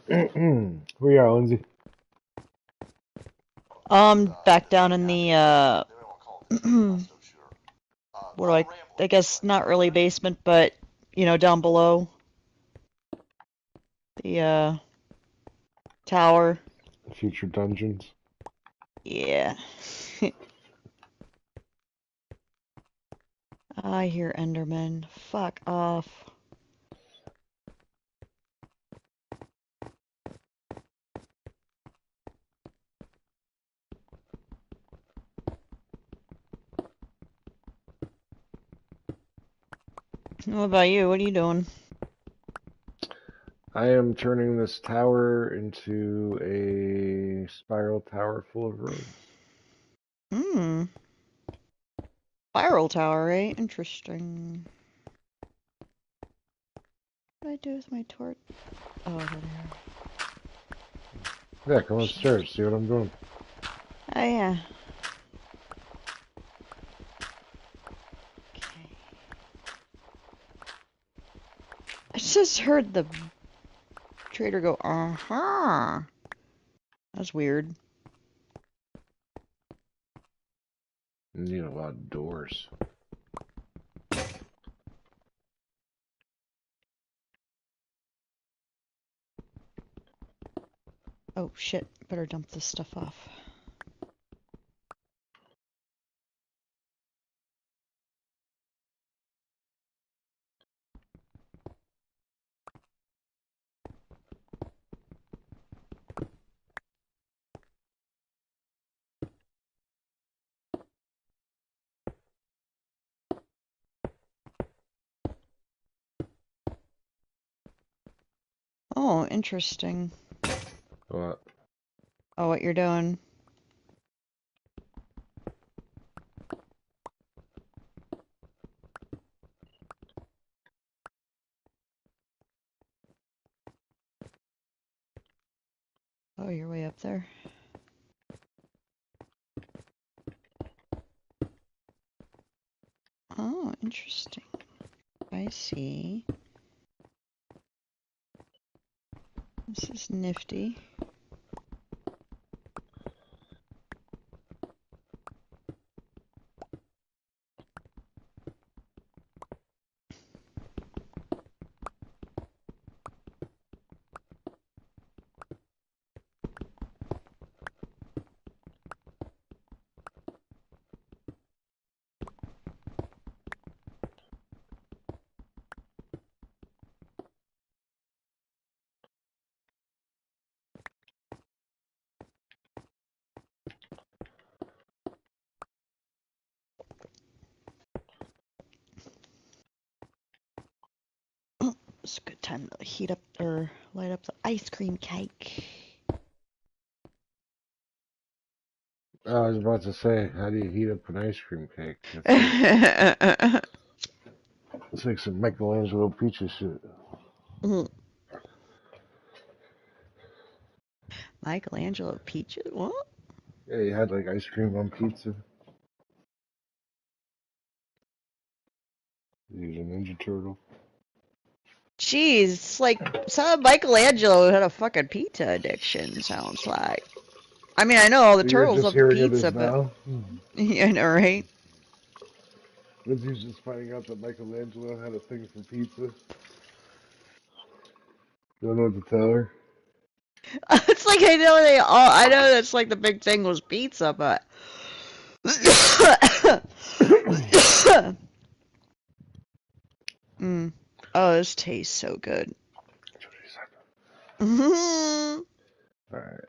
Where you at, Lindsay? Back down in the what do I guess not really basement, but down below the tower. Future dungeons. Yeah. I hear Enderman. Fuck off. What about you? What are you doing? I am turning this tower into a spiral tower full of rooms. Hmm. Spiral tower, eh? Interesting. What do I do with my torch? Oh, over there. Yeah, come upstairs, see what I'm doing. Oh, yeah. Okay. I just heard the trader go, uh-huh. That's weird. Need a lot of doors. Oh, shit. Better dump this stuff off. Oh, interesting. What? Oh, what you're doing. Oh, you're way up there. Oh, interesting. I see. This is nifty. It's a good time to heat up or light up the ice cream cake. I was about to say, how do you heat up an ice cream cake? It's like some Michelangelo pizza shit. Michelangelo peaches? What? Yeah, you had like ice cream on pizza. Use a Ninja Turtle. Jeez, like some Michelangelo had a fucking pizza addiction, sounds like. I mean, I know all the So you're turtles just love the hearing of pizza, this but now? you know, right? Lindsay's just finding out that Michelangelo had a thing for pizza. Don't know what to tell her. It's like I know that's like the big thing was pizza, but mm. Oh, this tastes so good. Alright.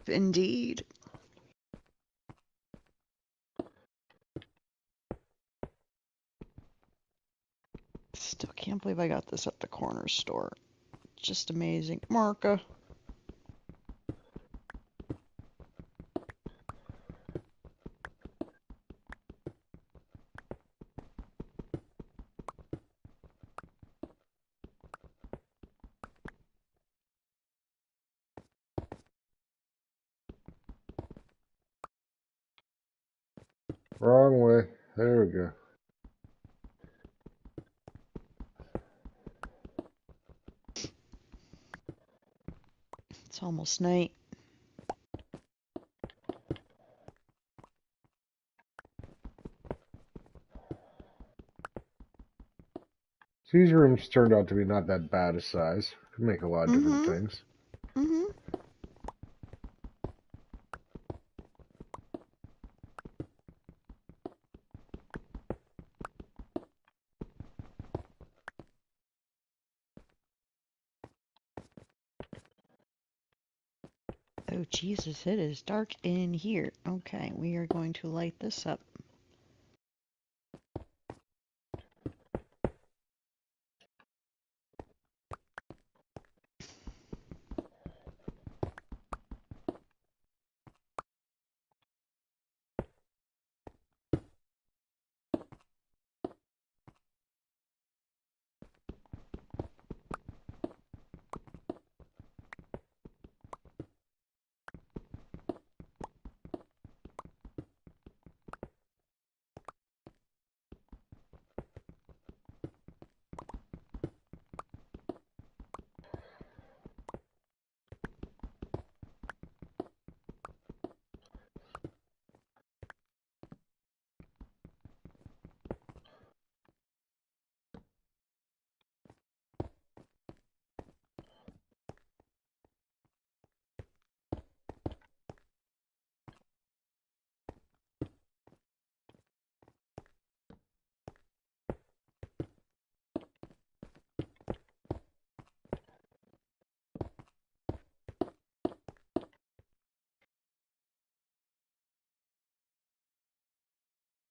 Indeed. Still can't believe I got this at the corner store. Just amazing. Marka. Wrong way. There we go. It's almost night. These rooms turned out to be not that bad a size. Could make a lot of different Mm-hmm. things. Mm-hmm. Oh, Jesus, it is dark in here. Okay, we are going to light this up.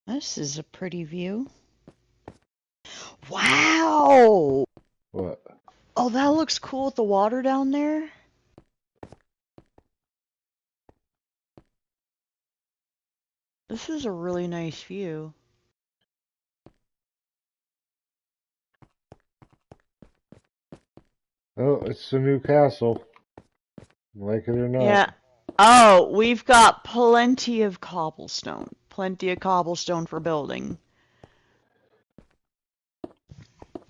This is a pretty view. Wow! What? Oh, that looks cool with the water down there. This is a really nice view. Oh, it's the new castle. Like it or not. Yeah. Oh, we've got plenty of cobblestone. Plenty of cobblestone for building.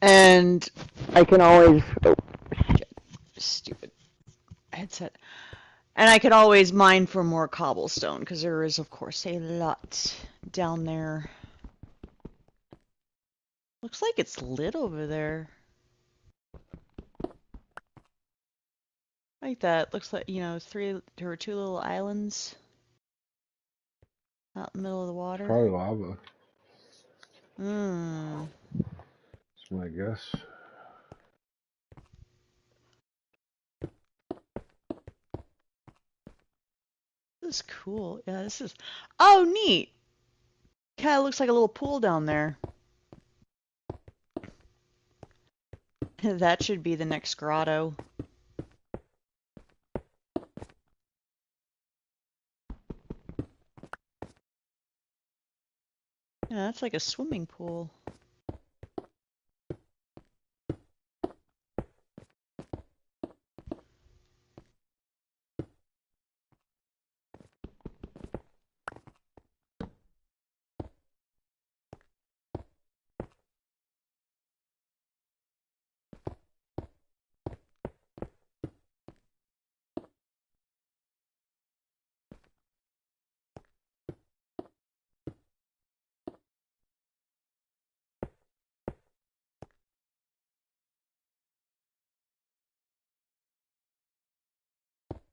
And I can always... Oh, shit. Stupid headset. And I can always mine for more cobblestone, because there is, of course, a lot down there. Looks like it's lit over there. Like that. Looks like, there were two little islands out in the middle of the It's water. probably lava. Hmm. That's my guess. This is cool. Yeah, this is... Oh, neat! Kind of looks like a little pool down there. That should be the next grotto. Yeah, that's like a swimming pool.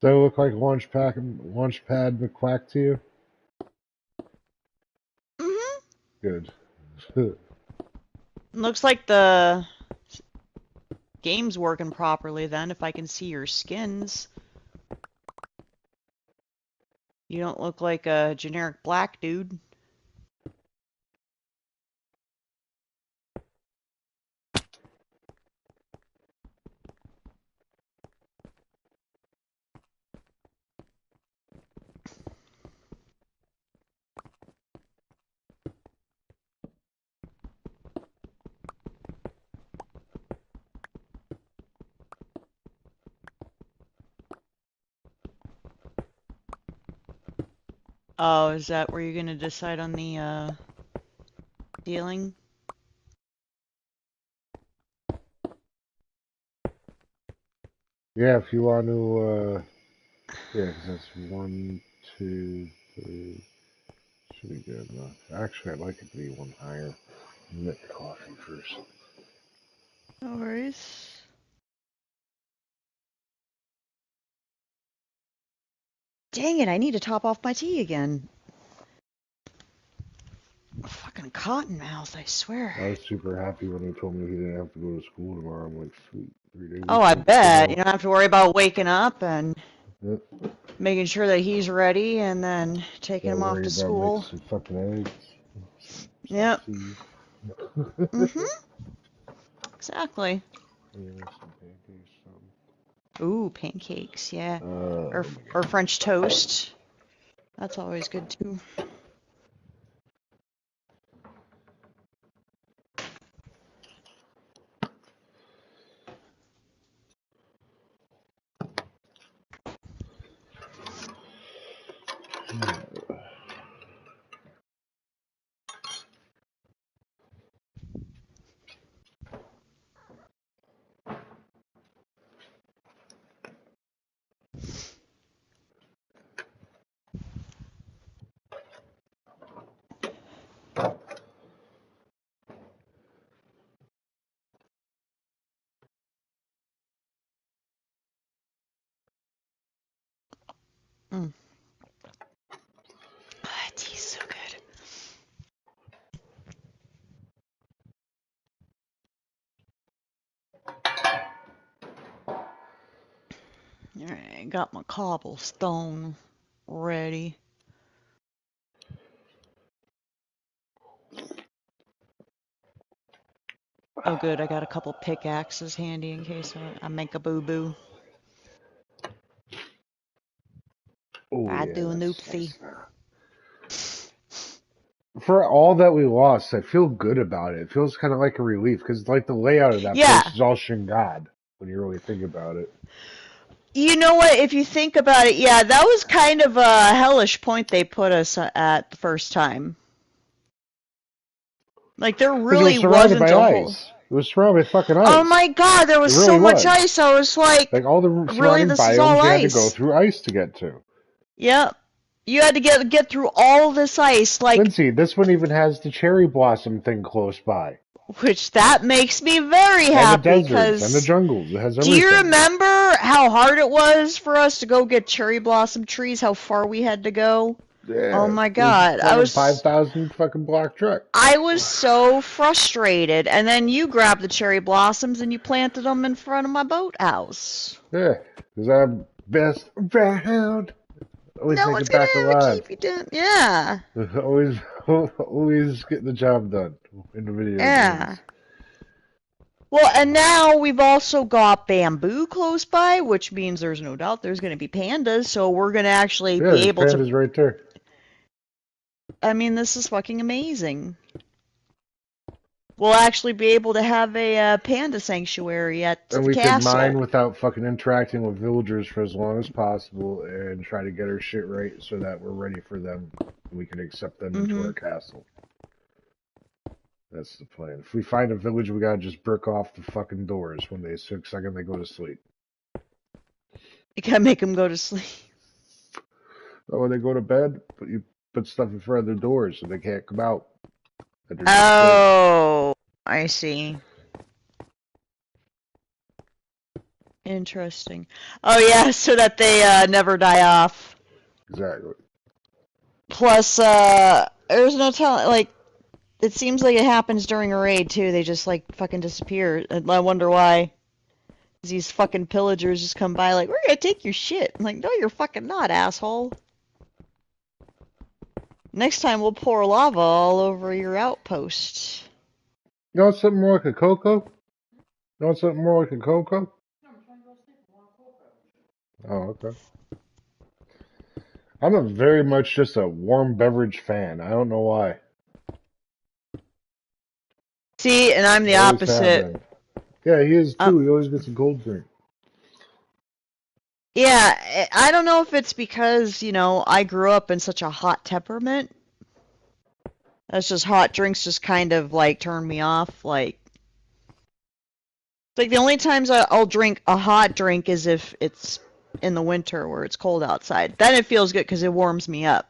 Does that look like Launchpad McQuack to you? Mm-hmm. Good. Looks like the game's working properly then, if I can see your skins. You don't look like a generic black dude. Oh, is that where you're gonna decide on the ceiling? Yeah, if you want to, yeah, because that's one, two, three. Should be good enough. Actually, I'd like it to be one higher. Make coffee first. No worries. Dang it, I need to top off my tea again. Fucking cottonmouth, I swear. I was super happy when he told me he didn't have to go to school tomorrow. I'm like, sweet, 3 day Oh, I weekend, chill bet. You out. don't have to worry about waking up and Yep. making sure that he's ready and then taking Gotta him off worry to about making school. some fucking eggs, some Yep. sausages. Mm-hmm. Exactly. Yeah, some pancakes, something. Ooh, pancakes, yeah. Or, Oh or my god. French toast. That's always good too. Mm. Ah, tea's so good. Alright, got my cobblestone ready. Oh good, I got a couple pickaxes handy in case I make a boo-boo. Oh I yeah, do an that's oopsie. nice now. For all that we lost, I feel good about it. It feels kind of like a relief because like the layout of that place Yeah, is all Shingad when you really think about it. you know what, if you think about it, yeah, that was kind of a hellish point they put us at the first time. Like, there Because it was really surrounded wasn't by a whole... ice. It was surrounded by fucking Oh ice. my god, there It was really so much was. ice, I was like, Like all the really, surrounding this is all biomes, you had to go ice? through ice to get to. Yep. You had to get through all this ice, like, Lindsay, this one even has the cherry blossom thing close by. which that makes me very And the happy, deserts and the because jungles. It has do you everything. remember how hard it was for us to go get cherry blossom trees, how far we had to go? Oh Yeah, my it was a god, fucking 5,000 fucking block trek. I was so frustrated, and then you grabbed the cherry blossoms and you planted them in front of my boathouse. Yeah, because I'm best around. Always No make one's it gonna back ever alive. keep you down. Yeah, Always, always get the job done in the video yeah. games. Well, and now we've also got bamboo close by, which means there's no doubt there's going to be pandas, so we're going to actually Yeah, be there's able to... pandas right there. I mean, this is fucking amazing. We'll actually be able to have a panda sanctuary at And the we could castle. mine without fucking interacting with villagers for as long as possible and try to get our shit right so that we're ready for them and we can accept them into Mm-hmm. our castle. That's the plan. If we find a village, we gotta just brick off the fucking doors when they second they go to sleep. You gotta make them go to sleep. Oh, when they go to bed, but you put stuff in front of their doors so they can't come out. That they're just asleep. Oh, I see. Interesting. Oh yeah, so that they never die off. Exactly. Plus, there's no telling, like, it seems like it happens during a raid too. They just like fucking disappear. And I wonder why. These fucking pillagers just come by like, we're gonna take your shit. I'm like, no, you're fucking not, asshole. Next time we'll pour lava all over your outpost. You want something more like a cocoa? You want something more like a cocoa? Oh, okay. I'm a very much just a warm beverage fan. I don't know why. See, and I'm the Always have opposite. been. Yeah, he is Um, too. He always gets a cold drink. yeah, I don't know if it's because, I grew up in such a hot temperament. That's just hot drinks just kind of like turn me off. Like, Like the only times I'll drink a hot drink is if it's in the winter where it's cold outside. Then it feels good because it warms me up.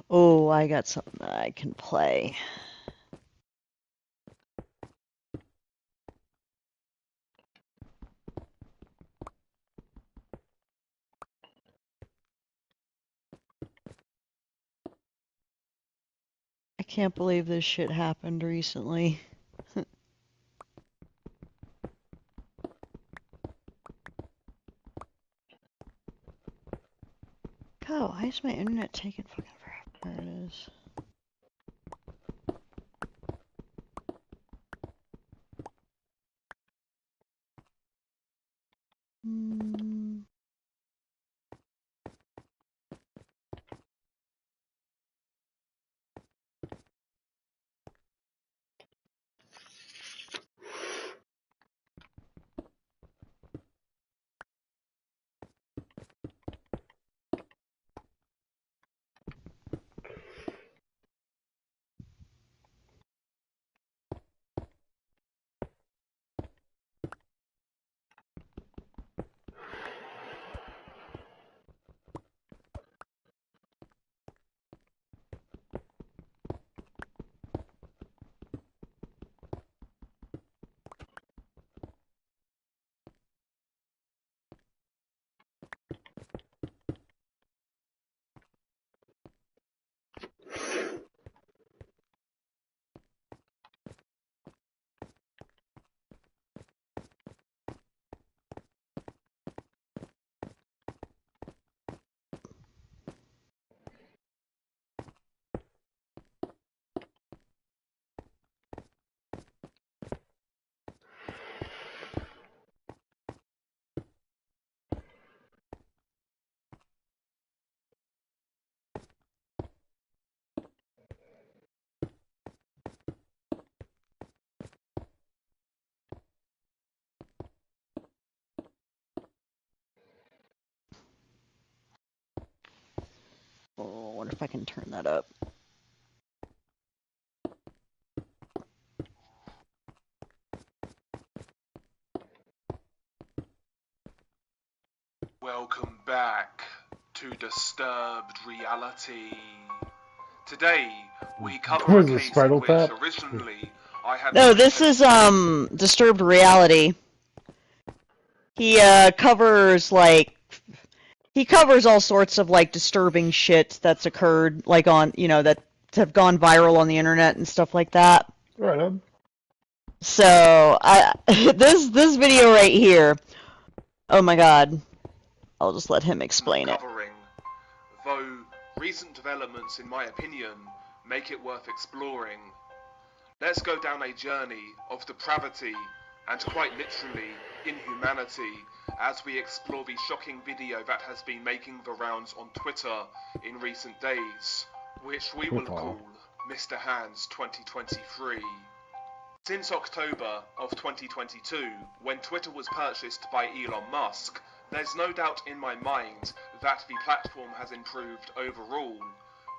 Oh, I got something that I can play. I can't believe this shit happened recently. God, why is my internet taking fucking forever? There it is. Hmm. Oh, I wonder if I can turn that up. Welcome back to Disturbed Reality. Today, we cover What a is this, case in Spinal which Tap? originally I had No, the this is Disturbed Reality. He covers he covers all sorts of like disturbing shit that's occurred like on, that have gone viral on the internet and stuff like that. Right on. So, this video right here. Oh my god. I'll just let him explain it. covering, though recent developments, in my opinion, make it worth exploring. Let's go down a journey of depravity and quite literally inhumanity as we explore the shocking video that has been making the rounds on Twitter in recent days, which we will call Mr. Hands 2023. Since October of 2022, when Twitter was purchased by Elon Musk, there's no doubt in my mind that the platform has improved overall,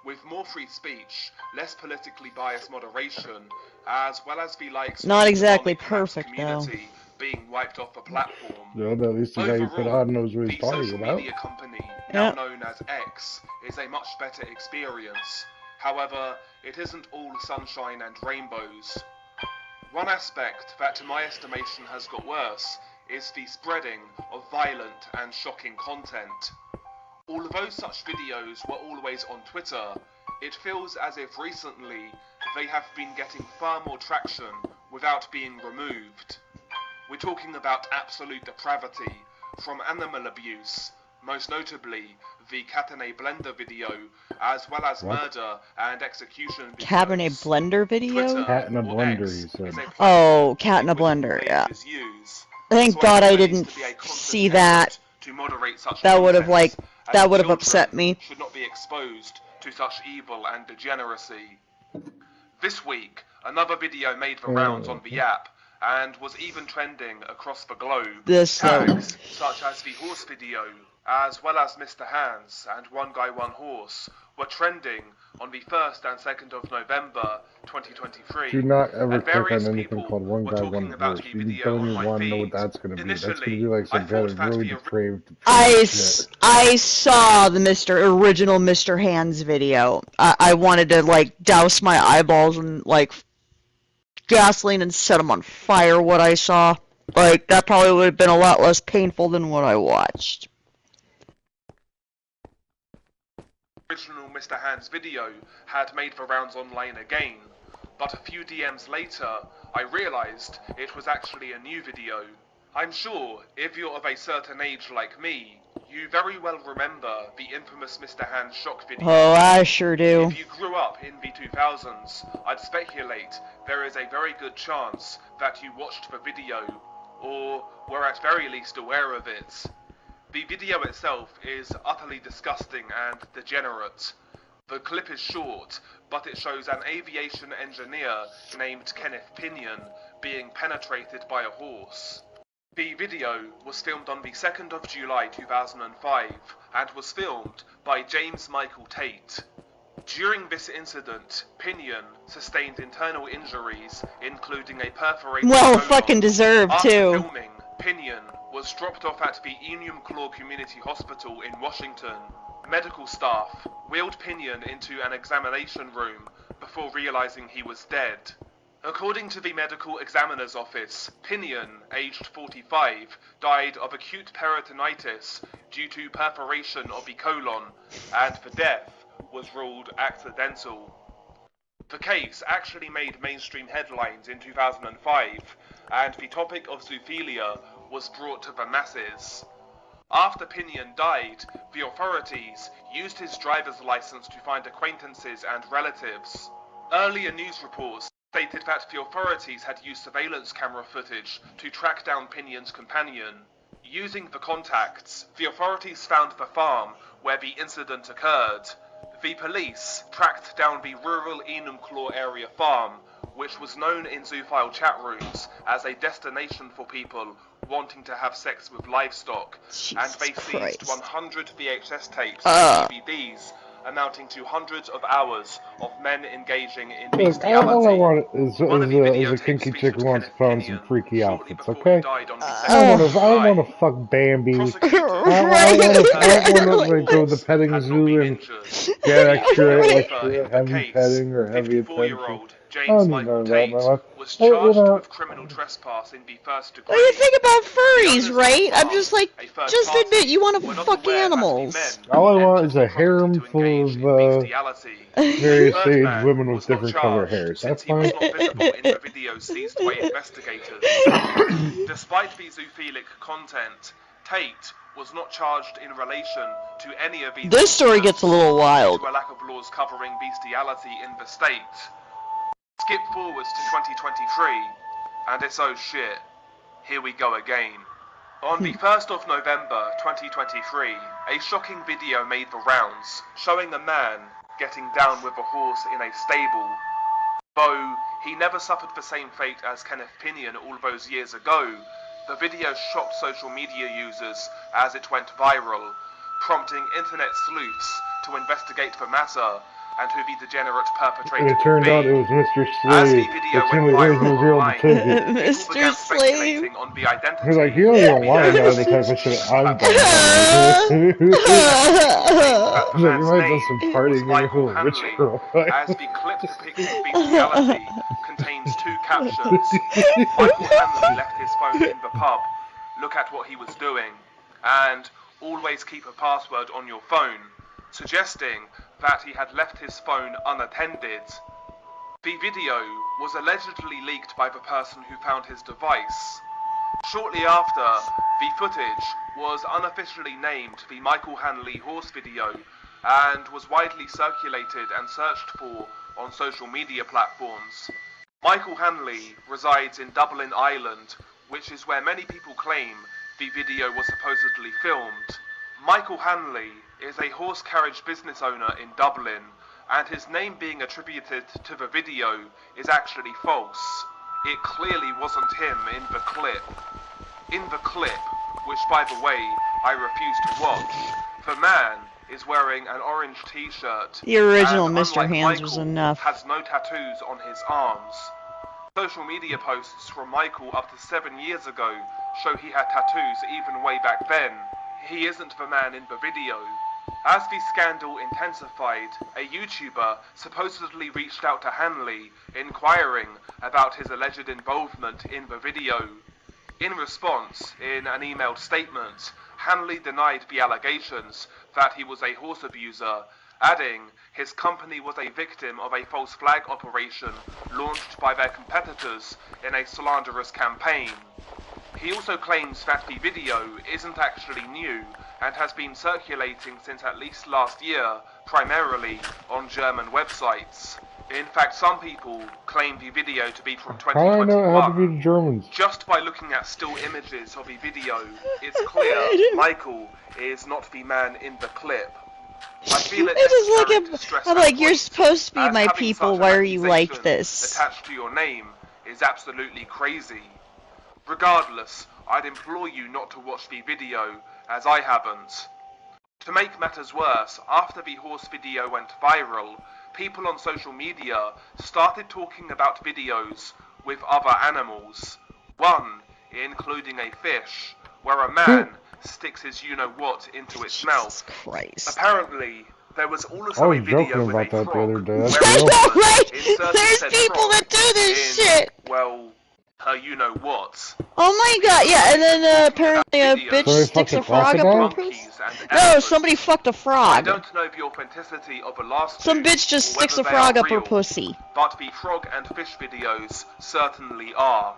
with more free speech, less politically biased moderation, as well as the likes Not of exactly the trans perfect, though. community being wiped off the platform. Yeah, but at least the guy who put on knows what he's The talking social about. media company, now Yep. known as X, is a much better experience. However, it isn't all sunshine and rainbows. One aspect that to my estimation has got worse is the spreading of violent and shocking content. Although such videos were always on Twitter, it feels as if recently they have been getting far more traction without being removed. we're talking about absolute depravity, from animal abuse, most notably the Cabernet Blender video, as well as murder and execution videos. Cabernet Blender video? Twitter, Cat in a or blender, X, he said. is a Oh, platform Cat in a in which all Blender, yeah. pages use. Thank So God I feel there needs didn't to be a constant see that. effort to moderate such That would have, nonsense, that and would have children upset me. should not be exposed to such evil and degeneracy. This week, another video made the rounds on the app, and was even trending across the globe. Tags such as the horse video, as well as Mr. Hands and One Guy One Horse, were trending on the 1st and 2nd of November 2023. Do not ever and click on various anything people called One were Guy talking One about Horse. the You video don't on even my want to know what feed. that's going to be. That's going to be Initially, like some I kind thought of that really the depraved shit. I saw the original Mr. Hands video. I wanted to, like, douse my eyeballs and, like, gasoline and set them on fire, what I saw. Like, that probably would have been a lot less painful than what I watched. Original Mr. Hands video had made the rounds online again, but a few DMs later, I realised it was actually a new video. I'm sure, if you're of a certain age like me, you very well remember the infamous Mr. Hands shock video. Oh, I sure do. If you grew up in the 2000s, I'd speculate there is a very good chance that you watched the video, or were at very least aware of it. The video itself is utterly disgusting and degenerate. The clip is short, but it shows an aviation engineer named Kenneth Pinion being penetrated by a horse. The video was filmed on the 2nd of July 2005 and was filmed by James Michael Tate. During this incident, Pinion sustained internal injuries, including a perforated Well, colon. fucking deserved, After too. filming, Pinion was dropped off at the Union Claw Community Hospital in Washington. Medical staff wheeled Pinion into an examination room before realizing he was dead. According to the medical examiner's office, Pinion, aged 45, died of acute peritonitis due to perforation of the colon, and the death was ruled accidental. The case actually made mainstream headlines in 2005, and the topic of zoophilia was brought to the masses. After Pinion died, the authorities used his driver's license to find acquaintances and relatives. Earlier news reports stated that the authorities had used surveillance camera footage to track down Pinion's companion. Using the contacts, the authorities found the farm where the incident occurred. The police tracked down the rural Enumclaw area farm, which was known in zoophile chat rooms as a destination for people wanting to have sex with livestock, and they seized 100 VHS tapes and DVDs, amounting to hundreds of hours of men engaging in Look, all I bestiality. want is a kinky chick who wants to put on some freaky outfits, okay? I want to fuck Bambi. I want to go to the petting zoo and get extra heavy petting or heavy attention. I don't need none of that in my life. Was You charged know, with criminal trespass in the first degree. What do you think about furries, right? I'm just like, just admit you want to fuck animals. all I want is a harem full of various age women with different color hairs. That's fine. He was not visible in the video seized by investigators. Despite the zoophilic content, Tate was not charged in relation to any of these. This story gets a little wild. Due to a lack of laws covering bestiality in the state. Skip forwards to 2023, and it's oh shit, here we go again. On the 1st of November 2023, a shocking video made the rounds, showing a man getting down with a horse in a stable. Though he never suffered the same fate as Kenneth Pinion all those years ago, the video shocked social media users as it went viral, prompting internet sleuths to investigate the matter and who the degenerate perpetrator It turned out it was Mr. Slave. It's the only way he was able to take it. Mr. Slave. He's like, you don't even want to know the type of shit I've done. He's like, you might have done some partying in your little rich girl. As the clip depicting bestiality contains two captions. Michael Hanley left his phone in the pub. Look at what he was doing. And always keep a password on your phone, suggesting that he had left his phone unattended. The video was allegedly leaked by the person who found his device. Shortly after, the footage was unofficially named the Michael Hanley horse video and was widely circulated and searched for on social media platforms. Michael Hanley resides in Dublin, Ireland, which is where many people claim the video was supposedly filmed. Michael Hanley is a horse carriage business owner in Dublin, and his name being attributed to the video is actually false. It clearly wasn't him in the clip. In the clip, which by the way, I refuse to watch, the man is wearing an orange t-shirt. The original and, Mr. Hands Michael, was enough. has no tattoos on his arms. Social media posts from Michael up to 7 years ago show he had tattoos even way back then. He isn't the man in the video. As the scandal intensified, a YouTuber supposedly reached out to Hanley, inquiring about his alleged involvement in the video. In response, in an emailed statement, Hanley denied the allegations that he was a horse abuser, adding his company was a victim of a false flag operation launched by their competitors in a slanderous campaign. He also claims that the video isn't actually new and has been circulating since at least last year, primarily on German websites. In fact, some people claim the video to be from 2021. How do I know it had to be the Germans? Just by looking at still images of the video, it's clear Michael is not the man in the clip. I feel it necessary to stress I'm that like, you're point, supposed to be as my having people, such why an are you like accusation this? attached to your name is absolutely crazy. Regardless, I'd implore you not to watch the video, as I haven't. To make matters worse, after the horse video went viral, people on social media started talking about videos with other animals. One, including a fish, where a man sticks his you-know-what into its mouth. Christ. Apparently, there was also a video with a about that the other frog, day. where That's a real. woman Right? inserted There's said people frog that do this in, shit. well, her you-know-what. Oh my god, yeah, and then apparently a bitch Somebody sticks a fucked a frog up her crocodile? pussy. Monkeys and No, elephants. somebody fucked a I frog. don't know the authenticity of the last Some two, bitch just or sticks whether a they frog are up her real, pussy. but the frog and fish videos certainly are.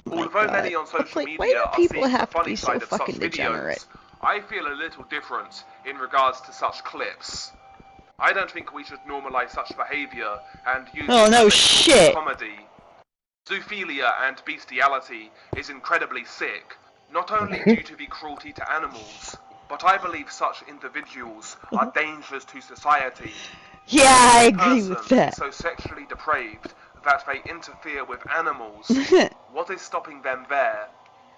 Oh my Although god. many on social Like, why media do are people seeing the have to funny be so side of such fucking degenerate? videos, I feel a little different in regards to such clips. I don't think we should normalize such behavior and use Oh, it no as a source of shit. comedy. Zoophilia and bestiality is incredibly sick, not only due to the cruelty to animals, but I believe such individuals are dangerous to society. Yeah, I If a agree person with that. is so sexually depraved that they interfere with animals, what is stopping them there?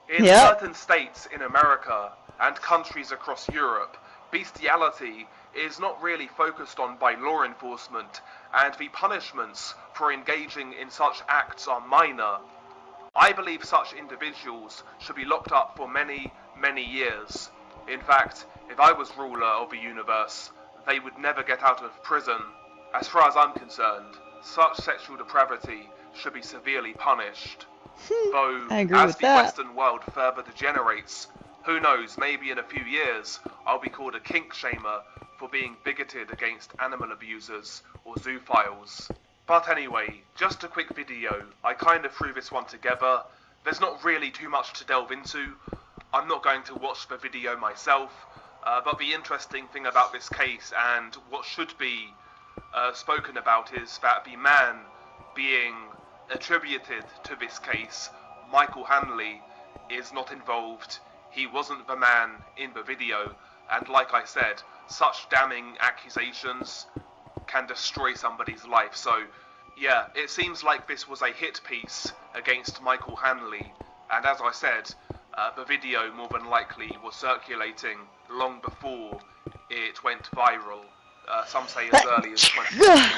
In Yep. certain states in America and countries across Europe, bestiality is not really focused on by law enforcement, and the punishments for engaging in such acts are minor. I believe such individuals should be locked up for many, many years. In fact, if I was ruler of the universe, they would never get out of prison. As far as I'm concerned, such sexual depravity should be severely punished. Though, I agree as with the that. Western world further degenerates, who knows, maybe in a few years, I'll be called a kink shamer for being bigoted against animal abusers or zoophiles. But anyway, just a quick video. I kind of threw this one together. There's not really too much to delve into. I'm not going to watch the video myself, but the interesting thing about this case and what should be spoken about is that the man being attributed to this case, Michael Hanley, is not involved. He wasn't the man in the video, and like I said, such damning accusations can destroy somebody's life. So yeah, it seems like this was a hit piece against Michael Hanley, and as I said, the video more than likely was circulating long before it went viral. Some say as early as 2021.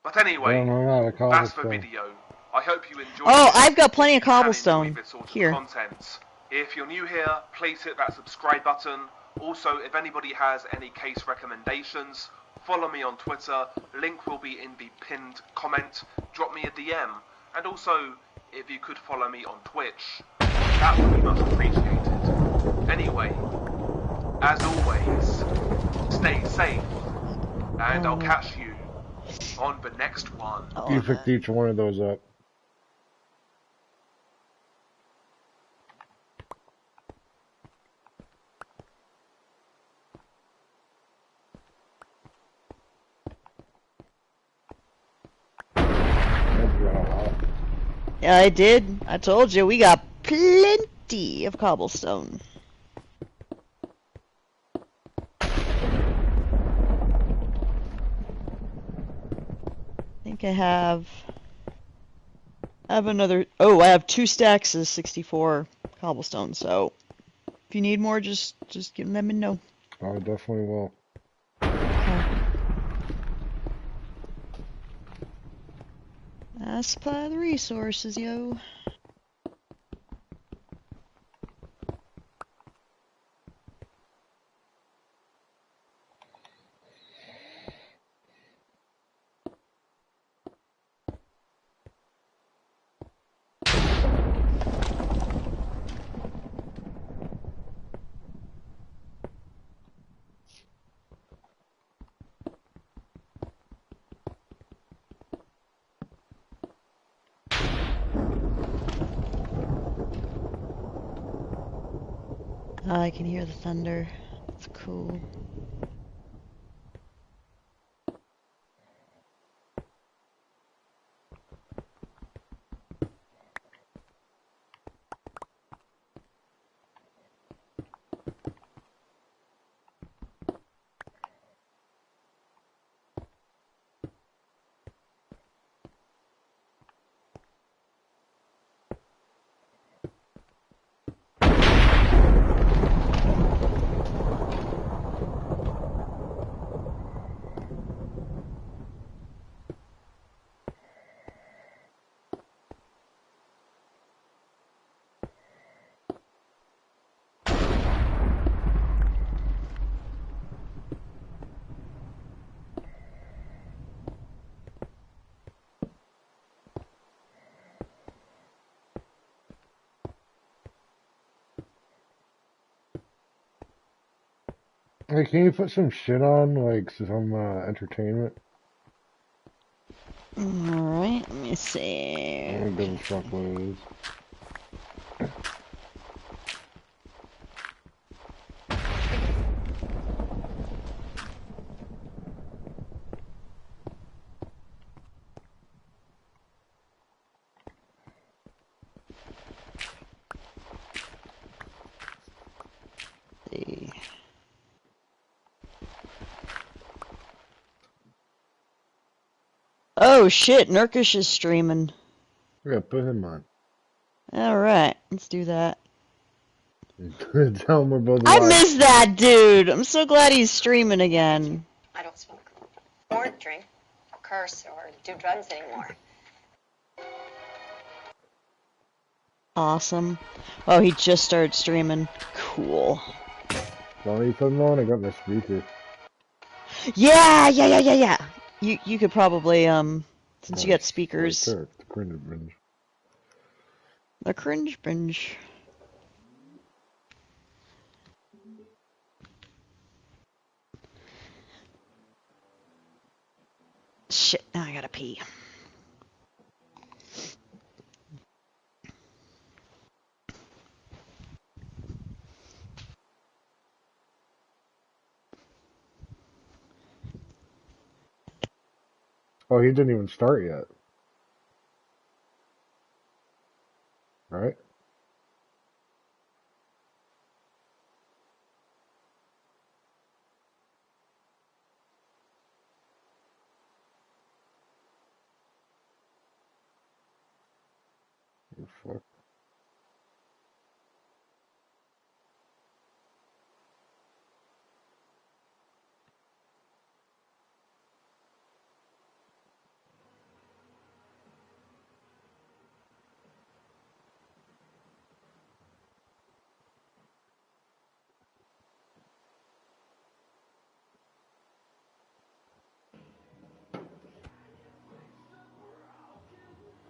But anyway, that's the video. I hope you enjoyed it. Oh, I've got plenty of If you can enjoy cobblestone. this sort of Here. content. If you're new here, please hit that subscribe button. Also, if anybody has any case recommendations, follow me on Twitter. Link will be in the pinned comment. Drop me a DM. And also, if you could follow me on Twitch, that would be much appreciated. Anyway, as always, stay safe, and I'll catch you on the next one. You picked each one of those up. Yeah, I did. I told you, we got plenty of cobblestone. I think I have another. Oh, I have 2 stacks of 64 cobblestone. So if you need more, just let me know. I definitely will. Okay. I supply the resources, yo. I can hear the thunder. It's cool. Hey, can you put some shit on, like, some entertainment? Alright, let me see. I don't give a fuck what it is. See. Oh shit, Nurkish is streaming. Yeah, put him on. Alright, let's do that. Tell him we're both I live. miss that dude! I'm so glad he's streaming again. I don't smoke or drink or curse or do drugs anymore. Awesome. Oh, he just started streaming. Cool. Why don't you put him on? I got my speaker. Yeah! You could probably, since you got speakers. Right there, the cringe binge. The cringe binge. Shit, now I gotta pee. Oh, he didn't even start yet. Right? Oh, fuck.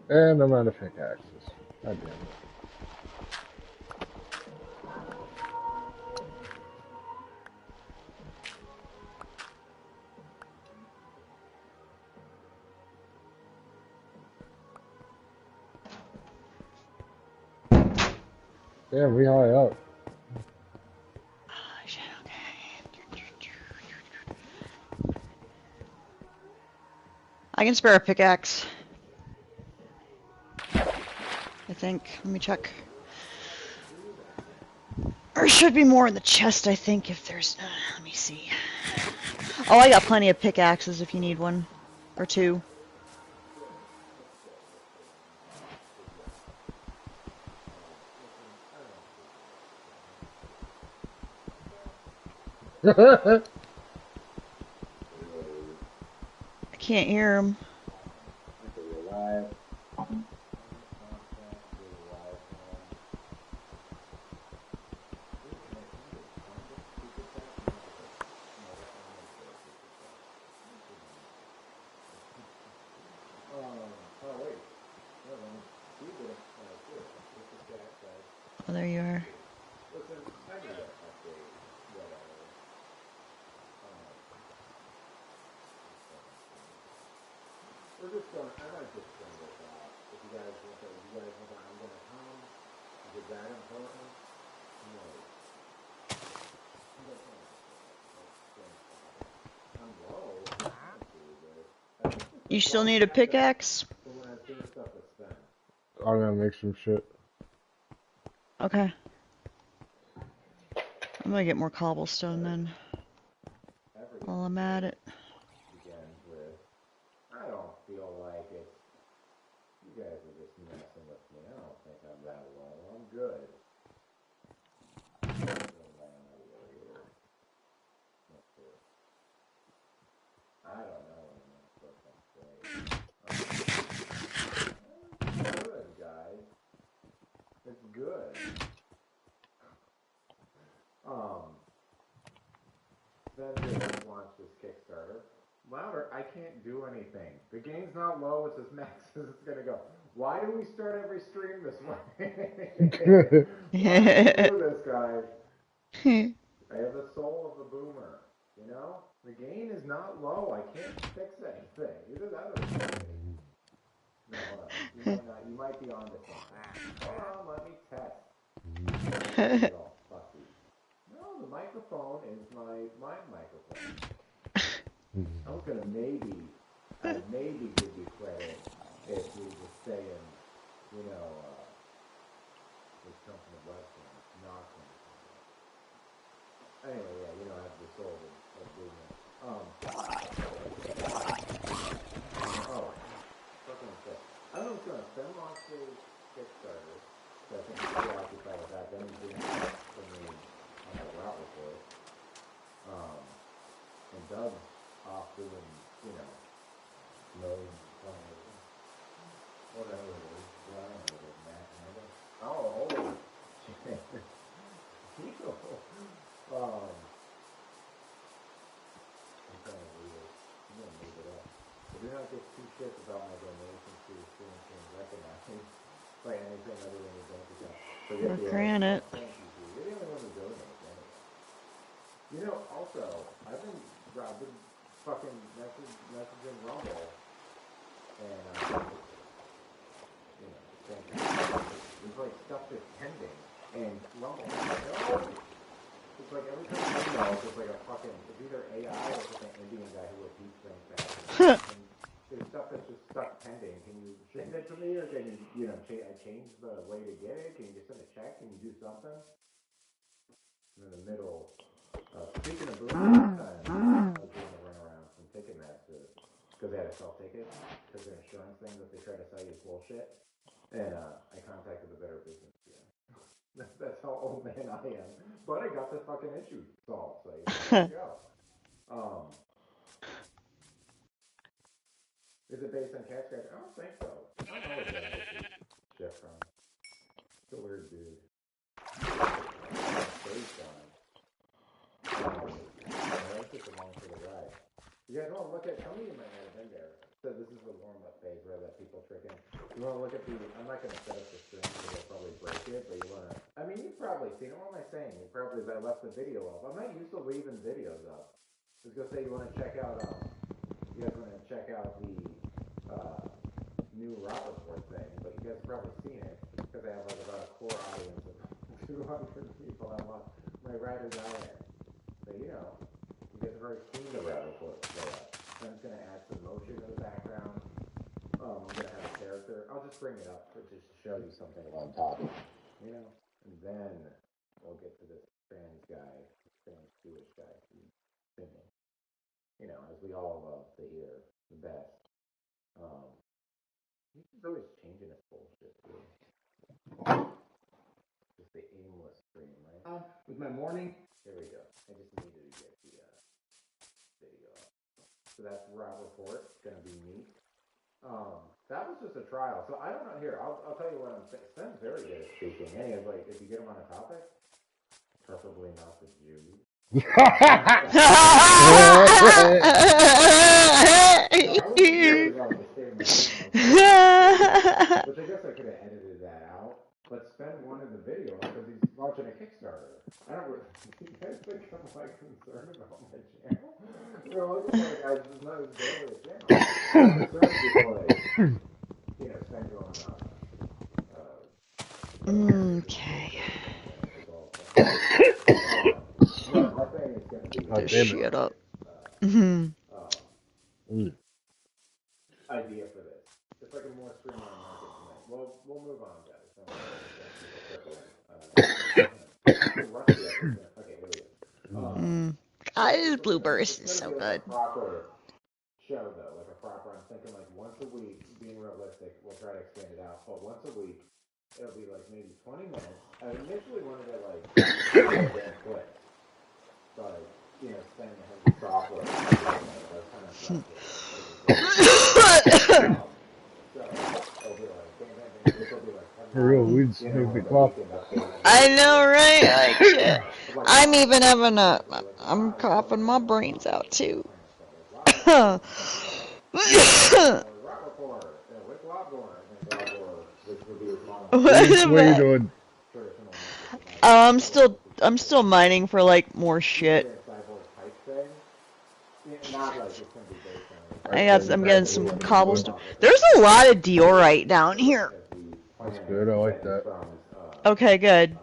And I'm out of pickaxes. God damn it. Damn, we high up. Oh, shit, okay. I can spare a pickaxe. I think. Let me check. There should be more in the chest, I think, if there's... let me see. Oh, I got plenty of pickaxes if you need one. Or two. I can't hear him. Oh, there you are. You still need a pickaxe? I'm gonna make some shit. Okay. I'm gonna get more cobblestone then. While I'm at it. I don't feel like it. You guys are just messing with me. I don't think I'm that low. I'm good. I don't know what I'm supposed to say. It's good, guys. It's good. Then just launch this Kickstarter. Louder, I can't do anything. The game's not low, it's as max as it's gonna go. Why do we start every stream this way? Why do we do this, guys? I have the soul of a boomer, you know? The gain is not low, I can't fix anything. Either that or it's something. No, hold on. You might be onto something. Hold on, let me test. All fussy. No, the microphone is my microphone. I was gonna maybe give you credit if you were just saying, you know, this comes from the restaurant, not from the Anyway, yeah, you know, I have the soul of doing it. Fucking shit. I don't know if it's gonna send off the Kickstarter, so I think it's preoccupied with that. Then he's doing stuff for me on my route report. And Doug's off doing, you know, loads of whatever it is. Yeah, I don't know what it is, Matt. Oh, shit. I'm trying to read it. I'm gonna move it up. I do not give two shits about my donations to your stream being recognized by anything other than your bank account. Or granite. Thank you, dude. You're the only one who donates anyway. You know, also, I've been fucking messaging Rumble, and, you know, thank you. There's like stuff that's pending, and Rumble, no! It's like every time you email, it's just like a fucking, it's either AI or it's just an Indian guy who repeats things back. And there's stuff that's just stuck pending. Can you send it to me, or can you know, change the way to get it? Can you just send a check? Can you do something? I'm in the middle. Speaking of booze, I was doing a runaround from Ticketmaster because they had to sell tickets because their insurance thing that they try to sell you is bullshit. And I contacted the Better Business Bureau. That's how old man I am. But I got the fucking issue solved, so there you go. Is it based on Cat Scratch? I don't think so. I don't know where that issue shit from. It's a weird dude. Based on. That's just along for the ride. You guys want to look at, some of you might not have been there. So this is the warm-up phase where I let people trick in. You want to look at the, I'm not going to set up the stream because I'll probably break it, but you want to, I mean, you've probably seen it. What am I saying? You probably, I left the video up. I'm not used to leaving videos up. I was going to say you want to check out, you guys want to check out the new route report thing, but you guys have probably seen it because I have like about a core audience of 200 people I want my riders out there. But you know, you guys have already seen the route report layout. I'm just going to add some motion in the background. I'm gonna have a character. I'll just bring it up just to show you something while I'm talking. You know, and then we'll get to this trans guy, trans Jewish guy who's singing. You know, as we all love to hear the best. He's always changing his bullshit too. Just the aimless stream, right? With my morning. Here we go. I just needed to get the video up. So that's Rob Report. It's gonna be neat. That was just a trial. So I don't know. Here, I'll tell you what I'm saying. Sven's very good at speaking. Any of like, if you get him on a topic, preferably not the Jews. No, I wasn't serious about the statement. Which I guess I could have edited that out. But Sven wanted the video because he's launching a Kickstarter. I don't really. You guys think I'm like concerned about my channel? You know, looking like I just know it's barely a channel. I'm concerned because, you know, Sven going Okay. no, my thing is going to be. This shit up. Mm-hmm. Idea for this. It's like a more streamlined market tonight. Well, we'll move on, guys. Don't worry. Okay, here we go. This Blue Burst is so good. Like a proper show, though. Like a proper, I'm thinking like once a week, being realistic, we'll try to expand it out. But once a week, it'll be like maybe 20 minutes. I initially wanted to like clips. But, you know, spending the software, that's kind of stuff. For real, we'd smoke the clock. I know, right? Like shit. I'm even having I'm coughing my brains out too. What are you doing? I'm still mining for like more shit. I'm getting some cobblestone. There's a lot of diorite down here. That's good. I like that. Okay, good.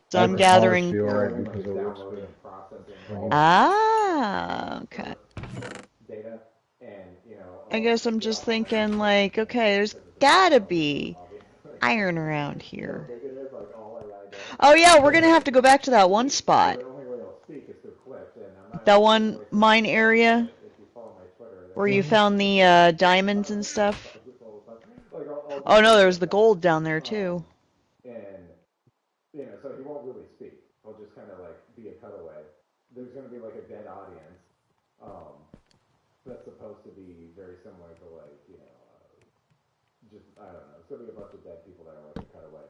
So I'm gathering. Because it works good. Ah, okay. I guess I'm just thinking like, okay, there's gotta be iron around here. Oh yeah, we're gonna have to go back to that one spot. That one mine area where you found the diamonds and stuff. Oh no, there was the gold down there too. And, you know, so he won't really speak. He'll just kind of like be a cutaway. There's going to be like a dead audience. That's supposed to be very similar to like, you know, just, I don't know. It's going to be a bunch of dead people that are like a cutaway.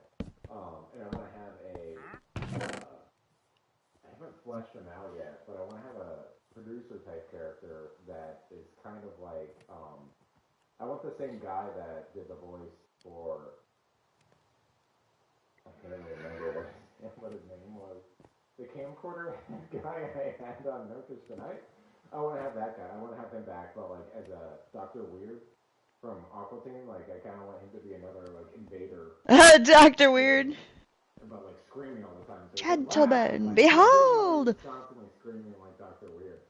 And I want to have I haven't fleshed him out yet, but I want to have a producer type character that is kind of like, I want the same guy that did the voice for, I can't even remember what his name was. The camcorder guy I had on Notice Tonight. I want to have that guy. I want to have him back, but like as a Dr. Weird from Aqua Teen. Like I kind of want him to be another like invader. Dr. Weird. But like screaming all the time. So Gentlemen, behold! Constantly screaming like Dr. Weird.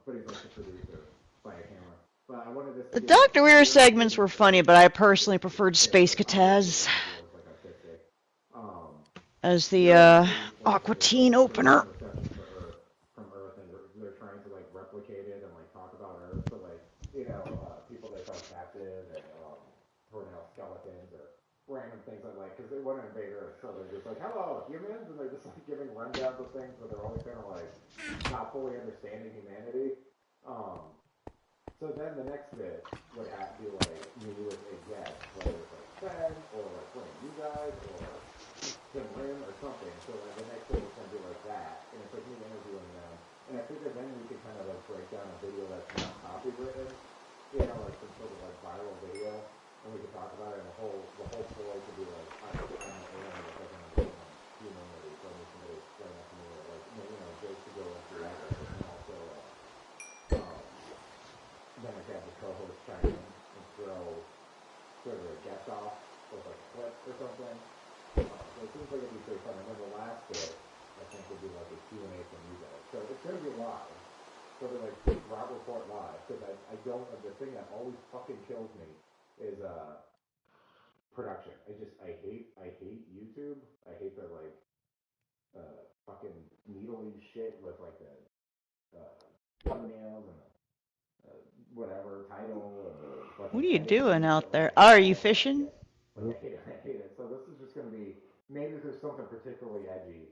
But he's like the producer by a camera. But I wanted this. The Dr. Weird segments were funny, but I personally preferred Space Kataz as the Aqua Teen opener. From Earth, and they're trying to like replicate it and like talk about Earth. So like, you know, people they felt captive and skeletons or random things like because they want to invade Earth, so they're just like, hello, humans, and they're just like giving rundowns of things, but they're always kind of like not fully understanding humanity. So then the next bit would have to be like me with a guest, whether it's like Sven or like one of you guys or Tim Lim or something. So like the next bit is gonna be like that, and it's like me interviewing them. And I figured then we could kind of like break down a video that's not copywritten, you know, like some sort of like viral video, and we could talk about it. And the whole ploy could be like I'm the alien with like an humanity, so I need somebody to explain that to me, or like you know, Jake to go into that, and also then I could have the co-host chime in and throw sort of a guest off with like clips or something. So it seems like it'd be pretty fun. And then the last bit, I think, would be like a Q&A from you guys. So it's going to be live. So they're like Rob Report live. Because I don't. The thing that always fucking kills me is production. I hate YouTube. I hate the like fucking needly shit with like the thumbnails and the whatever title and the fucking. What are you doing out there? Oh, are you fishing? Like, I hate it. So this is just gonna be maybe if there's something particularly edgy,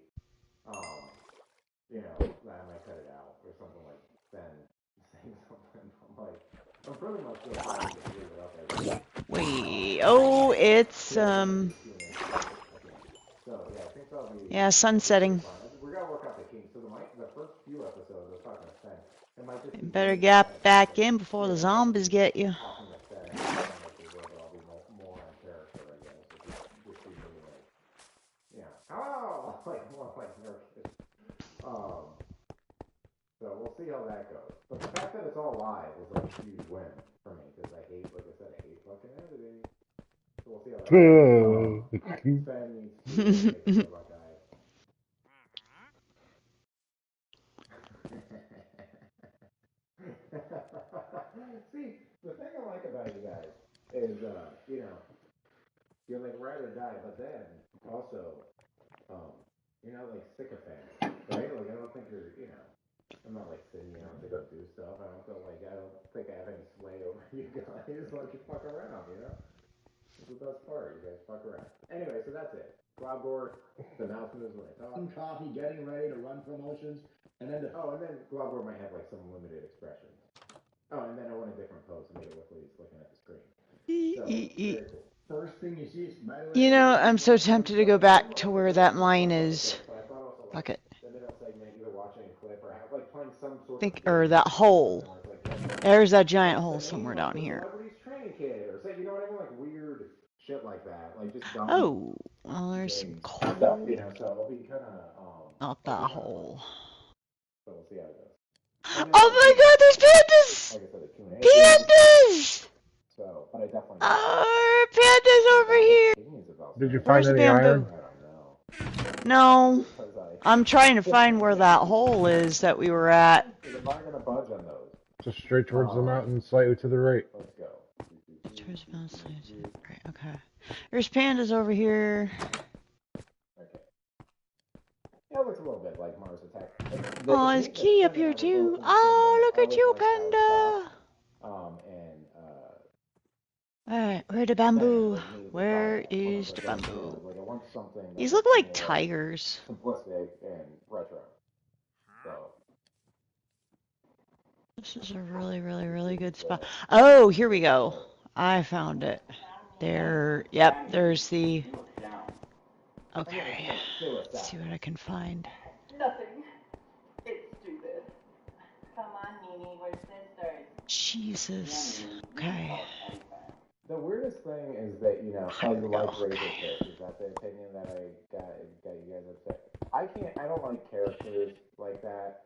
you know, that I might cut it out or something like then saying something. I'm pretty much just trying to leave it up there. Wait. Oh, it's So yeah, I think that'll be. Yeah, sunsetting. We gotta work out the kinks. So the first few episodes are fucking thing. It might just You better get back in before the zombies get you. I'll be more on character, I guess. Just be really like, yeah, hello, like more like nervous. So we'll see how that goes. But the fact that it's all live is like a huge win for me because I hate, like I said, I hate fucking editing. So we'll see how that goes. Sven needs to make a guy. See, the thing I like about you guys is, you know, you're like ride or die, but then also, you're not like sycophants, right? Like I don't think you're, you know, I'm not like sitting you to go do stuff. I don't think I have any sway over you guys. Like you fuck around, you know. It's the best part. You guys fuck around. Anyway, so that's it. Globgore, the mouse moves when I talk. Some coffee, getting ready to run promotions, and then Globgore might have like some limited expressions. Oh, and then I want a different pose to make it look like he's looking at the screen. So, very cool. First thing you see is, by the way, You know, I'm so tempted to go back to where that mine is. Fuck it. Or that hole. There's that giant hole somewhere down here. Oh, well, there's some coal. Not that hole. Oh my god, there's pandas! Pandas! Oh, pandas over here! Did you find any iron? No. I'm trying to find where that hole is that we were at. Just straight towards the mountain, slightly to the right. Towards the mountain, slightly to the right. Okay. There's pandas over here. Oh, there's a kitty up here too. Oh, look at you, panda. Alright, where the bamboo? Where is the bamboo? These look like tigers. Simplistic and retro. So. This is a really, really, really good spot. Oh, here we go. I found it. There, yep, there's the... Okay, let's see what I can find. Nothing. It's stupid. Come on, Nini, we're sisters. Jesus. Okay. The weirdest thing is that, you know, I like Razorfish. Is that the opinion that I got you guys upset? I don't like characters like that.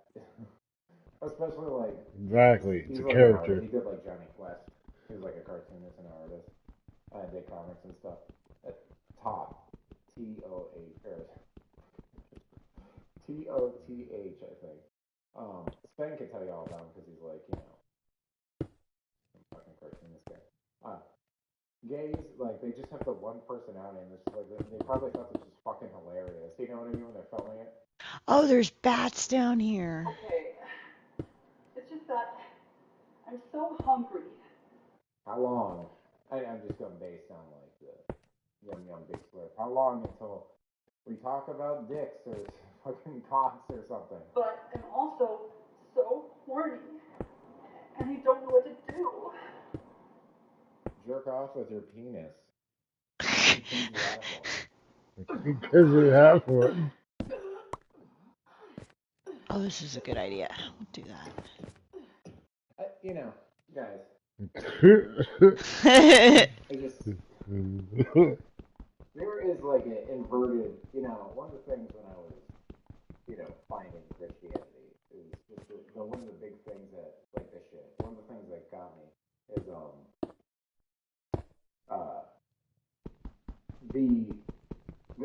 Especially like... Exactly, it's a character. He did like Johnny Quest. He was like a cartoonist and artist. Did comics and stuff. Top. T-O-H, or... T-O-T-H, I think. Sven can tell you all about him because he's like, you know... some fucking cartoonist guy. Gays, like, they just have the one personality, and it's like, they probably thought this was fucking hilarious. You know what I mean, when they're filming it? Oh, there's bats down here. Okay. It's just that I'm so hungry. How long? I'm just going based on, like, the yum big slurp. How long until we talk about dicks or fucking cocks or something? But I'm also so horny, and I don't know what to do. Jerk off with your penis. Because you have one. Oh, this is a good idea. We'll do that. You know, guys. There is like an inverted, you know, one of the things when I was, you know, finding Christianity is just one of the big things that, like this shit, one of the things that got me is,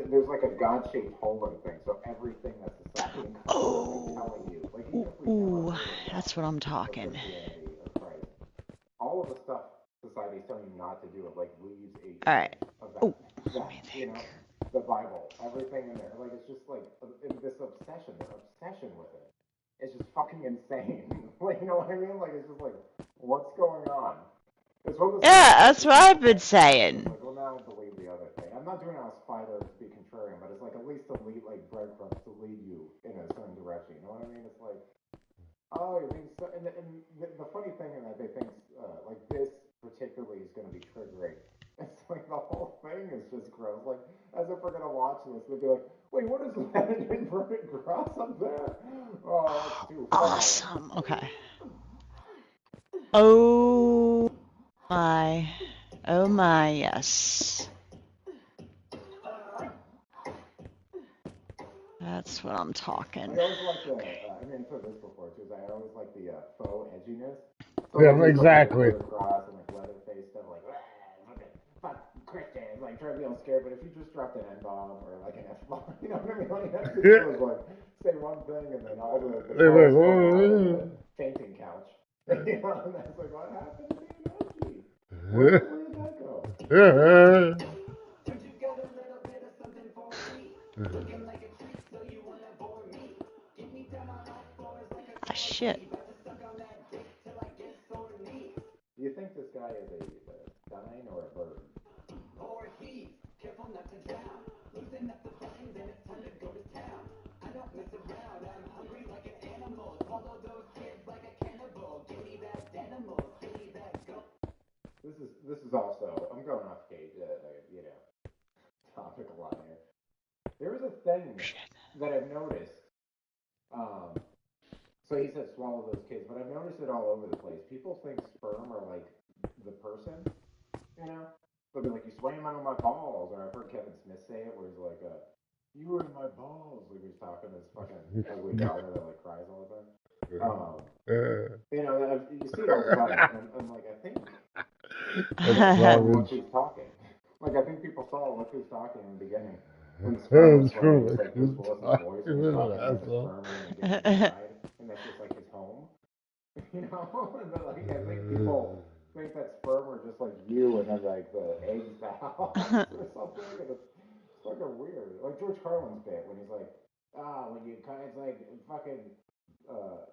there's like a God-shaped hole in thing, so everything that society is telling you, like, Ooh, that's what I'm talking. All right. of that. Oh, let me You know, think. the Bible, everything in there. Like, it's just like this obsession, their obsession with it. It's just fucking insane. Like, you know what I mean? Like, it's just like, what's going on? It's one of those Yeah, things that's what I've been it's saying. like, well, now I believe the other thing. I'm not doing it as fighter to be contrarian, but it's like at least to lead, like, breadcrumbs to lead you in a certain direction. You know what I mean? It's like, oh, you're being so. And the funny thing is that they think, like, this particularly is going to be triggering. It's like the whole thing is just gross. Like, as if we're going to watch this, they'd be like, wait, what is that? An inverted cross up there? Oh, that's too funny. Awesome. Okay. Oh my. Oh my, yes. That's what I'm talking. I always like the, I mean, I've said this before too, is I always like the faux edginess. So Yeah, like, exactly. Like, cross and like Leatherface stuff, like, fuck Christians, like try to be all scared. But if you just dropped an N-bomb or like an F-bomb, you know what I mean? All you have to do is like say one thing and then all the calls come out of the fainting couch. You know, and that's like, what happened to being edgy? Where did that go? Ah, shit. Do you think this guy is a dine or a bird? This is also, I'm going off gauge, you know, topic a lot here. There is a thing that I've noticed. So he said swallow those kids, but I've noticed it all over the place. People think sperm are like the person, you know? They'll be like, you swam on my balls, or I've heard Kevin Smith say it, where he's like, you were in my balls, like he's talking to his fucking ugly daughter that like cries all the time. You know, you see it all the time. I'm like, I think look who's talking. Like, I think people saw look who's talking in the beginning. When sperm was playing just like Bruce Willis's voice and he's talking like a sperm and getting inside, and that's just like his home. You know? But like, I think people think that sperm are just like you and then like the eggs the house or something, and it's fucking weird. Like George Carlin's bit when he's like, when you it's like fucking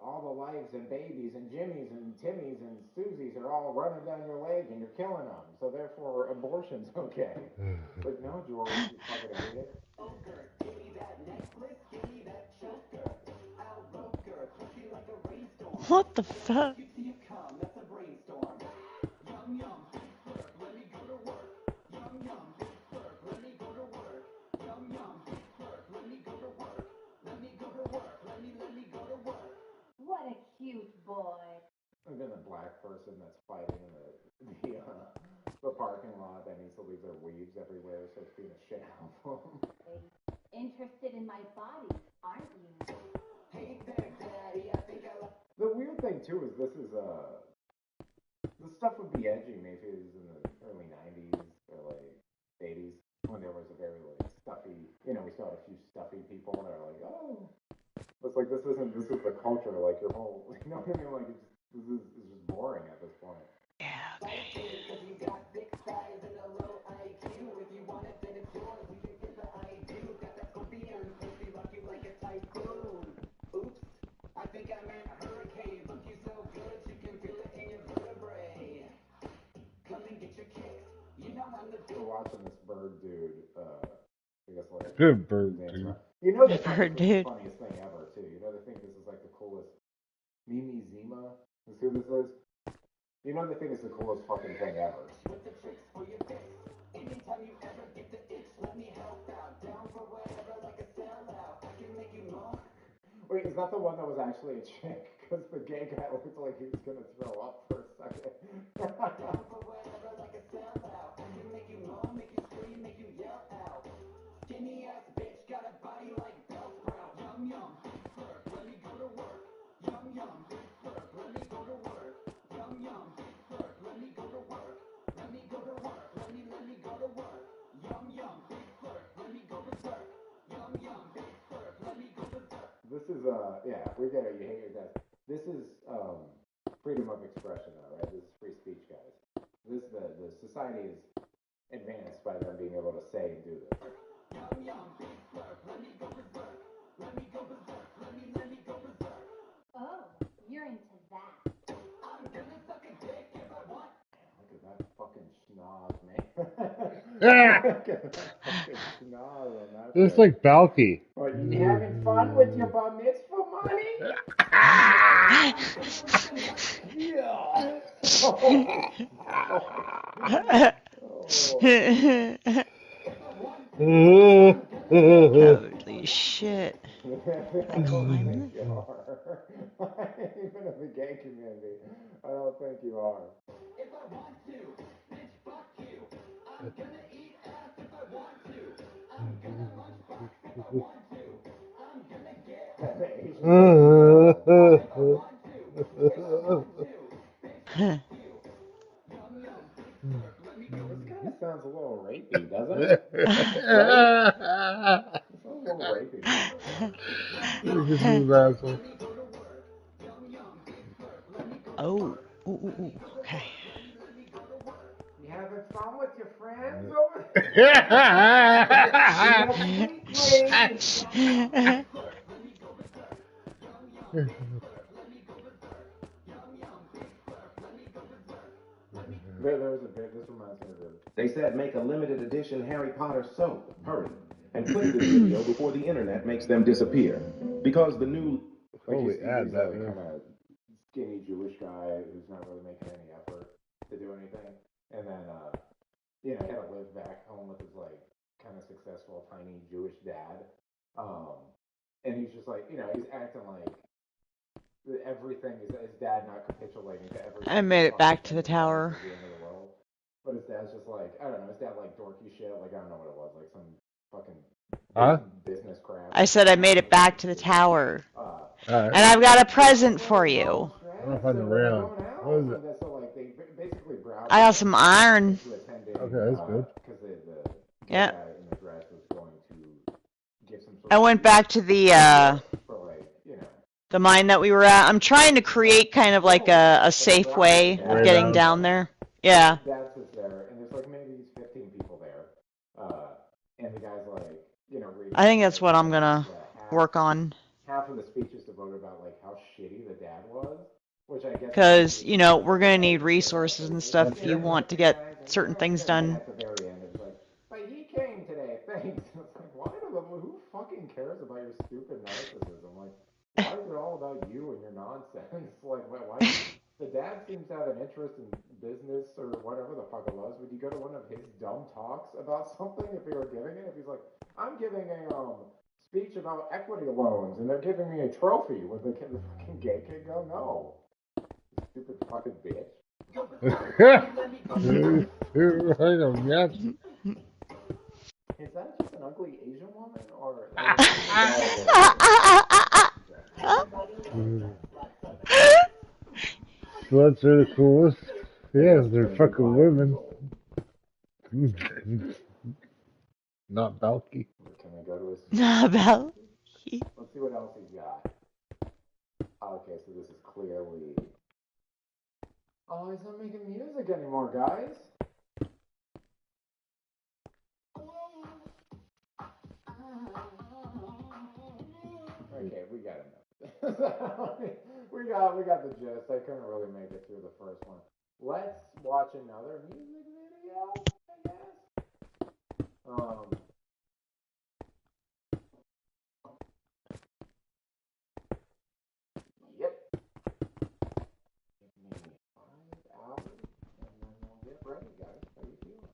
all the lives and babies and Jimmys and Timmys and Susies are all running down your leg and you're killing them, so therefore abortion's okay. Like, no, George, you fucking idiot. What the fuck? What a cute boy. And then the black person that's fighting in the parking lot that needs to leave their weaves everywhere, so it's being a shit album. Interested in my body, aren't you? The weird thing too is this stuff would be edgy maybe it was in the early 90s or like 80s when there was a very like stuffy, you know, we still had a few stuffy people that are like, oh, it's like this is the culture, like your whole, you know what I mean, like this is just boring at this point. Yeah, baby. We're watching this bird dude, I guess like Good bird, dude. You know they thought Bird this was the dude. funniest thing ever too. You know they think this is like the coolest. Mimi Zima is who this is. You know they think it's the coolest fucking thing ever. Wait, is that the one that was actually a chick? Because the gay guy looked like he was gonna throw up for a second. This is yeah, we get it. You hate your guys. This is freedom of expression, though, right? This is free speech, guys. This the society is advanced by them being able to say and do this. Oh, you're into that. Look at that fucking schnoz, man. Ah! Look at that fucking schnoz on that It's thing. like Balky. What, you having fun with your bar mitzvah money? Yeah. Holy shit. Can I climb this? Even in the gay community, I don't think you are. This kind of sounds a little rapey, doesn't it? Right? It sounds a little rapey. This is asshole. Oh. Ooh, ooh, ooh. Okay. You having fun with your friends over there? There was a bit, this reminds me of it. They said make a limited edition Harry Potter soap. Hurry. And play this video before the internet makes them disappear. Because the new... Holy ad, that kind of skinny Jewish guy who's not really making any effort to do anything. And then, he had to live back home with his, kind of successful, tiny Jewish dad. And he's just he's acting like everything is his dad not capitulating to everything. I made it back to the tower. The end of the world. But his dad's just I don't know, his dad dorky shit, I don't know what it was, some fucking business crap. I said I made it back to the tower. Alright. And I've got a present for you. I don't find the rail. What is it? They basically browsed I got some iron. Okay, that's good. Because the Yeah. guy in the dress was going to give some sort I went back to the mine that we were at. I'm trying to create kind of like a safe way of getting down there. Yeah. Dad sits there, and there's maybe 15 people there. And the guy's reading. I think that's what I'm gonna work on. Half of the speech is devoted about how shitty the dad was, which I guess. Because we're gonna need resources and stuff if you want to get certain things done. At the very end, it's but he came today. Thanks. It's why who fucking cares about your stupid narcissism? Why is it all about you and your nonsense? Why? The dad seems to have an interest in business or whatever the fuck it was. Would you go to one of his dumb talks about something if he were giving it? If he's I'm giving a speech about equity loans and they're giving me a trophy, would the fucking gay kid go, no? Stupid fucking bitch. Is that just an ugly Asian woman or? Sluts are the coolest. Yes, they're fucking women. Not Balky. Can I go to his? Not Balky. Let's see what else he's got. Okay, so this is clearly. Oh, he's not making music anymore, guys. Okay, we got enough. we got the gist. I couldn't really make it through the first one. Let's watch another music video, I guess. Yep. Give me 5 hours, and then we'll get ready, guys. How you feeling?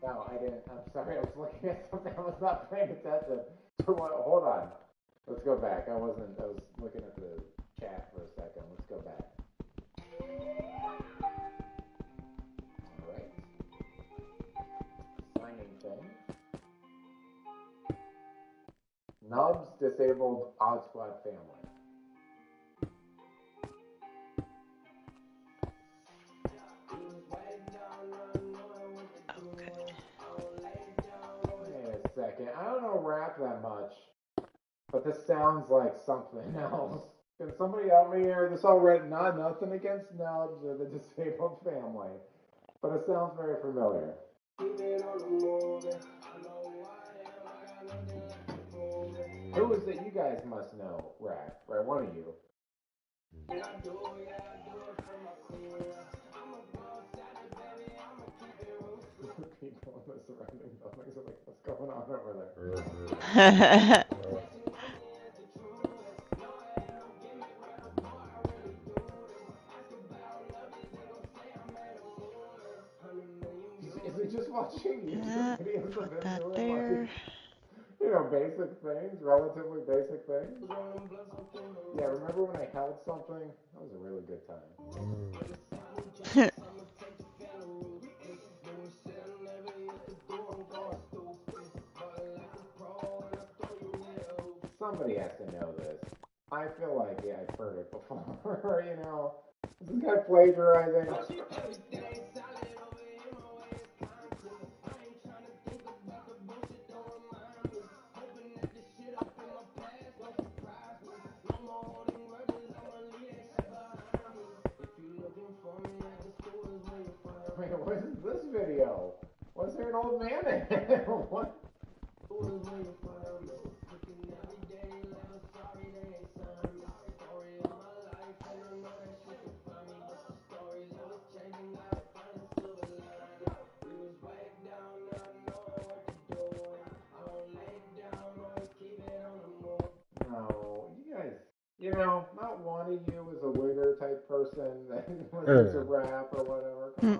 No, I didn't. I'm sorry. I was looking at something. I was not paying attention. So what? Hold on. Let's go back. I was looking at the chat for a second. Let's go back. All right. Signing thing. Nubs disabled Odd Squad family. Wait a second. I don't know rap that much, but this sounds like something else. Can somebody help me here? This all right? Not nothing against Nubs or the disabled family, but it sounds very familiar. Who is it? You guys must know rap, right? One of you. People in the surrounding buildings are like, what's going on over there? Is it just watching YouTube videos of him doing like, you know, basic things, relatively basic things? Yeah, remember when I held something? That was a really good time. Somebody has to know this. I feel like, yeah, I've heard it before, you know. Is this guy plagiarizing? Wait, what is this video? Was there an old man in it? What? No, you guys, you know, not one of you is a wigger type person that listens to rap or whatever. Come on.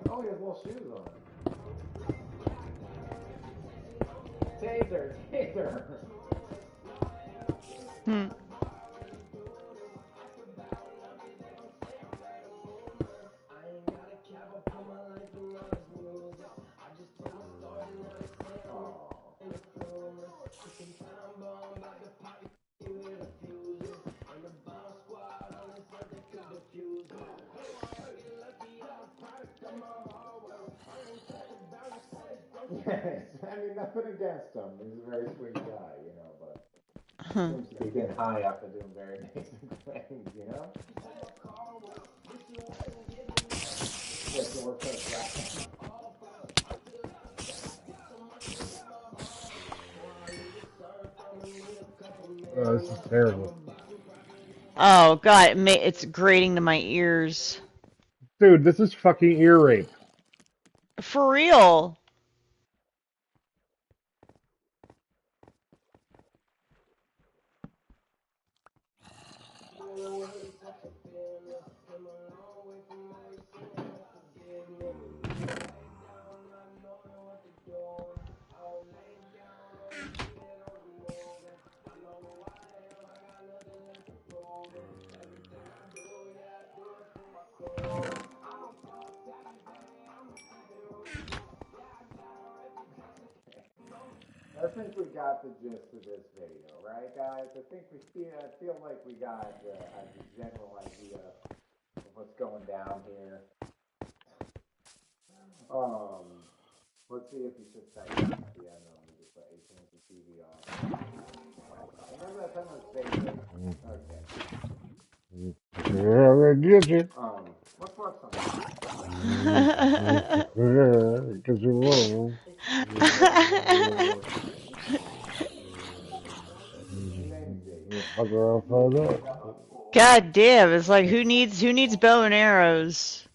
Oh, he has little shoes on. Taser, taser. Yes, I mean, nothing against him. He's a very sweet guy, you know, but seems to be getting high after doing very basic things, you know? Yeah, so we're finished rapping. Oh, this is terrible. Oh god, it's grating to my ears. Dude, this is fucking ear rape. For real. I think we got the gist of this video, right, guys? I think I feel like we got a general idea of what's going down here. Let's see if you should say that at the end. Let me just say, turns the TV off. Remember that time I was basic? Okay. Yeah, I get you. Let's watch something. Because you're wrong. Fuck around, find out. God damn, it's like who needs bow and arrows?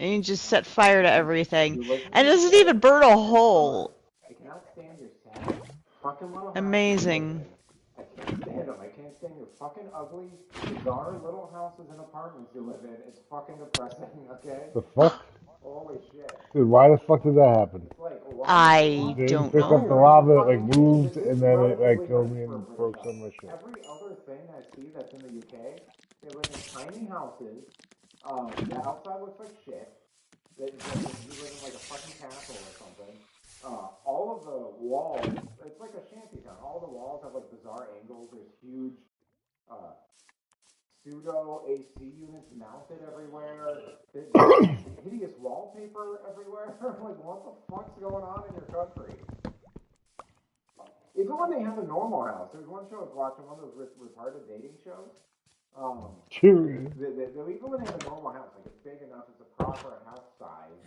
And you just set fire to everything. And it doesn't even burn a hole. I cannot stand your sad fucking little house. Amazing. I can't stand them. I can't stand your fucking ugly, bizarre little houses and apartments you live in. It's fucking depressing, okay? The fuck? Holy shit. Dude, why the fuck did that happen? It's like, I They don't pick up the know. lava, it like moved, and then it like killed me and broke some of my shit. Every other thing I see that's in the UK, they live in tiny houses. The outside looks like shit. You live in like a fucking castle or something. All of the walls, it's like a shanty town. All the walls have like bizarre angles. There's huge pseudo AC units mounted everywhere. There's hideous wallpaper everywhere. Like, what the fuck's going on in your country? Even when they have a normal house, there's one show I was watching, one of those retarded dating shows. True. Even when they have a normal house, like it's big enough, it's a proper house size,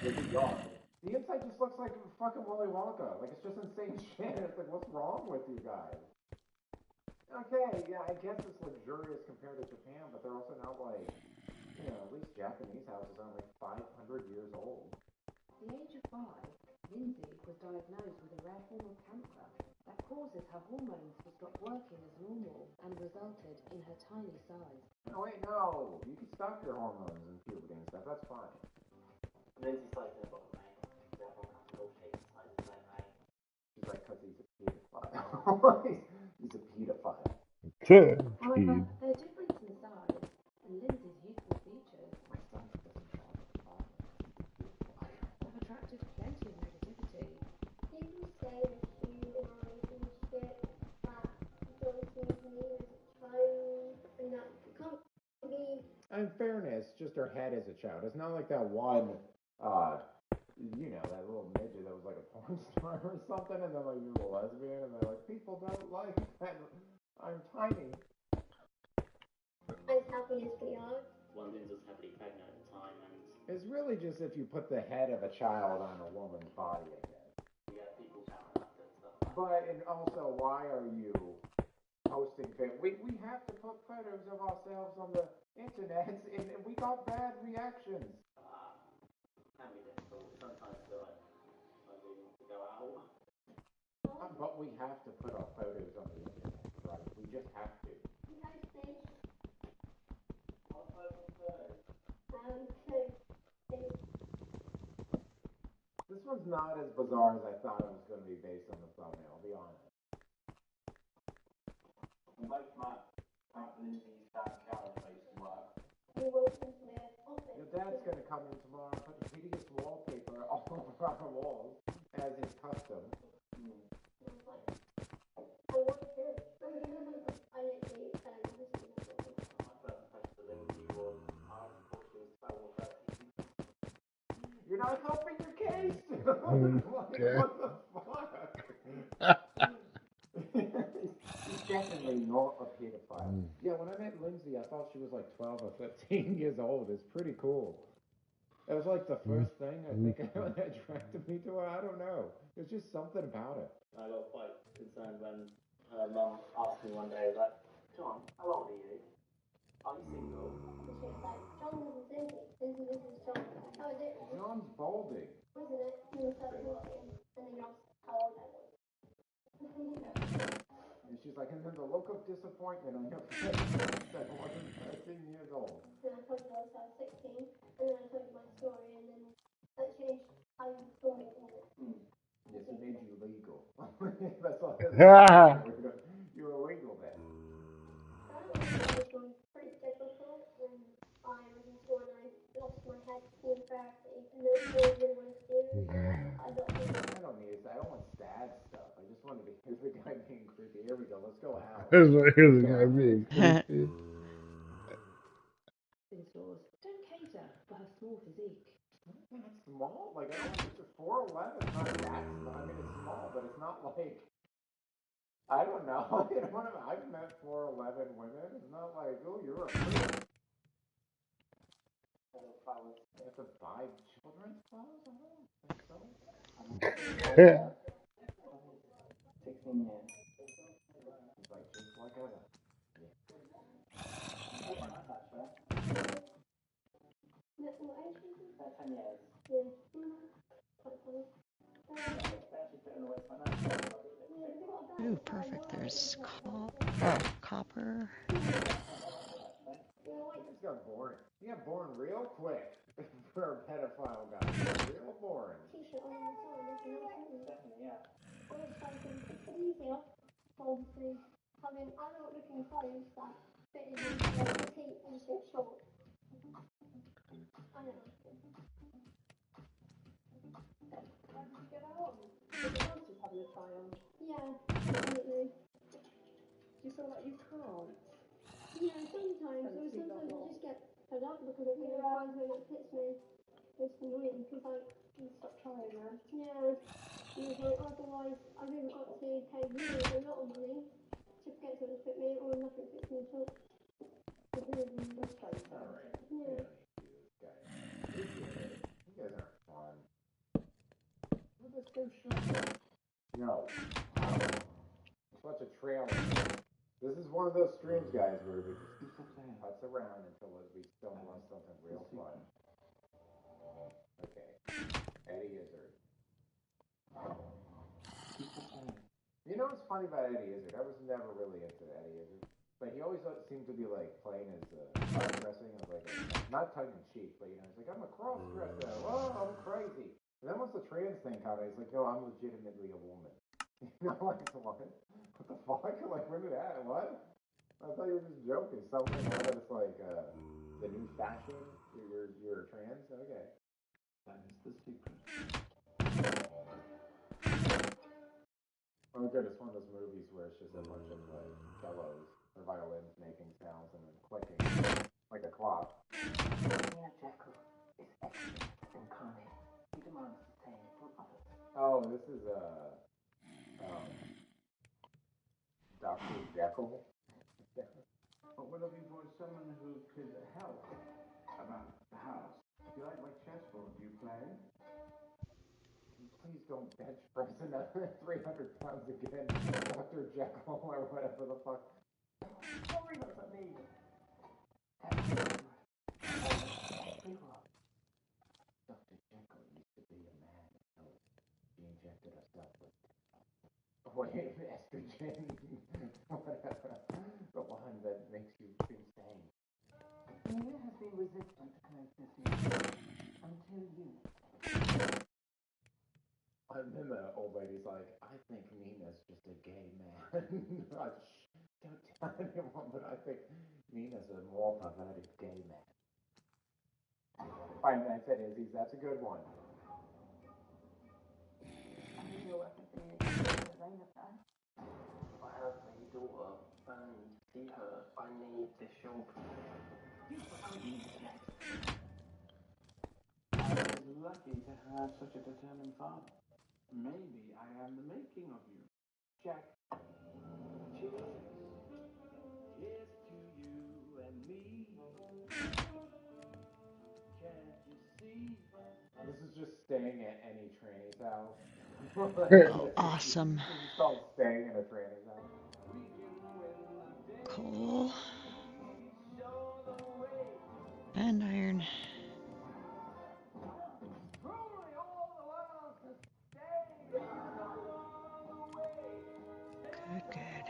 with a yard. The inside just looks like fucking Willy Wonka. Like, it's just insane shit. It's like, what's wrong with you guys? Okay, yeah, I guess it's luxurious compared to Japan, but they're also not like, you know, at least Japanese houses are like 500 years old. At the age of 5, Lindsay was diagnosed with a rare form of cancer that causes her hormones to stop working as normal and resulted in her tiny size. No, wait, no. You can stop your hormones and puberty and stuff. That's fine. Lindsay's like in the bottom, mate. Everyone has to all shape the size of their mate. She's like, because he's a pedophile. He's a pedophile. However, they're different in size, and Lindsay's youthful features My son doesn't bother the father. have attracted plenty of negativity. People say that she's in a relationship, that John sees me as a child, and that can't be. In fairness, just her head as a child. It's not like that one, you know, that little midget that was like a porn star or something, and then like you were a lesbian, and they're like, people don't like that. I'm tiny. As happy as we are. Well, Lindsay was heavily pregnant at the time, and It's really just if you put the head of a child on a woman's body, I guess. yeah, people shouting at it and stuff like that. But, and also, why are you posting we have to put photos of ourselves on the internet, and we got bad reactions. Can be difficult. Sometimes I feel like I really want to go out. But we have to put our photos on the internet, right? We just have to. You guys think? What photos first? This one's not as bizarre as I thought it was going to be based on the thumbnail, I'll be honest. I'm both Matt and Lindsay's dad, Gareth, used to work. You welcome to their office. Your dad's going to come in tomorrow and put hideous wallpaper all over our walls, as is custom. I want to. I literally fell in love with you. My first impression of Lindsay was I thought she was 12 or 13. You're not helping your case! What the fuck? He's definitely not a pedophile. Yeah, when I met Lindsay, I thought she was like 12 or 15 years old. It's pretty cool. It was like the first thing I think that attracted me to her. I don't know. There's just something about it. I got quite concerned when her mum asked me one day, like, John, how old are you? Are you single? And she was like, John doesn't think it. This is John. Oh, is it? John's balding. Wasn't it? And we started talking. And then you asked how old I was. And she's like, and then the look of disappointment on your face that I wasn't 13 years old. Then I told you I was 16. And then I told you my story. And then that changed how you saw me, didn't it? Yes, it made you legal. That's all. You were legal then. I don't know. I was pretty difficult when I was in school and I lost my head to chemotherapy. And those boys really want to see me. I don't need it. I don't want sad stuff. I just wanted to hear the guy being creepy. Here we go. Let's go out. Here's the guy being creepy. Stores don't cater for her small physique. Not small? Like, I don't think it's 4'11". It's not that small. I mean, it's small, but it's not like, I don't know. I've met 4'11" women. It's not like, oh, you're a freak. You have to buy children's clothes? I don't think so. 16 years. It's like, just like ever. What age is it? 10 years. Yeah. Quite funny. Ooh, perfect. There's copper. This got boring. He got boring real quick for a pedophile guy. Real boring. T-shirt on the side, Definitely, yeah. I was thinking it's easier, obviously, having adult-looking clothes that fit in like petite and short. I don't know. How did you get that on? Was it nice just having a try on? Yeah, definitely. Do you feel like you can't? Yeah, sometimes. Or sometimes I just get fed up because I can't find something that fits me. It's annoying because, like, you stop trying now. Yeah. And it's like, otherwise, I've either got to pay really a lot of money to get something to fit me, or nothing fits me at all. It's really frustrating. Alright. Yeah. You guys aren't fun. Let's go shopping. No. Let's watch a trailer. This is one of those streams, guys, where we just putz around until we stumble on something real fun. Okay. Eddie Izzard. You know what's funny about Eddie Izzard? I was never really into Eddie Izzard. But he always seemed to be like playing as cross-dressing as like not tongue-in-cheek, but you know, he's like, I'm a cross-dresser. Oh, I'm crazy. And then once the trans thing came out, he's like, no, I'm legitimately a woman. You know, like, what? What the fuck? Like, when did that? What? I thought you were just joking. Something now that it's like the new fashion. You're trans. Okay. That is the secret. Oh, good. It's one of those movies where it's just a bunch of like cellos or violins making sounds and then clicking like a clock. Nina Jekyll is excellent incarnate. He demands the same from others. Oh, this is Dr. Jekyll. But we're looking for someone who could help about the house. If you like chessboard, do you play? Please don't bench press another 300 pounds again, Dr. Jekyll or whatever the fuck. Sorry, that's what I mean. Dr. Jekyll used to be a man until she injected herself with estrogen, whatever, the one that makes you insane. Nina has been resistant to coexistence until you. And then the old lady's like, I think Nina's just a gay man. Don't tell anyone, but I think Nina's a more perverted gay man. Fine, I said Izzy's, that's a good one. I don't know what everything is Rain have done. I have a daughter, and to see her, I need this job. I was lucky to have such a determined father. Maybe I am the making of you. Jack. Cheers. Cheers to you and me. Can't you see? This is just staying at any tranny's house. Oh, awesome. This is called staying in a tranny's house. Coal. And iron. Good, good.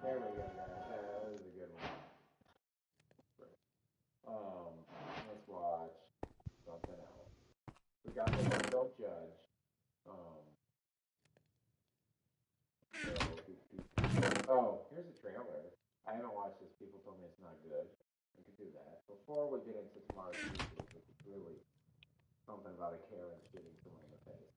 There we go, guys. That was a good one. Let's watch something else. We got the one Don't Judge. Oh, here's a trailer. I haven't watched this. People told me it's not good. We could do that. Before we get into tomorrow's features, which is really something about a Karen shooting someone in the face.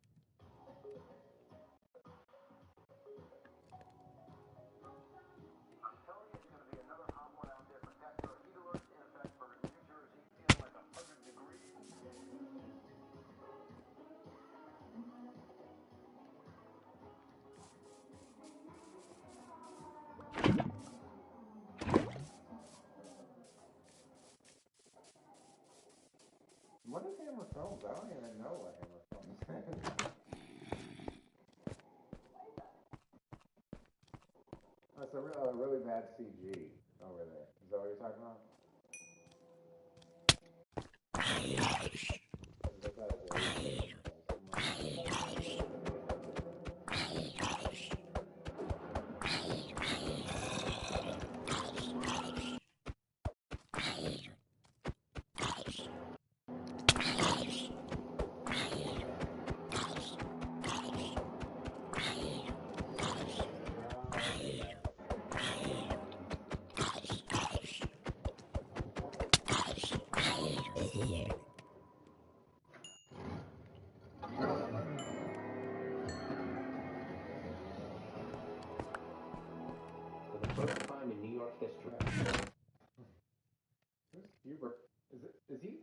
I'm telling you, it's going to be another hot one out there. Spectacular heat alerts in effect for New Jersey, feeling like 100 degrees. What is Hammer Films? I don't even know what Hammer Films is. That's a really bad CG over there. Is that what you're talking about?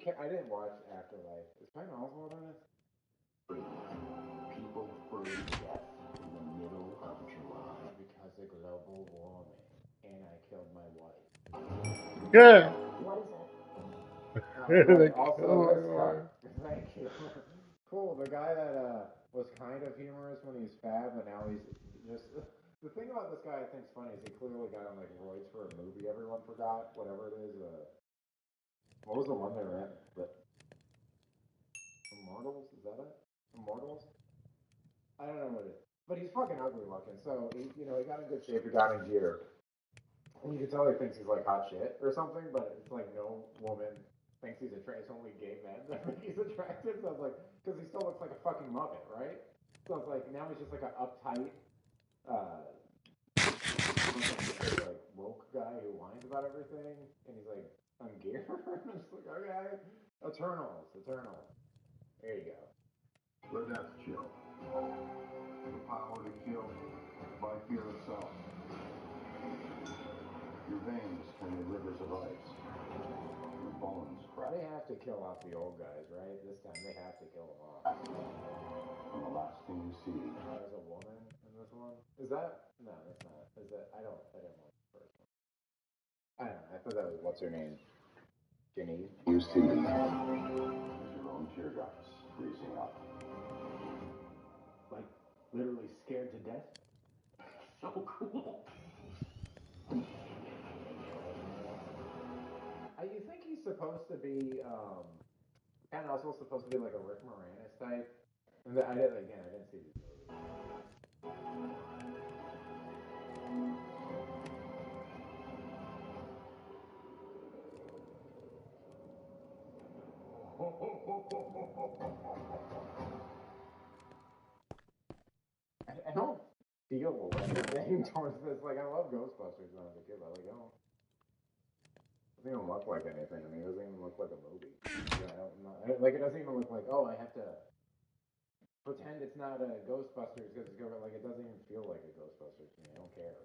I didn't watch Afterlife. Is Patton Oswalt in it? People freeze to death in the middle of July. Because of global warming. And I killed my wife. Yeah. What is it? Also, this guy. Thank you. Cool. The guy that was kind of humorous when he was fat, but now he's just. The thing about this guy I think is funny is he clearly got on like roids for a movie everyone forgot, whatever it is. What was the one they were in? The Immortals? Is that it? Immortals? I don't know what it is. But he's fucking ugly looking, so he got in good shape, he got in gear. And you can tell he thinks he's like hot shit or something, but it's like no woman thinks he's attractive. It's only gay men that think he's attractive. So I was like, because he still looks like a fucking muppet, right? So it's like now he's just like an uptight, like woke guy who whines about everything, and he's like, I'm gear. I'm just like, okay, Eternals. There you go. The death chill. The power to kill by fear itself. Your veins turn to rivers of ice. Your bones crack. They have to kill off the old guys, right? This time they have to kill them off. And the last thing you see. There's a woman in this one. Is that? No, that's not. Is that? I didn't like the first one. I don't know. I thought that was what's her name? Jenny. You see your own tear ducts freezing up. Like, literally scared to death? So cool. You think he's supposed to be, kind of also supposed to be like a Rick Moranis type? And I didn't see these movies. I don't feel anything towards this. Like, I love Ghostbusters when I was a kid, but like, it doesn't even look like anything. I mean, it doesn't even look like a movie. Yeah, like, it doesn't even look like, oh, I have to pretend it's not a Ghostbusters because it's going, like, it doesn't even feel like a Ghostbusters to me. I don't care.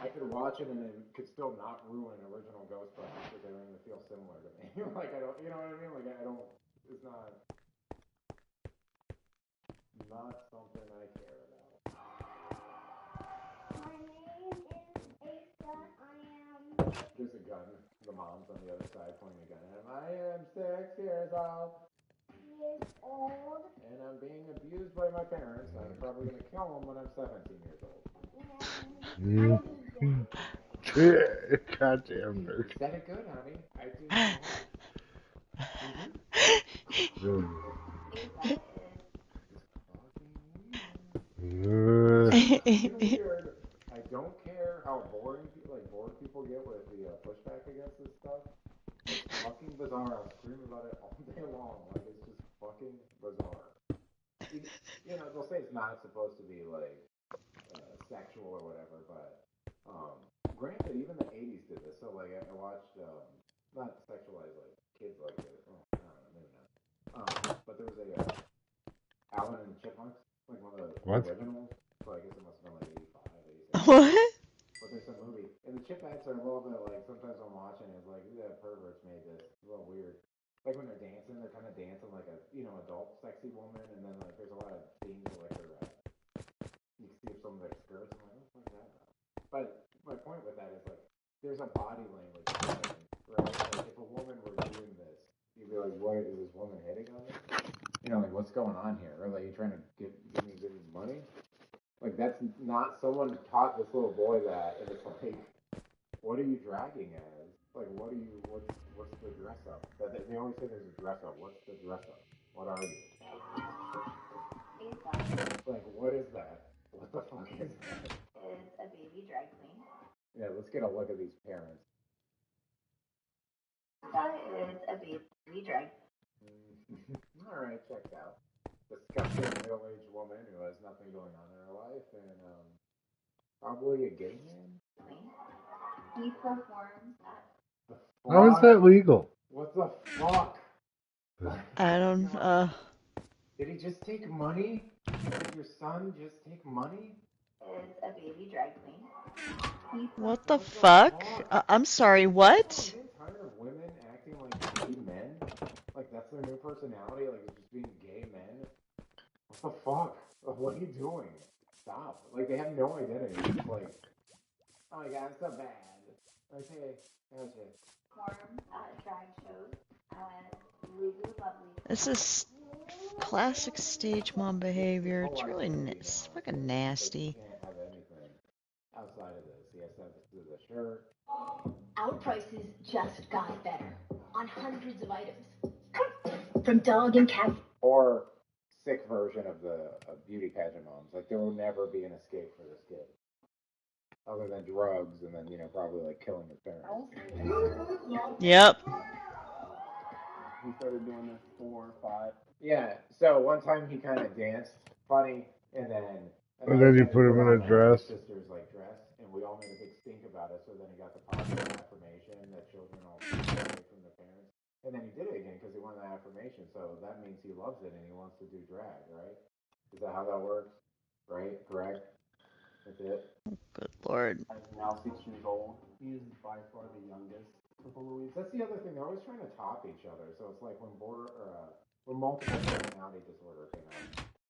I could watch it and it could still not ruin original Ghostbusters because they don't even feel similar to me. Like, I don't, you know what I mean? Like, I don't, it's not something I care about. My name is Asa. I am. There's a gun. The mom's on the other side pointing a gun at him. I am 6 years old. Years old. And I'm being abused by my parents. I'm probably going to kill them when I'm 17 years old. Goddamn nerd. You said it good, honey. I do so weird. I don't care how bored people get with the pushback against this stuff. It's fucking bizarre. I'll scream about it all day long. Like, it's just fucking bizarre. You know, they'll say it's not supposed to be, like, sexual or whatever, but, granted, even the 80s did this. So, like, I watched, not sexualized, like, kids like it. Well, I don't know, maybe not. But there was a, Alvin and the Chipmunks, like one of the originals. So I guess it must have been, like, 85, 86. What? But there's a movie. And the Chipettes are a little bit like, sometimes I'm watching it, it's like, yeah, perverts made this. It's a little weird. Like when they're dancing, they're kind of dancing like a, adult sexy woman, and then like there's a lot of scenes where like they're, you can see some of their skirts, I'm like, what the fuck is that about? But my point with that is like, there's a body language thing, right? Like if a woman were doing this, you'd be like, what, is this woman hitting on me? You know, like what's going on here? Or like, you trying to give me money? Like, that's not, someone taught this little boy that, and it's like, what are you dragging as? Like, what's the dress up? They always say there's a dress up. What's the dress up? What are you? Like, what is that? What the fuck is that? Is a baby drag queen. Yeah, let's get a look at these parents. That is a baby drag. Alright, checks out. Disgusting middle-aged woman who has nothing going on in her life, and, probably a gay man? He performs at... How is that legal? What the fuck? I don't, Did he just take money? Did your son just take money? Is a baby drag queen. What the fuck? I'm sorry, what? I'm tired of women acting like gay men. that's their new personality. Like it's just being gay men. What the fuck? What are you doing? Stop. Like they have no identity. It's like, oh my god, I'm so bad. Okay, gotcha. Drag shows. Lulu Lovely. This is classic stage mom behavior. It's really it's fucking nasty. He can't have anything outside of this. He has to have the shirt. Our prices just got better on hundreds of items. From dog and cat. Or sick version of the beauty pageant moms. Like there will never be an escape for this kid. Other than drugs and then, you know, probably like killing his parents. Yep. He started doing this 4 or 5. Yeah, so one time he kind of danced funny, and then you put him in a dress. Sister's like dress, and we all made a big stink about it. So then he got the positive affirmation that children all take away from their parents, and then he did it again because he wanted the affirmation. So that means he loves it and he wants to do drag, right? Is that how that works? Right? Correct? That's it. Good lord. He's now 6 years old. He is by far the youngest of the Louis. That's the other thing. They're always trying to top each other. So it's like when multiple personality disorder came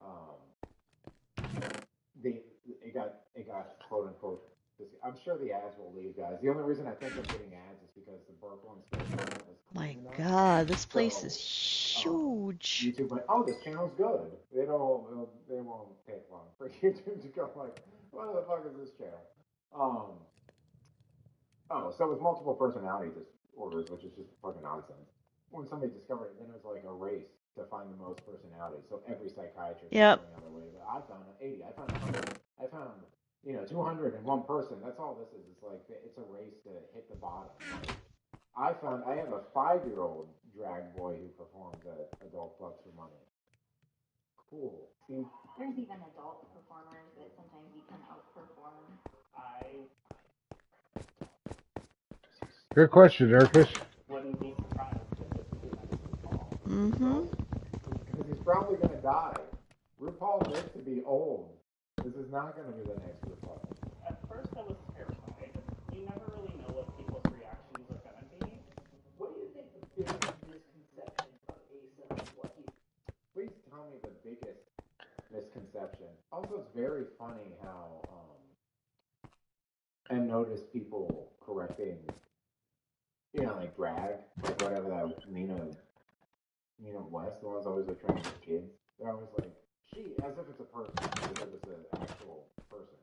out, it got quote unquote. I'm sure the ads will leave, guys. The only reason I think I'm getting ads is because the Berkeley is. My God, this place is huge. YouTube went, oh, this channel's good. They won't take long for YouTube to go like, what the fuck is this channel? So with multiple personality disorders, which is just fucking nonsense. When somebody discovered it, then it was like a race to find the most personalities. So every psychiatrist is going the other way. But I found 80. I found 100. I found 201 person. That's all this is. It's like it's a race to hit the bottom. I have a 5-year-old drag boy who performs at adult clubs for money. Cool. There's even adult performers that sometimes you can outperform. Good question, Airfish. Wouldn't be surprised. Mm-hmm. Because he's probably going to die. RuPaul lives to be old. This is not going to be the next RuPaul. At first I was terrified. You never really know what people's reactions are going to be. What do you think the biggest misconception of Asa is? What he... Please tell me the biggest misconception. Also, it's very funny how I notice people correcting, like drag, like whatever that Nina West, the ones always like trying to get kids. They're always like, she, as if it's a person, as if it's an actual person.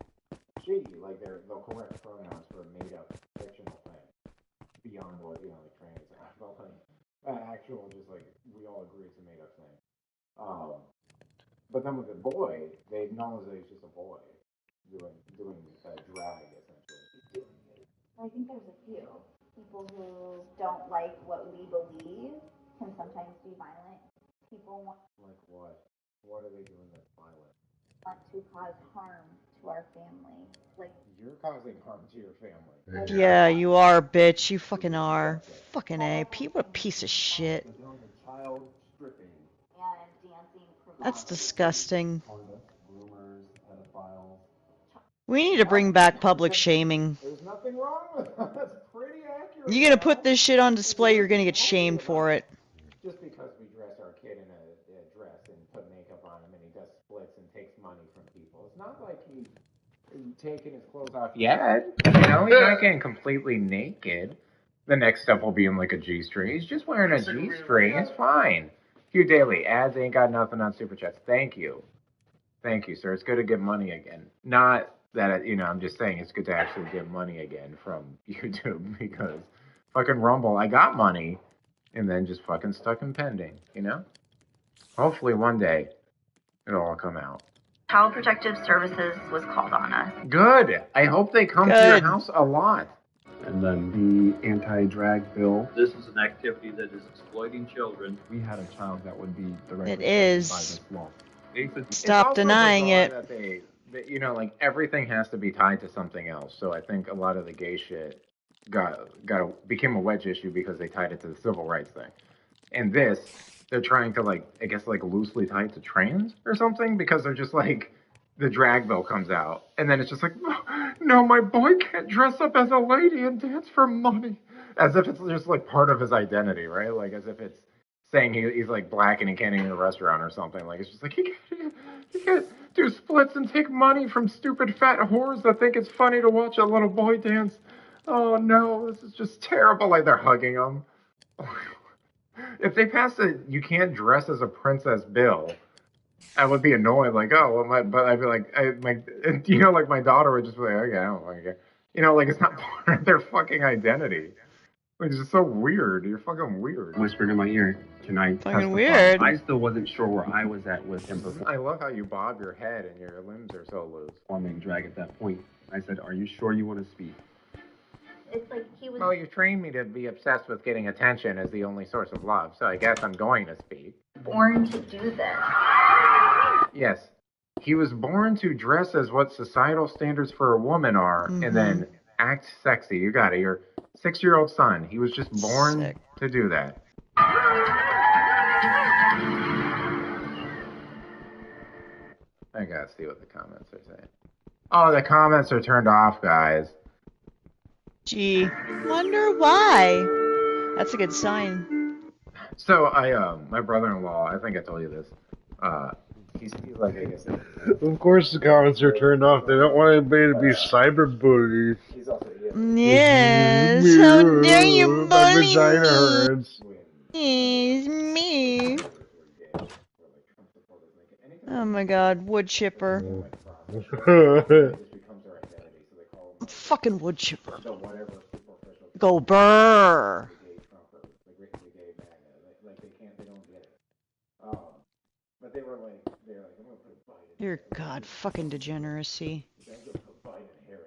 She, like they'll correct pronouns for a made up fictional thing beyond what like trans. I felt like actual, just like we all agree it's a made up thing. But then with the boy, they acknowledge that he's just a boy doing drag essentially. I think there's a few people who don't like what we believe can sometimes be violent. People want like what? What are they doing that's violent? Want to cause harm to our family. Like you're causing harm to your family. Yeah, you are, bitch. You fucking are. Fucking A. What a piece of shit. Child stripping. And dancing. That's disgusting. Groomers, pedophiles. We need to bring back public shaming. There's nothing wrong with that. That's pretty accurate. You're gonna put this shit on display, you're gonna get shamed for it. Just because we dress our kid in a dress and put makeup on him and he does splits and takes money from people, it's not like he's taking his clothes off yet. He's not getting completely naked. The next step will be in like a G-string. He's just wearing a G-string. It's fine. Hugh Daly, ads ain't got nothing on Super Chats. Thank you, sir. It's good to get money again. Not that I'm just saying it's good to actually get money again from YouTube because fucking Rumble, I got money and then just fucking stuck in pending. Hopefully one day it'll all come out. Child Protective Services was called on us. Good. I hope they come to your house a lot. And then the anti-drag bill. This is an activity that is exploiting children. We had a child that would be directly It is. by this law. Stop denying it. That like everything has to be tied to something else. So I think a lot of the gay shit became a wedge issue because they tied it to the civil rights thing. And this, they're trying to loosely tie it to trans or something because they're just like, the drag bill comes out and then it's just like, no, my boy can't dress up as a lady and dance for money. As if it's just like part of his identity, right? Like as if it's saying he's like black and he can't eat in a restaurant or something. Like it's just like you can't do splits and take money from stupid fat whores that think it's funny to watch a little boy dance. Oh no, this is just terrible. Like they're hugging him. If they passed a you can't dress as a princess bill, I would be annoyed. Like oh, well, but I'd be like like my daughter would just be like okay, I don't fucking care. Like it's not part of their fucking identity. Like, it's just so weird. You're fucking weird. Whispered in my ear, "Can I Fucking testify?" weird. I still wasn't sure where I was at with him I love how you bob your head and your limbs are so loose. performing drag at that point. I said, "Are you sure you want to speak?" It's like he was. Well, you trained me to be obsessed with getting attention as the only source of love, so I guess I'm going to speak. Born to do this. Yes. He was born to dress as what societal standards for a woman are and then act sexy. You got it. Your 6-year-old son. He was just born to do that. I gotta see what the comments are saying. Oh, the comments are turned off, guys. Gee, wonder why. That's a good sign. So my brother-in-law, I think I told you this. He's like, I guess. Of course, the comments are turned off. They don't want anybody to be cyberbullied. Yes, how dare you My bully vagina me? hurts. It's me. Oh my God, wood chipper. Fucking wood chipper. Go burr. Dear God, fucking degeneracy.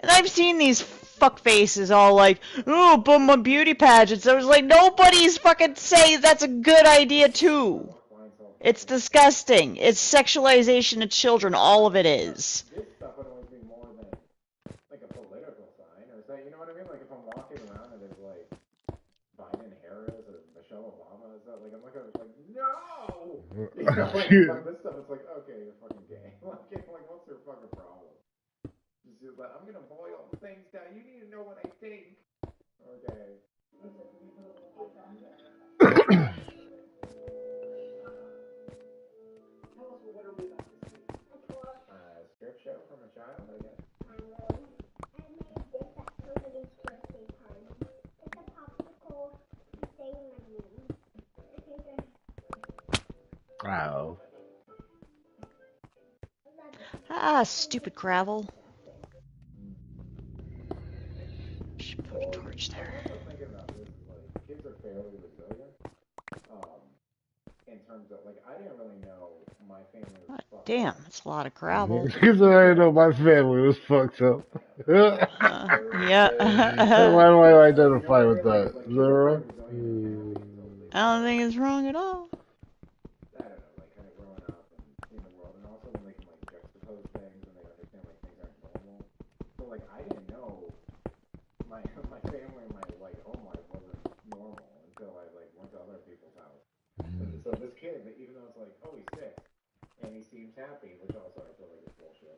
And I've seen these fuck faces all like, oh, but my beauty pageants. I was like, nobody's fucking saying that's a good idea too. It's disgusting. It's sexualization of children. All of it is. This stuff would always be more than like a political sign or something. You know what I mean? Like if I'm walking around and there's like Biden, Harris, or Michelle Obama, is that like I'm looking like no. Like this stuff, it's like okay, you're fucking gay. like what's your fucking problem? Just like I'm gonna boil things down. You need to know what I think. Okay. Script show from a child, I guess. I made this at somebody's birthday party. It's a popsicle saying my name. Wow. Ah, stupid gravel. Should put a torch there. I'm also thinking about this, like, kids are fairly resilient. In terms of, like, I didn't really know my family was fucked Damn, up. that's a lot of gravel. Because I know my family was fucked up. Yeah. Why do I identify with that? Is that wrong? I don't think it's wrong at all. I don't know, like, kind of growing up and seeing the world, and also when they can, like, juxtapose things and they understand, like, things aren't normal. So, like, I didn't know my family and my, like, home life wasn't normal until I, like, went to other people's house. So this kid, even though it's like, oh, he's 6, and he seems happy, which also I feel like is bullshit.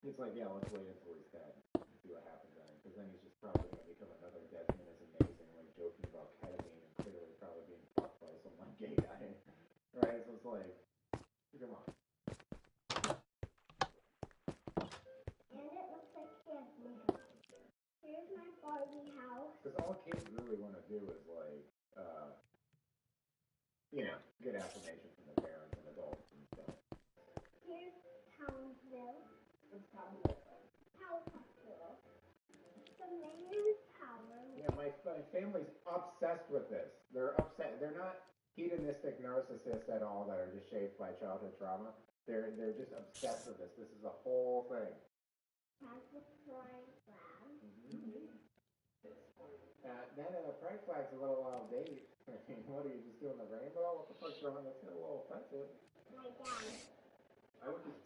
It's like, yeah, let's wait until he's dead and see what happens then, because then he's just probably going to become another Desmond is amazing, like joking about ketamine and clearly probably being fucked by some like gay guy, right? So it's like, come on. And it looks like he has makeup. Here's my Barbie house. Because all kids really want to do is like, get affirmation from their parents and adults and stuff. Here's Townsville. What's Townsville? Power Hospital. The mayor's power. Yeah, my family's obsessed with this. They're upset. They're not hedonistic narcissists at all that are just shaped by childhood trauma. They're just obsessed with this. This is a whole thing. Has the pride flag. That pride flag's a little out of date. I mean, what are you just doing the rainbow? What the fuck's wrong? That's a little offensive. My dad. I would just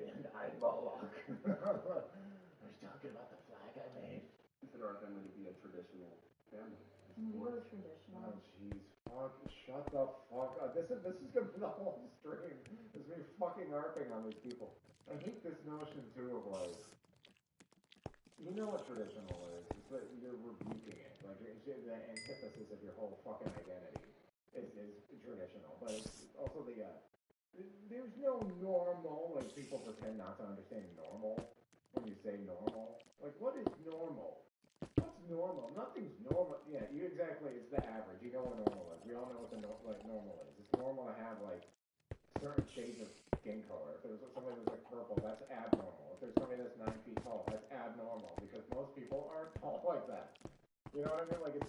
and eyeball lock. Are you talking about the flag I made? Consider our family to be a traditional family. We're traditional. Oh jeez, fuck! Shut the fuck up. This is gonna be the whole stream. It's me fucking harping on these people. I hate this notion too of like, you know what traditional is? It's that you're rebuking it, Like, the antithesis of your whole fucking identity is traditional. But it's also there's no normal. Like, people pretend not to understand normal when you say normal. Like, what is normal? What's normal? Nothing's normal. Yeah, you exactly. It's the average. You know what normal is. We all know what normal is. It's normal to have like certain shades of skin color. If there's somebody that's like purple, that's abnormal. If there's somebody that's 9 feet tall, that's abnormal because most people aren't tall like that. You know what I mean? Like, if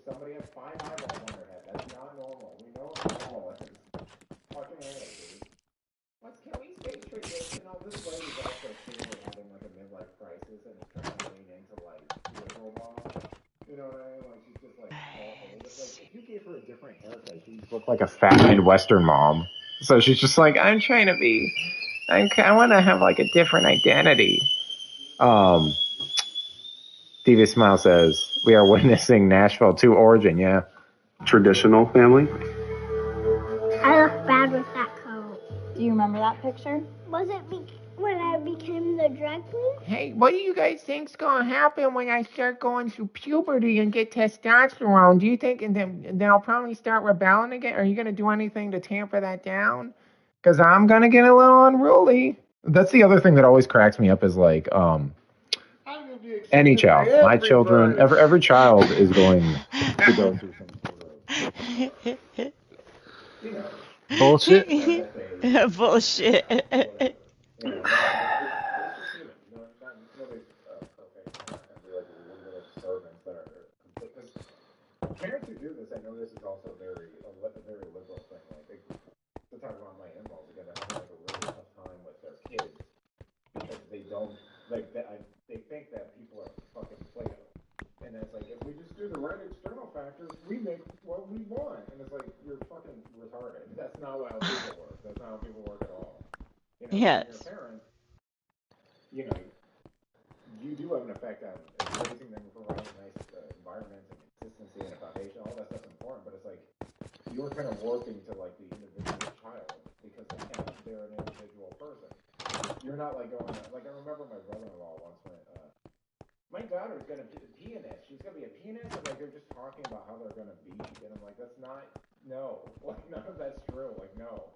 somebody has 5 eyeballs on their head, that's not normal. We know what normal is. Fucking A, dude. Can we stay traditional? This lady's also clearly having like a midlife crisis and is trying to lean into like liberal mom. You know what I mean? Like, she's just like all old. Like, if you gave her a different haircut, she'd look like a fat Midwestern mom. So she's just like, I want to have like a different identity. Diva Smile says, we are witnessing Nashville 2 origin, yeah. Traditional family? I look bad with that coat. Do you remember that picture? Was it when I became the drag queen? Hey, what do you guys think's gonna happen when I start going through puberty and get testosterone? Do you think, and then I'll probably start rebelling again? Are you gonna do anything to tamper that down? Because I'm gonna get a little unruly. That's the other thing that always cracks me up is like, any child, my children, every child is going to go through some sort of, you know, Bullshit. Bullshit. You know, it's just human. Nobody's perfect. They're not going to be like little servants that are complete. Because parents who do this, I know this is also a very liberal thing. Like, to talk about my in-laws again, they're having like a really tough time with their kids because they don't like they think that people are fucking Play-Doh. And it's like, if we just do the right external factors, we make what we want. And it's like, you're fucking retarded. That's not how people work. That's not how people work at all. You know, Yes. when you're a parent, you know, you do have an effect on raising them, providing nice environments and consistency and a foundation. All that stuff's important, but it's like, you're kind of warping to like the individual child because they're an individual person. You're not like going, like, I remember my brother-in-law once went, my daughter's going to be a pianist. She's going to be a pianist. And like, they're just talking about how they're going to be. And I'm like, that's not, no. Like, none of that's true. Like, no.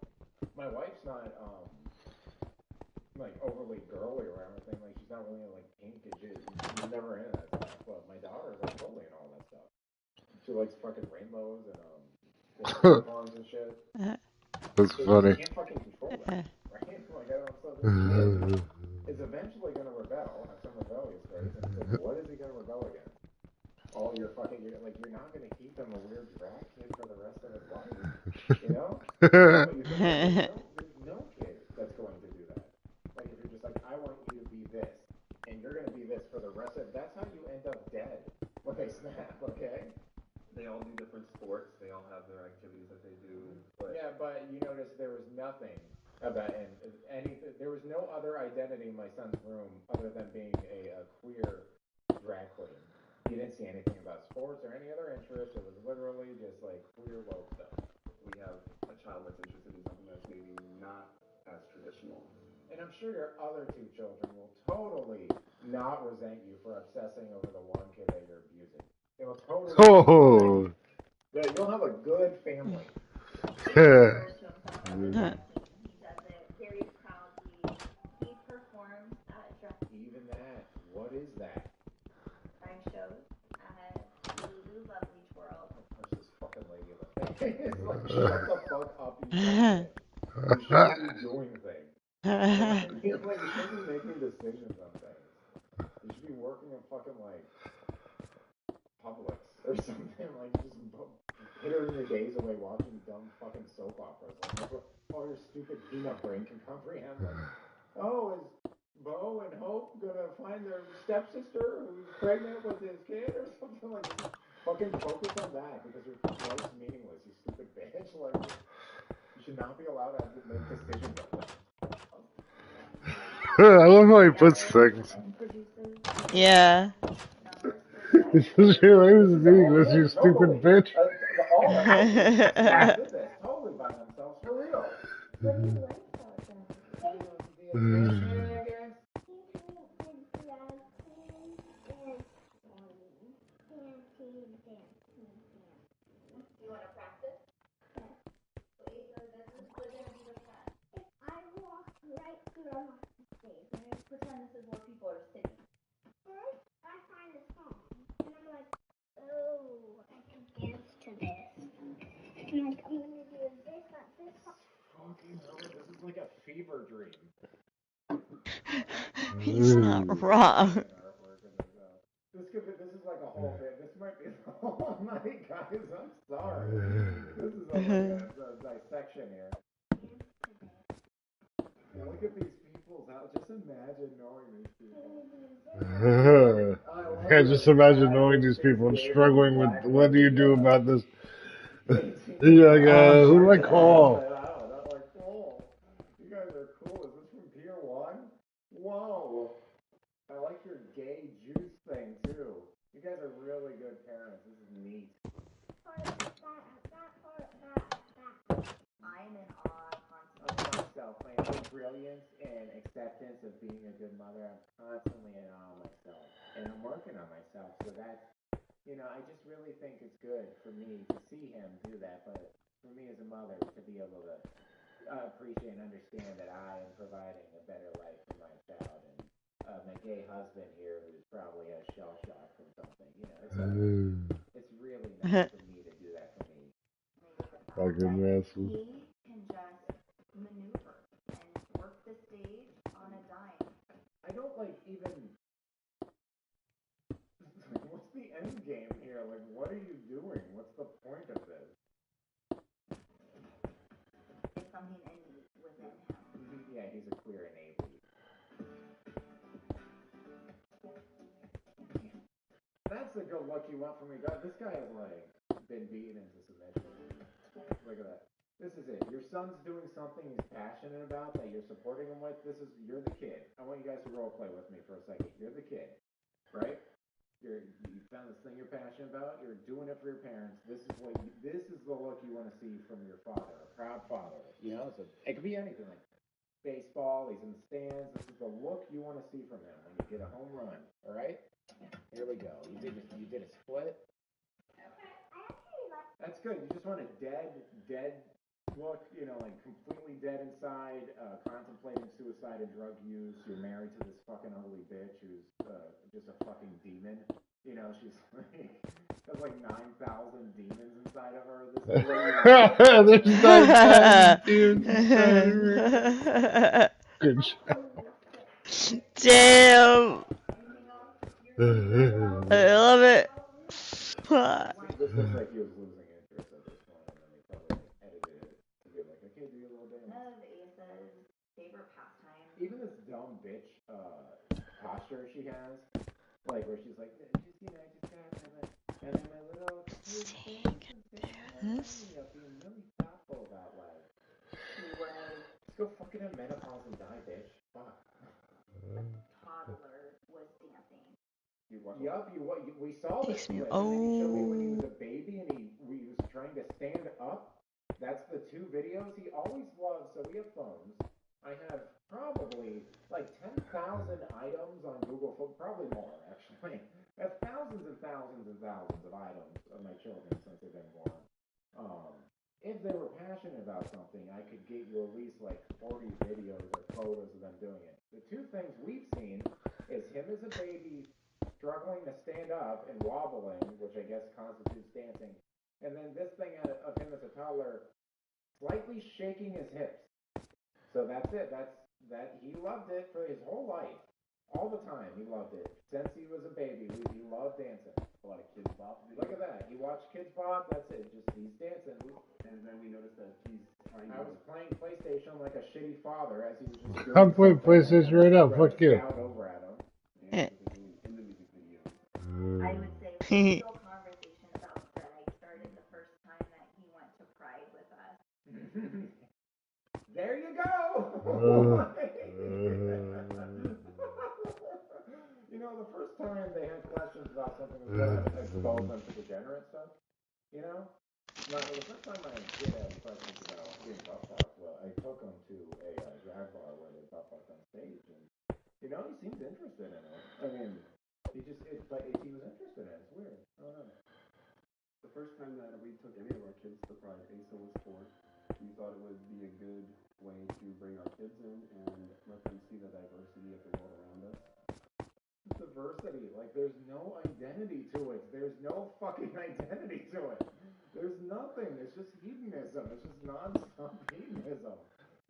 My wife's not, like, overly girly or anything. Like, she's not really, like, pink and shit. She's never into that stuff. But my daughter's, like, totally into all that stuff. She likes fucking rainbows and, unicorns and shit. That's So funny. you can't fucking control that, right? Like, I don't, so this kid is eventually going to rebel, have some rebellious phase, and it's like, what is he going to rebel against? All your fucking, you're not going to keep him a weird drag kid for the rest of his life, you know? But you think, there's no kid that's going to do that. Like, if you're just like, I want you to be this, and you're going to be this for the rest of, that's how you end up dead when they snap, okay? They all do different sports. They all have their activities that they do. But yeah, but you notice there was nothing about there was no other identity in my son's room other than being a queer drag queen. You didn't see anything about sports or any other interest. It was literally just like queer woke stuff. we have a child that's interested in something that's maybe not as traditional. And I'm sure your other 2 children will totally not resent you for obsessing over the one kid that you're abusing. They will totally. Oh. Yeah, you'll have a good family. Yeah. He does it very proudly. He performs at Even that. What is that? drag shows at Lulu Lovely Twirl. Punch this fucking lady in the face. It's like, shut the fuck up, you dumb bitch. You shouldn't be doing things. You shouldn't be making decisions on things. You should be working in fucking, like, Publix or something. Like, just hittering your days away watching dumb fucking soap operas. Like, that's what all your stupid peanut brain can comprehend. Like, oh, is Bo and Hope gonna find their stepsister who's pregnant with his kid or something? Like, just fucking focus on that because your life's meaningless, you stupid bitch. Like, you should not be allowed to make decisions like that. I love how he puts things. Yeah. This is your life is meaningless, you stupid bitch. All of them did this totally by themselves for real. What do you like about them? The attention, I guess. He painted grass and panties. because more people are sitting. First, I find a song, and I'm like, oh, I can dance to this. And like, I'm gonna do this at this part. Fucking hell, this is like a fever dream. He's not wrong. This is like a whole thing. This might be the whole night, guys. I'm sorry. This is like a dissection here. Yeah, look at these people's house. Just imagine knowing these people. Yeah, just imagine knowing these people and struggling with what do you do about this. You're like, who do I call? I don't know, like, cool. You guys are cool. Is this from Pier 1? Whoa. I like your gay juice thing, too. You guys are really good parents. This is neat. I'm in awe constantly. Of myself, my own brilliance and acceptance of being a good mother. I'm constantly in awe of myself. And I'm working on myself, so that's, I just really think it's good for me to see him do that, but for me as a mother to be able to appreciate and understand that I am providing a better life for my child, and my gay husband here who's probably has shell shock from something, it's really nice for me to do that for me. Fucking masses. He can just maneuver and work the stage on a dime. I don't even. What's the end game here? Like, what are you doing? What's the point of this? It's something innate within him. Yeah, he's a queer innately. That's the good look you want from me. This guy has, been beaten into submission. Look at that. This is it. Your son's doing something he's passionate about that you're supporting him with. You're the kid. I want you guys to role play with me for a second. You're the kid, right? You found this thing you're passionate about. You're doing it for your parents. This is the look you want to see from your father, a proud father. So it could be anything like baseball. He's in the stands. This is the look you want to see from him when you get a home run. All right, here we go. You did a split. That's good. You just want a dead look. Completely dead inside, contemplating suicide and drug use. You're married to this fucking ugly bitch who's just a fucking demon. She's has 9,000 demons inside of her. This is There's 9,000 demons inside of her. Good job. Damn. I love it. This looks like he was losing interest at this point, and then they probably edited it to be like, okay, do your little dance. One of Asa's favorite pastimes. Even this dumb bitch posture she has, where she's like, I just gotta have it, and then my little being really thoughtful about life. Just go fucking have menopause and die, bitch. Fuck. Toddler was dancing. We saw this clip, and then he showed me when he was a baby and he was trying to stand up. That's the two videos he always loves. So we have phones. I have probably 10,000 items on Google Photos, probably more actually. I have thousands and thousands and thousands of items of my children since they've been born. If they were passionate about something, I could get you at least 40 videos or photos of them doing it. The two things we've seen is him as a baby struggling to stand up and wobbling, which I guess constitutes dancing, and then this thing of him as a toddler slightly shaking his hips. So that's it. He loved it for his whole life. All the time, he loved it. Since he was a baby, he loved dancing. A lot of Kids Bop. Look at that. He watched Kids Bop. That's it. He's dancing. And then we noticed that he's trying to... I was playing PlayStation like a shitty father as he was just doing I'm playing PlayStation right now. Fuck you. Over at him. in the music video. I would say we still conversation about Greg started the first time that he went to Pride with us. There you go! The first time they had questions about something was going to expose them to degenerate stuff. No, the first time my kid had questions about getting butt fucked, I took him to a drag bar where they butt fucked on stage, and he seems interested in it. I mean, he was interested in it. It's weird. I don't know. The first time that we took any of our kids to Pride, Asa was 4. We thought it would be a good way to bring our kids in and let them see the diversity of the world around us. diversity. Like, there's no identity to it. There's no fucking identity to it. There's nothing. It's just hedonism. It's just non-stop hedonism.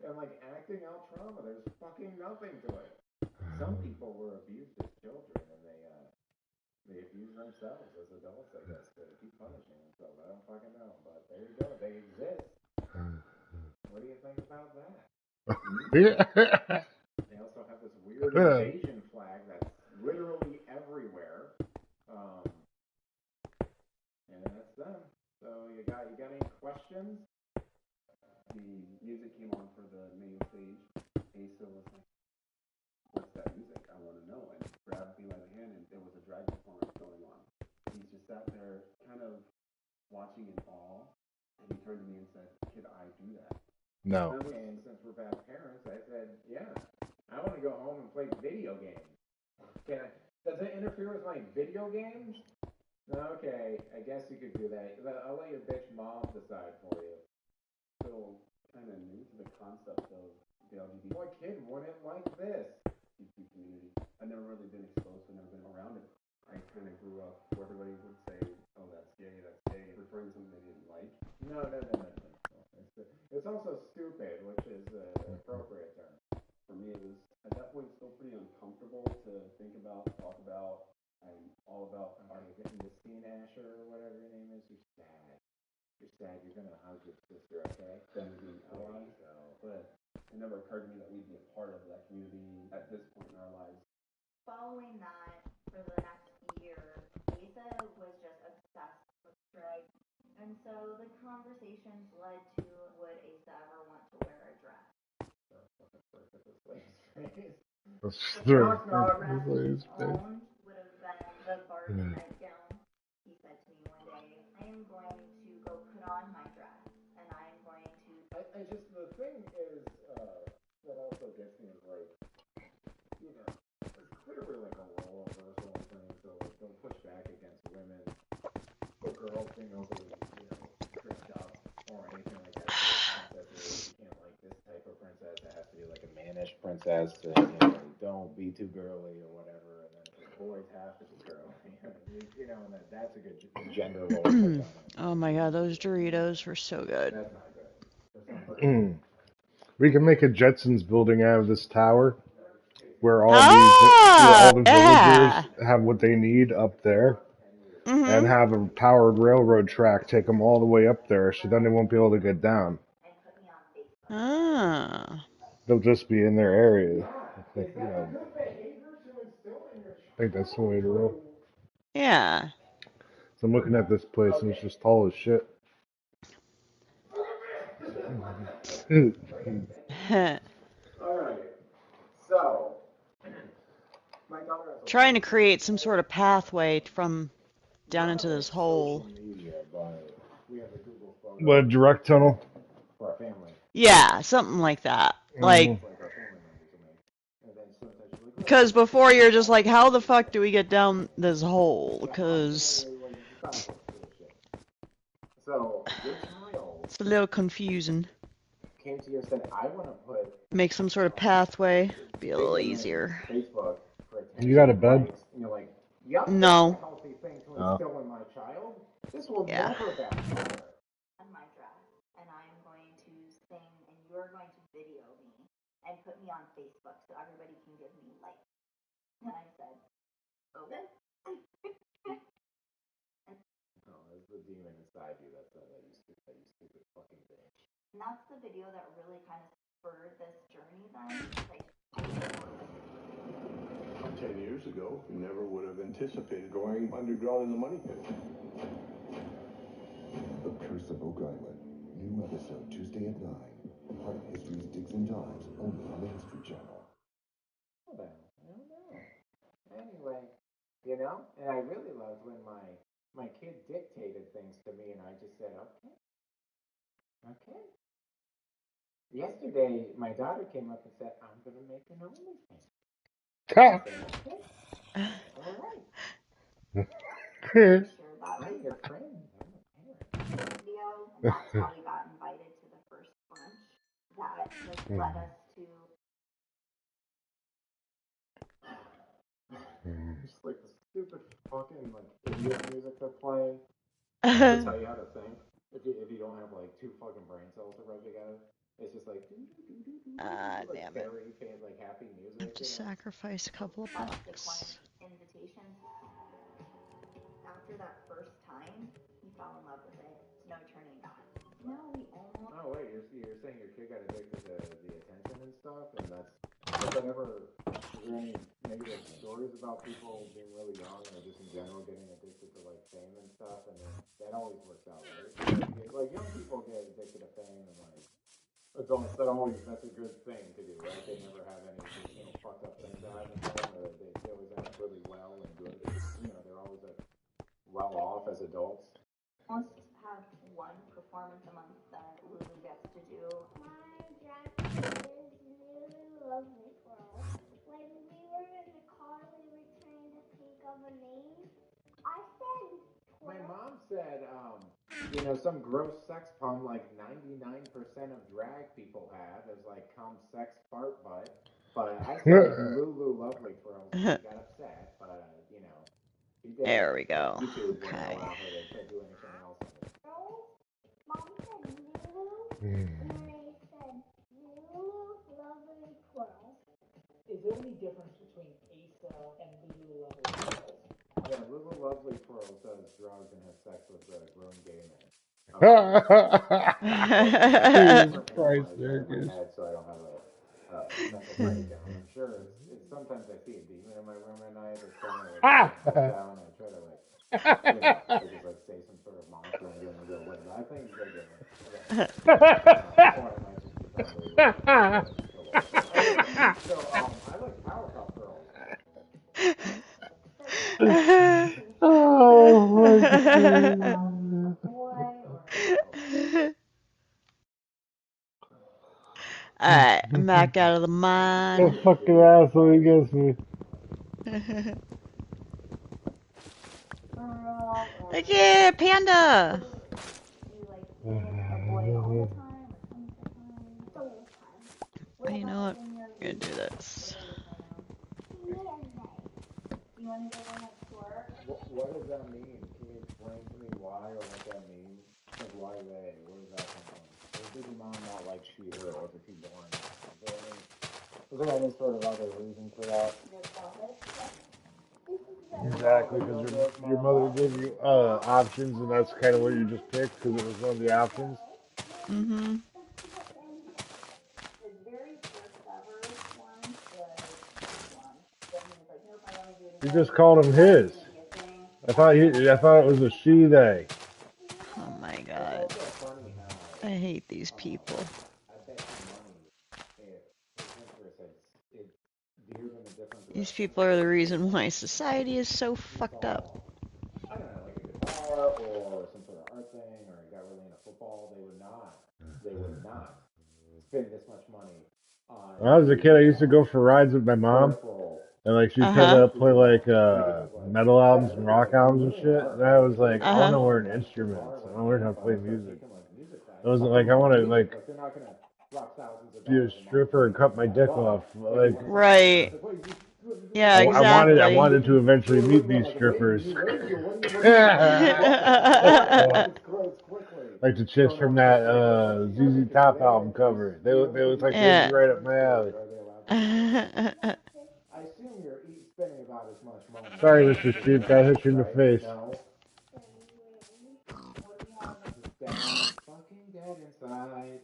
And, like, acting out trauma. There's fucking nothing to it. Some people were abused as children, and they abuse themselves as adults, I guess, to keep punishing themselves. I don't fucking know, but there you go. They exist. What do you think about that? They also have this weird invasion flag that's literally everywhere. And that's them. So you got any questions? The music came on for the main stage. Asa was like, "What's that music? I want to know." And grabbed me by the hand, and there was a drag performance going on. He just sat there, kind of watching in awe, and he turned to me and said, "Could I do that?" No. And since we're bad parents, I said, yeah, I want to go home and play video games. Does it interfere with my video games? Okay, I guess you could do that. I'll let your bitch mom decide for you. So, kind of new to the concept of the LGBT. What kid wouldn't like this? community. I've never really been exposed to, never been around it. I kind of grew up where everybody would say, "Oh, that's gay," referring to something they didn't like. No. It's also stupid, which is the appropriate term. For me, it was at that point still pretty uncomfortable to think about, talk about. I'm all about Christine Asher or whatever your name is. You're sad. You're gonna hug your sister, okay? Then being allies. But it never occurred to me that we'd be a part of that community at this point in our lives. Following that, for the next year, Asa was just obsessed with drag. And so the conversations led to, would Asa ever want to wear a dress? That's The first dress owned would have been the Barbie nightgown. He said to me one day, I am going to go put on my dress, and I am going to... I just, the thing is, that also gets me is like, you know, it's clearly like a role reversal thing, so like, don't push back against women or girls being overly, dressed up or anything like that. Princesses, you can't like this type of princess. It has to be like a mannish princess, and, don't be too girly or whatever, and then boys have to be girly, and that's a good gender role to push on it. Oh my god, those Doritos were so good. That's not good. We can make a Jetsons building out of this tower, where all the villagers have what they need up there, and have a powered railroad track take them all the way up there, so then they won't be able to get down. They'll just be in their area. I think that's the way to roll. Yeah. So I'm looking at this place, and it's just tall as shit. Alright, so, Trying to create some sort of pathway from down into this hole. What, direct tunnel? For our family. Yeah, something like that. Like, because before you're just like, how the fuck do we get down this hole? Because so your child it's a little confusing. came to you and said, I want to put Make some sort of pathway, be a little easier. Facebook for You got a bed? And you're like, yep, No. that's a healthy thing to instill in my child. This will never backfire. On my dress, and I'm going to sing, and you're going to video me and put me on Facebook so everybody can give me likes. And I said, okay. No, that's the demon inside you that said that you stupid fucking bitch. And that's the video that really kind of spurred this journey then. 10 years ago, we never would have anticipated going underground in the money pit. The Curse of Oak Island. New episode Tuesday at 9. Part of History's Digs and Dives, only on the History Channel. I don't know. Anyway, and I really loved when my kid dictated things to me, and I just said, okay. Yesterday, my daughter came up and said, I'm going to make an OnlyFans. Okay. All right. I'm your friend. I'm a parent. Video, and that's how we got invited to the first brunch. That led us to Just like the stupid fucking like idiot music they're playing to tell you how to think. If you don't have like two fucking brain cells to rub together, it's just like like Damn it. very like happy I music. have to sacrifice a couple of bucks. Invitations. After that first time, he fell in love with it. It's no turning back. No, we almost. Oh wait, you're saying your kid got addicted to the attention and stuff, and has that ever? Is there any maybe like stories about people being really young or just in general getting addicted to like fame and stuff, and then that always works out, right? Like young people get addicted to fame and like adults that's a good thing to do, right? They never have any fucked up things that happen to them, or they always end up really well and good. They're always like well off as adults. Almost have one performance a month that Lulu gets to do. My drag is really lovely for us. Like we were in the car, we were trying to think of a name. I said. My mom said, some gross sex pun like 99% of drag people have is like cum, sex, fart butt. But I said Lulu Lovely Twirls and she got upset. But she did. There we go. YouTube wouldn't Okay. allow her to do anything else on it. Mom said Lulu, and then I said Lulu Lovely Twirls. Is there any difference between Asa and Lulu Lovely Twirls? Yeah, Lulu Lovely Twirls does drugs and has sex with grown gay men. Jesus Christ, there it is. So I don't have a mental breakdown. I'm sure it's sometimes I see a demon in my room at night or something down and I try to I just like say some sort of mantra and then go away. But I think it's like or I might just become so I like Powerpuff Girls. Oh my God. Alright, I'm back out of the mine. That fucking asshole against me. Look here, panda! You know what? I'm gonna do this. What does that mean? Can you explain to me why or what that means? Like, why they? Where does that come from? Does your mom not like She-Her or is it too boring? Is there any sort of other reason for that? Exactly, because your mother gave you options, and that's kind of what you just picked because it was one of the options. Mm-hmm. You just called him his. I thought it was a she they. Oh my God. I hate these people. These people are the reason why society is so fucked up. I don't know, like a guitar or some sort of art thing, or got really into football, they would not spend this much money on. When I was a kid, I used to go for rides with my mom, and like she'd try to play like metal albums and rock albums and shit. And I was like, I want to learn instruments. I want to learn how to play music. I wasn't like I want to like be a stripper and cut my dick off. Like right. Yeah, exactly. I wanted to eventually meet these strippers. Like the chicks from that ZZ Top album cover. They look like they'd be right up my alley. I assume you're spending about as much money. Sorry, Mr. Sheep, I hit you in the face. Fucking dead inside.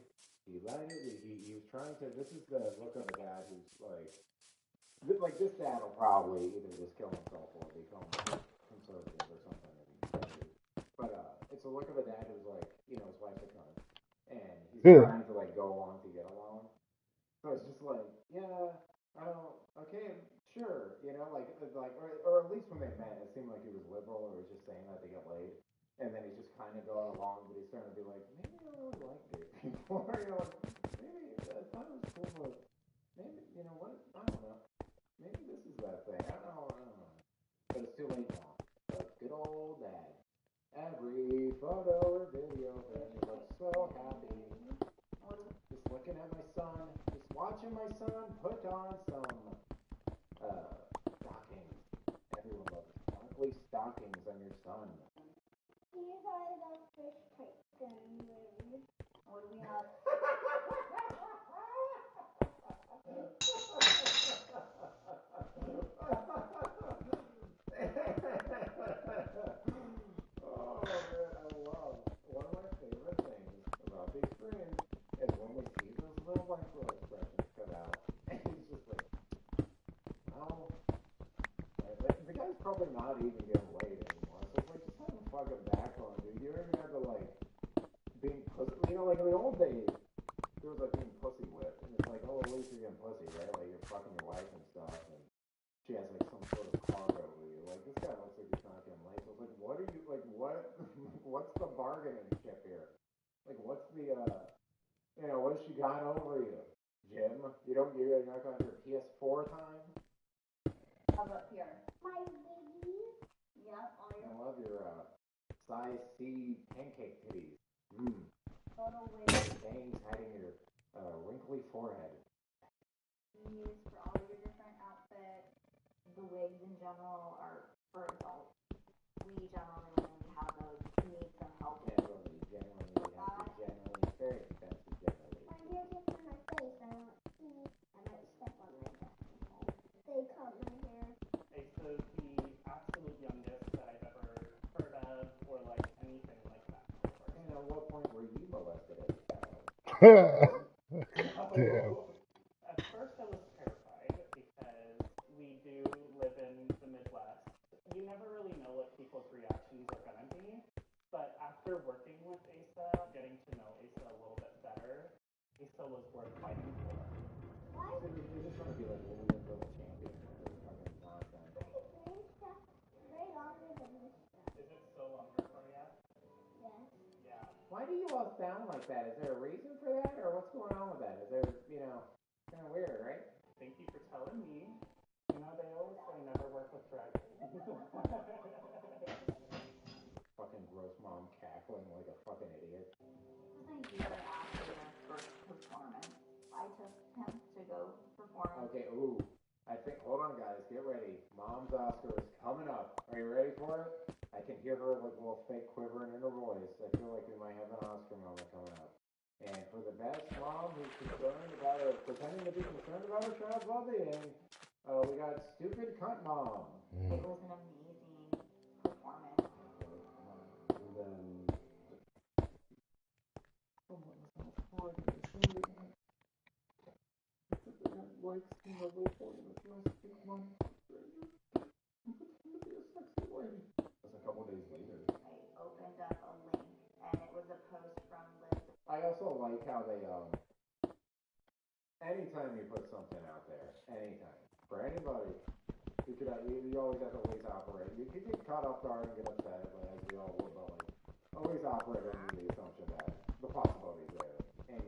He was trying to. This is the look of a dad who's like this dad will probably either just kill himself or become conservative or something. But it's a look of a dad who's like, his wife's a cunt, and he's trying to like go along to get along. So it's just like, yeah, okay, sure, or at least when they met, it seemed like he was liberal or was just saying that to get laid. And then he's just kind of going along, but he's starting to be like, maybe I don't really like gay people. Maybe I thought it was cool, but maybe, what? I don't know. Maybe this is that thing. I don't know. But it's too late now. But good old dad. Every photo or video, and he looks so happy. Just looking at my son, just watching my son put on some stockings. stockings on your son. These are the fish type things. What do we have? Oh man, I love one of my favorite things about these screens is when we see those little micro expressions come out, and he's just like, oh, like the guy's probably not even getting laid anymore. So it's like just have a fucking backbone, dude. You don't even have to like being pussy. You know, like in the old days, there was like being pussy whipped, and it's like, oh, at least you're getting pussy, right? Like you're fucking your wife and stuff, and she has like some sort of card over you. Like this guy looks like he's not getting laid. So it's like, what are you like? What? What's the bargaining chip here? Like, what's the what has she got over you, Jim? You're not gonna have your PS4 time. How about here? My baby. Yeah, all I your love your size C pancake titties. Mmm. photo wigs Bangs hiding your wrinkly forehead. you use for all your different outfits. The wigs in general are for adults. We generally, when we have those, need some help. Generally, very expensive generally. My hair gets in my face. I might step on my back. They cut my hair. Asa's the absolute youngest that I've ever heard of or like anything like that. And at what point were you molested as a child? Damn. At first I was terrified because we do live in the Midwest. You never really know what people's reactions are going to be. But after working with Asa, getting to know Asa a little bit better, Asa was worth fighting for. So you're just trying to be like a little champion with this fucking nonsense. Way longer than this stuff. Is it still longer for you? Yes. Yeah. Why do you all sound like that? Is there a reason for that, or what's going on with that? Is there, kind of weird, right? Thank you for telling me. You know, they always say never work with dragons. Fucking gross mom cackling like a fucking idiot. It was a year after their first performance. I took him to go perform. Okay, ooh. Hold on guys, get ready. Mom's Oscar is coming up. Are you ready for it? I can hear her like a little fake quivering in her voice. I feel like we might have an Oscar moment coming up. And for the best mom who's pretending to be concerned about her child's well-being, we got Stupid Cunt Mom. It was an amazing performance. And then... Like seeing a little boy in a dress, big money, stranger. Pretend to be a sexy lady. That's a couple days later. I opened up a link, and it was a post from Liz. I also like how they, anytime you put something out there, anytime, for anybody, you always have to always operate. You could get caught off guard and get upset, like, as we all would, but, like, always operate under the assumption that the possibility's there. And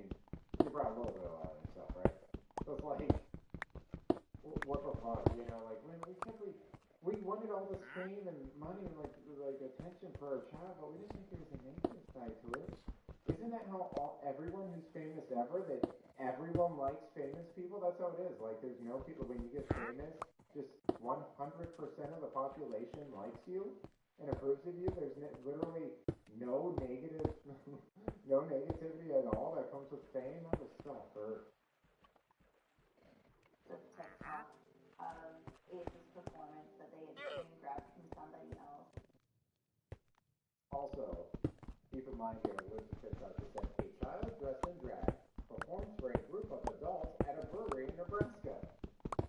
you brought a little bit of that and stuff, right? So it's like, what the fuck, like, man, we wanted all this fame and money and, like attention for our child, but we didn't think there was a negative side to it. Isn't that how everyone who's famous ever, that everyone likes famous people? That's how it is. Like, there's no people, when you get famous, just 100% of the population likes you and approves of you. There's literally no negative, no negativity at all that comes with fame. That was so hurt. The TikTok of Ace's performance that they had screen grabbed from somebody else. Also, keep in mind here, Liz TikTok that said, a child dressed in drag performs for a group of adults at a brewery in Nebraska.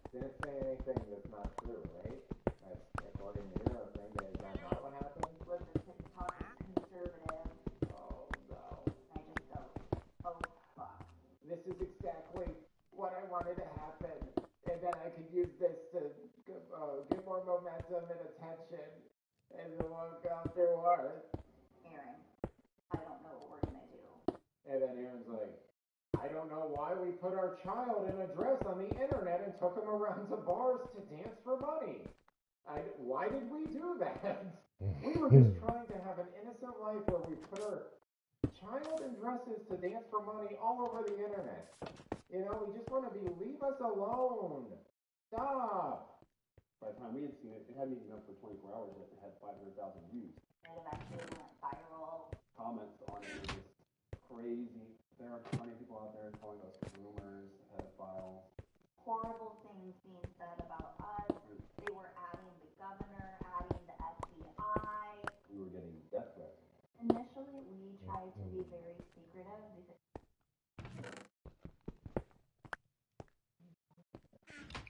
Didn't say anything that's not true, right? That's according to your thing, is that not what happened? Liz TikTok is conservative. Oh no. I just go, oh fuck. This is exactly what I wanted to happen. And then I could use this to get more momentum and attention. And look afterwards. Aaron, I don't know what we're gonna do. And then Aaron's like, I don't know why we put our child in a dress on the internet and took him around to bars to dance for money. Why did we do that? We were just trying to have an innocent life where we put our child in dresses to dance for money all over the internet. We just want to leave us alone. Stop. By by the time we had seen it, it hadn't even been up for 24 hours yet. It had 500,000 views. It eventually went viral. Comments on it were just crazy. There are plenty of people out there calling us groomers, pedophiles. Horrible things being said about us. They were adding the governor, adding the FBI. We were getting death threats. Initially, we tried to be very secretive because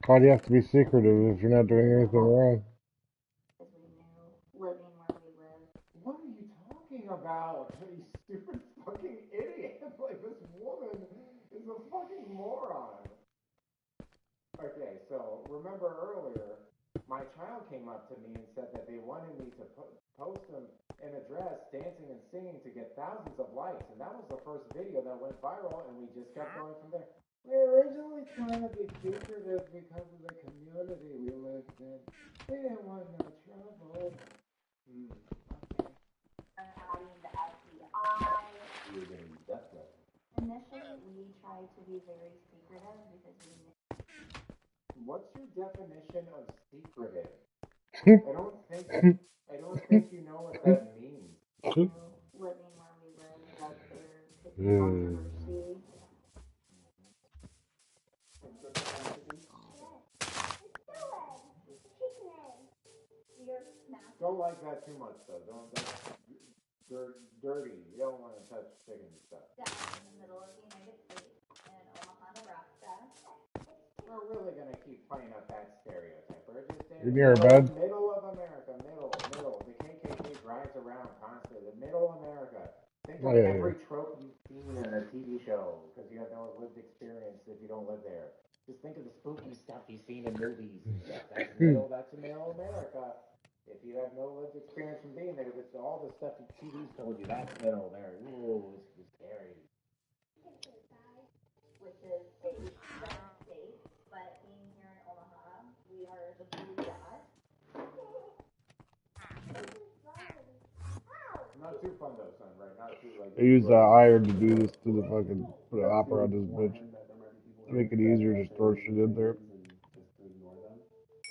Why do you have to be secretive if you're not doing anything wrong? we knew living where we live. What are you talking about? You stupid fucking idiot. Like, this woman is a fucking moron. Okay, so remember earlier, my child came up to me and said that they wanted me to post them in a dress dancing and singing to get thousands of likes, and that was the first video that went viral, and we just kept going from there. We were originally trying to be secretive because of the community we lived in. We didn't want no trouble. Okay. Adding the FBI. We were getting death threats. Initially, we tried to be very secretive because we knew. What's your definition of secretive? I don't think you know what that means. Living where we live, that there could be controversy. Don't like that too much, though. That's dirty. You don't want to touch chicken and stuff. Down in the middle of the United States in Omaha, Nebraska. We're really gonna keep playing up that stereotype. We're just You near bed? middle of America, middle. The KKK drives around constantly. The middle America. Think of every trope you've seen in a TV show, because you have no lived experience if you don't live there. Just think of the spooky stuff you've seen in movies and stuff. That's middle America. If you have no lived experience from being there, it's all the stuff TV's told you. That's middle there. Ooh, it's scary. Which is a red state, but being here in Omaha, we are the blue dot. Not too fun though, son, right? Not too like. I use iron to do this to the fucking put an opera on this bitch. To make it easier, just throw shit in there. Do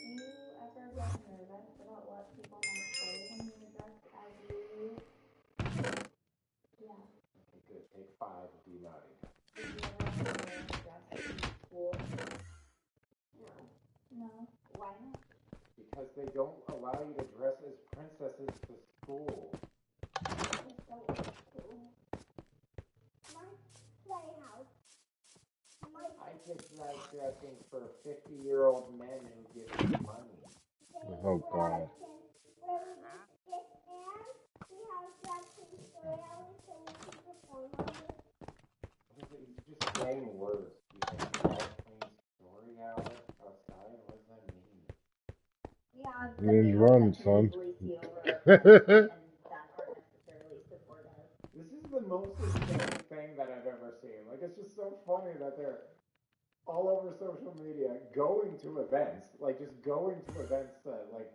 you ever get nervous about what people might say when you dress as you? Yeah. Okay, good. Take 5 if you nodding. Did you ever want to wear a dress to school? No. No? Why not? Because they don't allow you to dress as princesses to school. I just don't want to. My playhouse. I just like dressing for 50-year-old men who give me money. Oh God. Just saying words. You think dry clean story hour outside? What does that mean? Yeah, It means run, son. This is the most insane thing that I've ever seen. Like, it's just so funny that they're all over social media going to events, like just going to events, like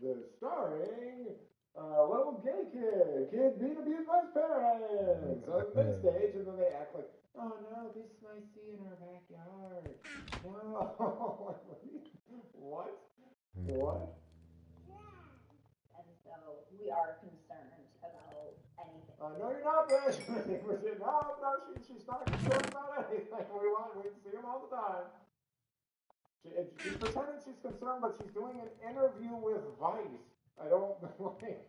the starring little gay kid being abused by his parents on the big stage, and then they act like, oh no, this might see in our backyard. No, what? What? And so we are concerned about anything. No, you're not, bitch. No, she's not concerned about anything. We see him all the time. She's pretending she's concerned, but she's doing an interview with Vice. I don't like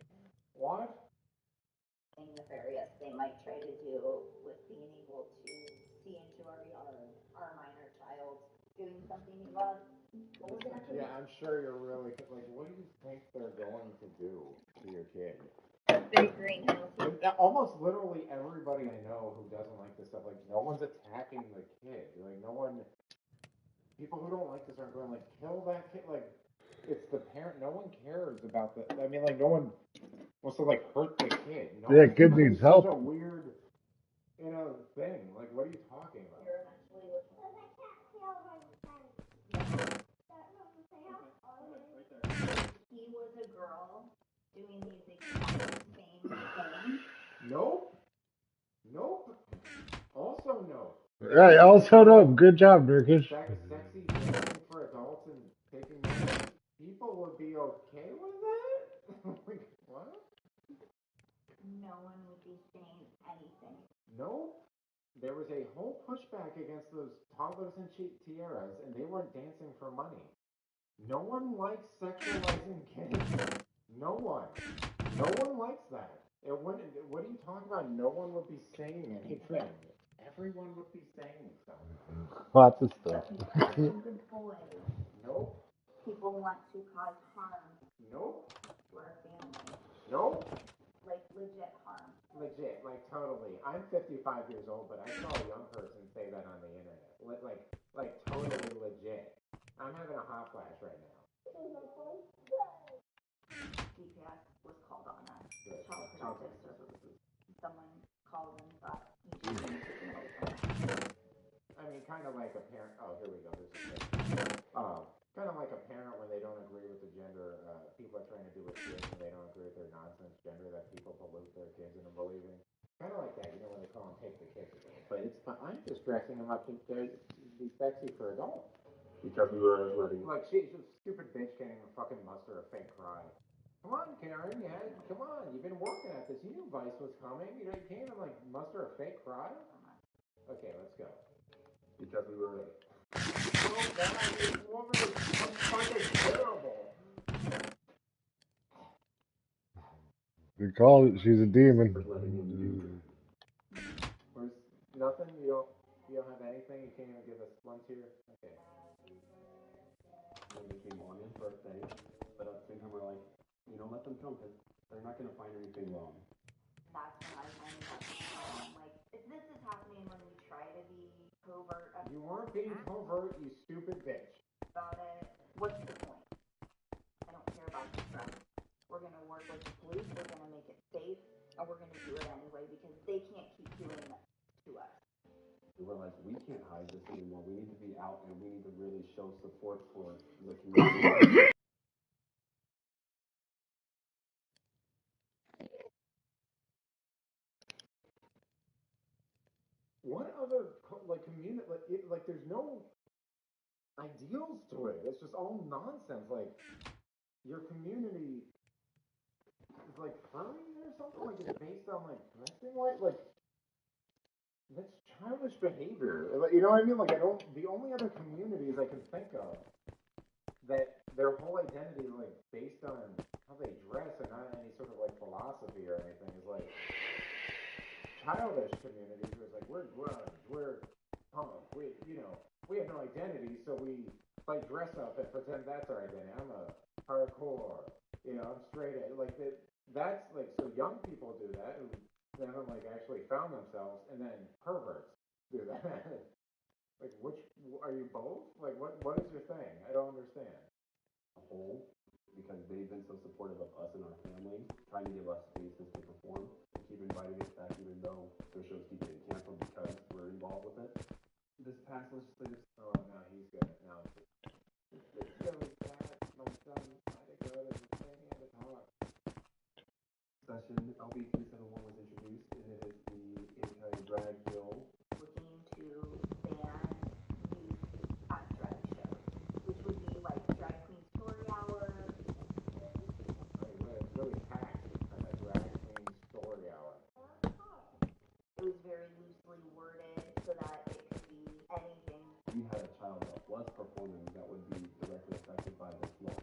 what? Nefarious they might try to do with being able to see into our yard, our minor child doing something he loves. Yeah, I'm sure you're really like. What do you think they're going to do to your kid? Big greenhouse. Almost literally everybody I know who doesn't like this stuff, like no one's attacking the kid. Like no one. People who don't like this aren't going like kill that kid. Like it's the parent. No one cares about the. I mean, like no one wants to like hurt the kid. No Yeah, kid needs help. Such a weird, thing. Like, what are you talking about? You're eventually looking. He was a girl doing these exact same things. Nope. Also no. Right, also no. Good job, Nurkish. Sexy dancing for adults and taking money from people. people would be okay with it? Like, what? No one would be saying anything. Nope. There was a whole pushback against those toddlers and tiaras, and they weren't dancing for money. No one likes sexualizing kids. No one. No one likes that. What are you talking about? No one would be saying anything. Everyone would be saying something. Lots of stuff. Even boys. Nope. People want to cause harm. Nope. To our family. Nope. Like legit harm. Legit, like totally. I'm 55 years old, but I saw a young person say that on the internet. Like totally legit. I'm having a hot flash right now. GPS was called on us. Child Protective Services. Someone called and thought you should be taken away from us. I mean, kind of like a parent. Oh, here we go. There's a thing. Kind of like a parent when they don't agree with the gender people are trying to do with kids, and they don't agree with their nonsense gender that people pollute their kids into believing. Kind of like that, you know, when they call them take the kids away. But it's I'm just dressing them up to be sexy for adults. Because we were ready. Like she's a stupid bitch can't even fucking muster a fake cry. Come on, Karen, come on. You've been working at this. You knew Vice was coming. You know, you can't even like muster a fake cry. Okay, let's go. Because we were ready. Oh God, this woman is fucking terrible. They call it she's a demon. Where's nothing? You don't have anything? You can't even give us one tear? Okay. They came on his birthday, but at the same time we're like, you know, let them come because they're not going to find anything wrong. That's when I finally got to I'm like, if this is happening when we try to be covert You weren't being covert, you stupid bitch. about it, what's the point? I don't care about the drugs. We're going to work with the police, we're going to make it safe, and we're going to do it anyway because they can't keep doing this to us. We were like, we can't hide this anymore. We need to be out and we need to really show support for the community. What other community like there's no ideals to it. It's just all nonsense. Like your community is like furry or something. Like it's based on like dressing like that's childish behavior. You know what I mean? Like the only other communities I can think of that their whole identity is like based on how they dress and not any sort of like philosophy or anything is like childish communities where it's like we're grunge, we're punk, we have no identity, so we like dress up and pretend that's our identity. I'm a hardcore, I'm straight edge. Like that's like so young people do that who haven't like actually found themselves, and then perverts do that. Like which are you both? Like what is your thing? I don't understand. A whole, because they've been so supportive of us and our families, trying to give us spaces to perform and keep inviting us back even though their shows keep getting canceled because we're involved with it. This past legislative no, he's good. No. This show is bad. My son had to go to the thing and to talk. Session LB 371 was introduced, and it is the anti-drag bill. Looking to ban youth at drag shows, which would be like Drag Queen Story Hour. It's really packed at a Drag Queen Story Hour. It was very loosely worded so that it could be anything. We had a child that was performing that would be directly affected by this law.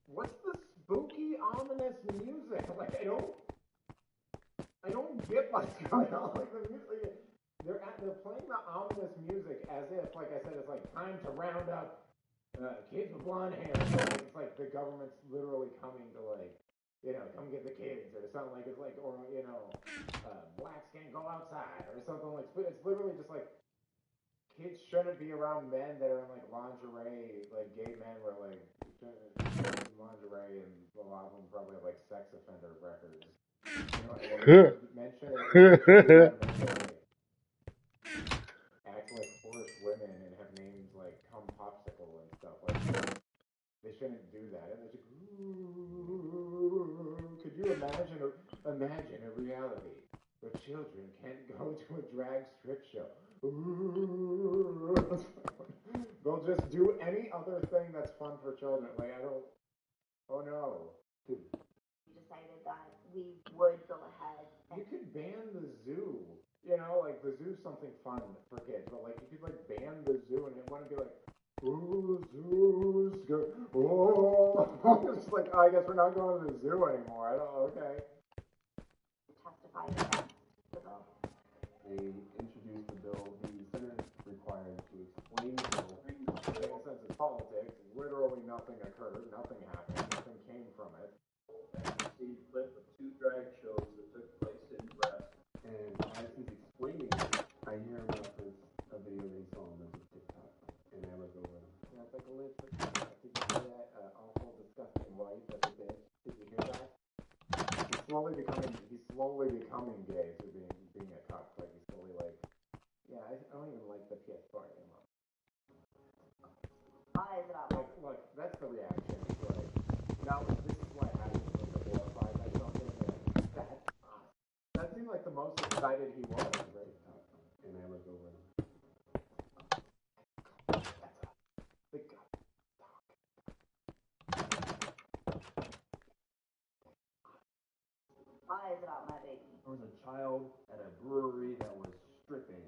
What's the spooky, ominous music? Like I don't get what's going on. Like the music, they're playing the ominous music as if, like I said, it's like time to round up kids with blonde hair. It's like the government's literally coming to come get the kids or something like it's like, or blacks can't go outside or something like. But it's literally just like kids shouldn't be around men that are in like lingerie, like gay men were like lingerie, and a lot of them probably have like sex offender records. Men shouldn't act like Polish women and have names like Cum Popsicle and stuff like that. They shouldn't do that. And it's like, ooh, could you imagine a reality where children can't go to a drag strip show? Ooh. They'll just do any other thing that's fun for children. Like I don't. Oh no. We decided that we would go ahead. You could ban the zoo. You know, like the zoo's something fun for kids, but like you could like ban the zoo and it wouldn't be like, oh, the zoo's good. Oh, it's like, oh, I guess we're not going to the zoo anymore. I don't. Okay. Testify against the bill. They introduced the bill. The Senate is required to explain the bill. In a sense, it's politics. Literally nothing occurred. Nothing happened. Nothing came from it. Received clip of 2 drag shows that took place in Nebraska. And as he's explaining it, I hear him reference a video that he saw on the TikTok, and I look over him. Yeah, it's like, Liz, did you hear that awful, disgusting wife that's a bitch? Did you hear that? He's slowly becoming gay through being a cuck. Like he's slowly like, yeah, I don't even like the PS4 anymore. Why is it all Like, look, that's the reaction. It's like, no, this is what happens when you're horrified by something. And that seemed like the most excited he was. Right? And I look over him. Why is it all my baby? There was a child at a brewery that was stripping.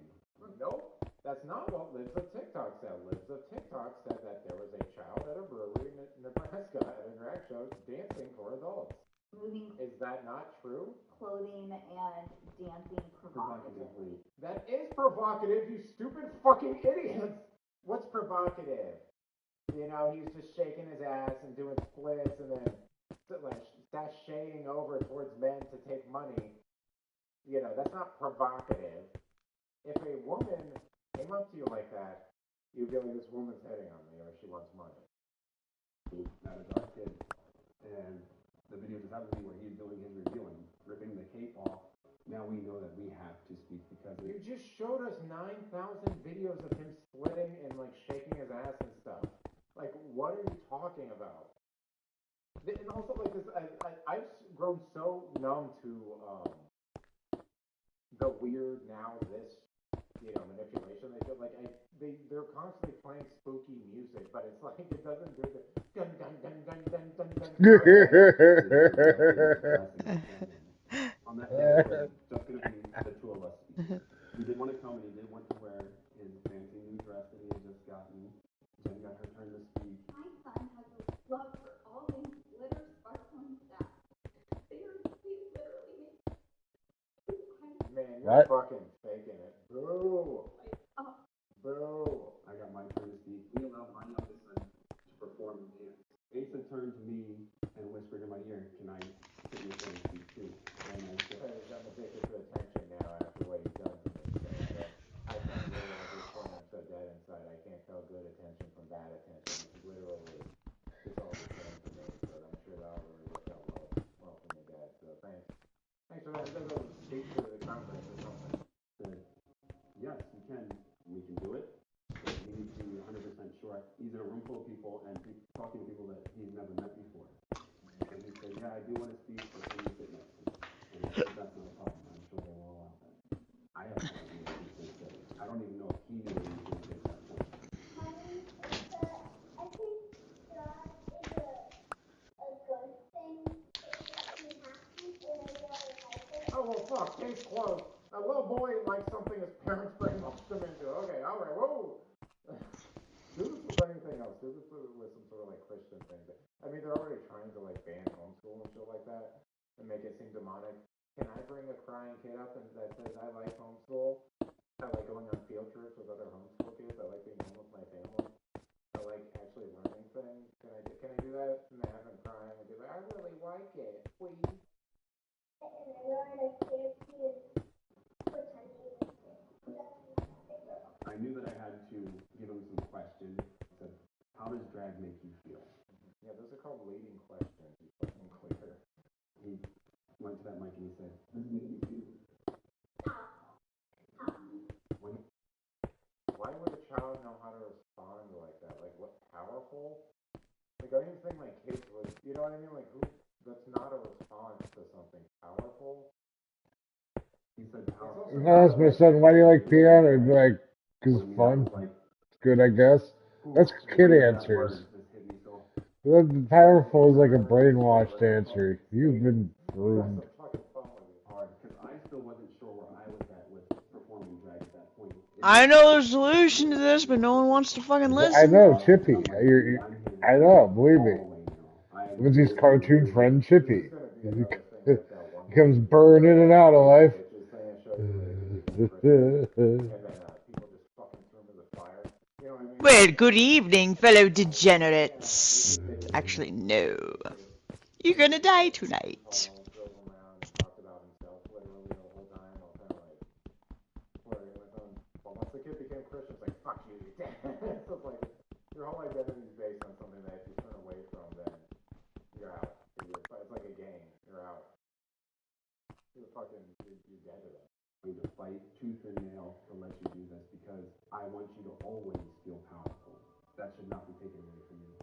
Nope, that's not what Lives of TikTok said. Lives of TikTok said that there was a child at a brewery in Nebraska at a drag show dancing for adults. Is that not true? Clothing and dancing provocatively. That is provocative, you stupid fucking idiots! What's provocative? You know, he's just shaking his ass and doing splits and then like sashaying over towards men to take money. You know, that's not provocative. If a woman came up to you like that, you'd be like, this woman's hitting on me or she wants money. Not a dark kid. And the video just happened to be where he's doing his revealing, ripping the cape off. Now we know that we have to speak because you just showed us 9,000 videos of him splitting and like shaking his ass and stuff. Like, what are you talking about? And also, like this, I've grown so numb to the weird now this, you know, manipulation. They feel like they're constantly playing spooky music, but it's like it doesn't do the dun dun dun dun dun dun dun. On that day, it was just going to be the two of us speaking. He did want to come and he did want to wear his fancy new dress that he had just gotten. Jen got her turn to speak. My son has a love for all things glitter, sparkling stuff. He literally makes. Man, you're fucking faking it. Boo! Boo! I got my turn to speak. We allowed my youngest son to perform and dance. Asa turned to me and whispered in my ear, "Can I sit in your turn and speak too?" And I said, I'm addicted to attention now after what you've done to me. So I can't really, at this point, I'm so dead inside, I can't tell good attention from bad attention. It's literally just all the same to me. So I'm sure that'll really work out well for me, Dad. So thanks. Thanks for that. It does speak to the conference or something. Said, yes, you can. We can do it. But you need to be 100% sure. He's in a room full of people and talking to people that he's never met before. And he said, yeah, I do want to speak, but can you sit next to me? And I said, that's not a problem. I'm sure they will allow that. I have no idea what he was going to say. I don't even know if he knew what he was going to say at that point. I think drag is a good thing. It makes me happy and I really like it. Oh, well, fuck. Case closed. A little boy likes something his parents brainwashed him into. Okay, all right, whoa. Do this with anything else. Do this with some sort of like Christian thing. I mean, they're already trying to like ban homeschool and shit like that and make it seem demonic. Can I bring a crying kid up and that says I like homeschool? I like going on field trips with other homeschool kids. I like being home with my family. I like actually learning things. Can I do that? And have him crying and be like, I really like it. Please. And I learned a kid to pretend. I knew that I had to give him some questions. I said, how does drag make you feel? Yeah, those are called leading questions. You fucking clear. He went to that mic and he said, how does it make you feel? Why would a child know how to respond like that? Like, what, powerful? Like, I don't even think my kids would, you know what I mean? Like, who, that's not a response to something powerful. He said, powerful. If I asked my son, why do you like piano? He'd be like, because it's fun. It's good, I guess. That's kid answers. Powerful is like a brainwashed answer. You've been groomed. Hard, because I still wasn't sure where I was at with performing drag at that point. I know the solution to this, but no one wants to fucking I listen. know, Chippy. I know, believe me. Lindsay's cartoon friend, Chippy. He comes burning in and out of life. Well, good evening, fellow degenerates. Actually, no. You're gonna die tonight. But once the kid became Christian, it's like, fuck you, you're dead. So it's like, your whole identity is based on something that if you turn away from, then you're out. It's like a game. You're out. You're dead to them. I'm going to fight tooth and nail to let you do this because I want you to always feel powerful. That should not be taken away from you.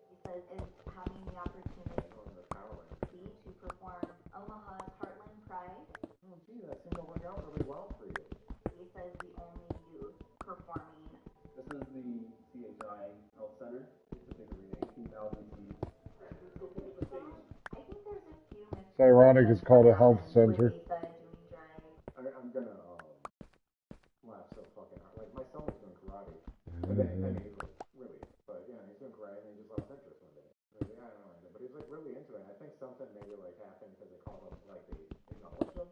He says is having the opportunity to perform Omaha's Heartland Pride. Oh, gee, that seemed to work out really well for you. He says the only youth performing. This is the CHI Health Center. It's a big arena, 18,000 seats. I think there's a few myths. It's ironic it's called a health center. I'm gonna laugh so fucking hard. Like, my son was doing karate. I mean, really. But, you know, he's doing karate and he just lost interest one day. Like, I don't know. But he's, like, really into it. I think something maybe, like, happened because they called him, like, they acknowledged him.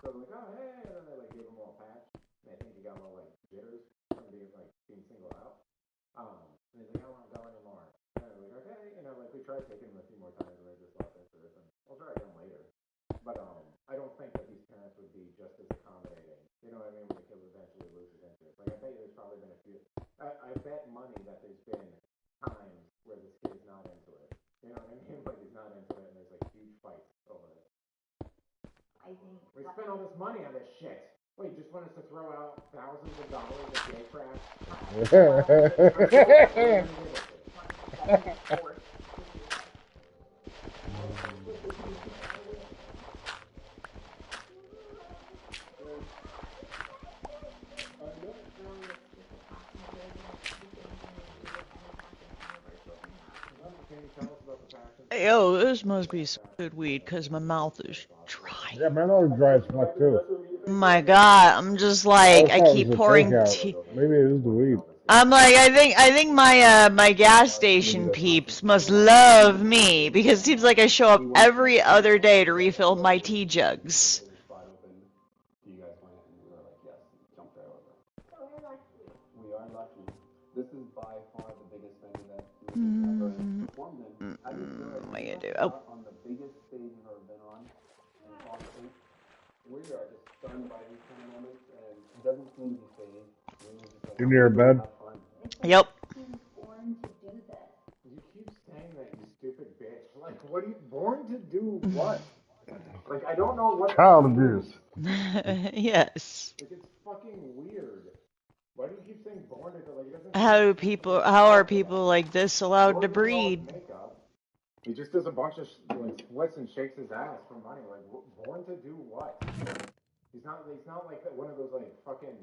So, like, oh, hey, and then they, like, gave him a little patch. And I think he got a little, like, jitters from being, like, being singled out. And he's like, I don't want to go anymore. And I'm like, okay. You know, like, we tried taking him a few more times and they just lost interest. And we'll try again later. But, I don't think that these parents would be just as accommodating. You know what I mean? When the kid eventually loses interest. Like, I bet there's probably been a few. I bet money that there's been times where this kid is not into it. You know what I mean? Like, he's not into it and there's, like, huge fights over it. I think we spent all this money on this shit. Wait, you just want us to throw out thousands of dollars of gay crap? Yo, this must be some good weed, because my mouth is dry. Yeah, my nose dry as fuck too. My God, I'm just like, I keep pouring tea. Maybe it is the weed. I'm like, I think my my gas station peeps must love me, because it seems like I show up every other day to refill my tea jugs. Do you guys want it? And we were like, yes, jumped right over. We are lucky. This is by far the biggest venue that we've ever performed in. How do you feel like What am I gonna do? on the biggest stage you've ever been on? And honestly, we are just stunned by these kind of moments, and it doesn't seem to be fading. In your bed? Yep. Born to do this. You keep saying that, you stupid bitch. Like, what are you born to do? What? Like, I don't know what. Child abuse. Yes. Like, it's fucking weird. Why do you keep saying born to do? Like, it doesn't. How are people like this allowed to breed? He just does a bunch of like splits and shakes his ass for money. Like, born to do what? He's not like one of those like fucking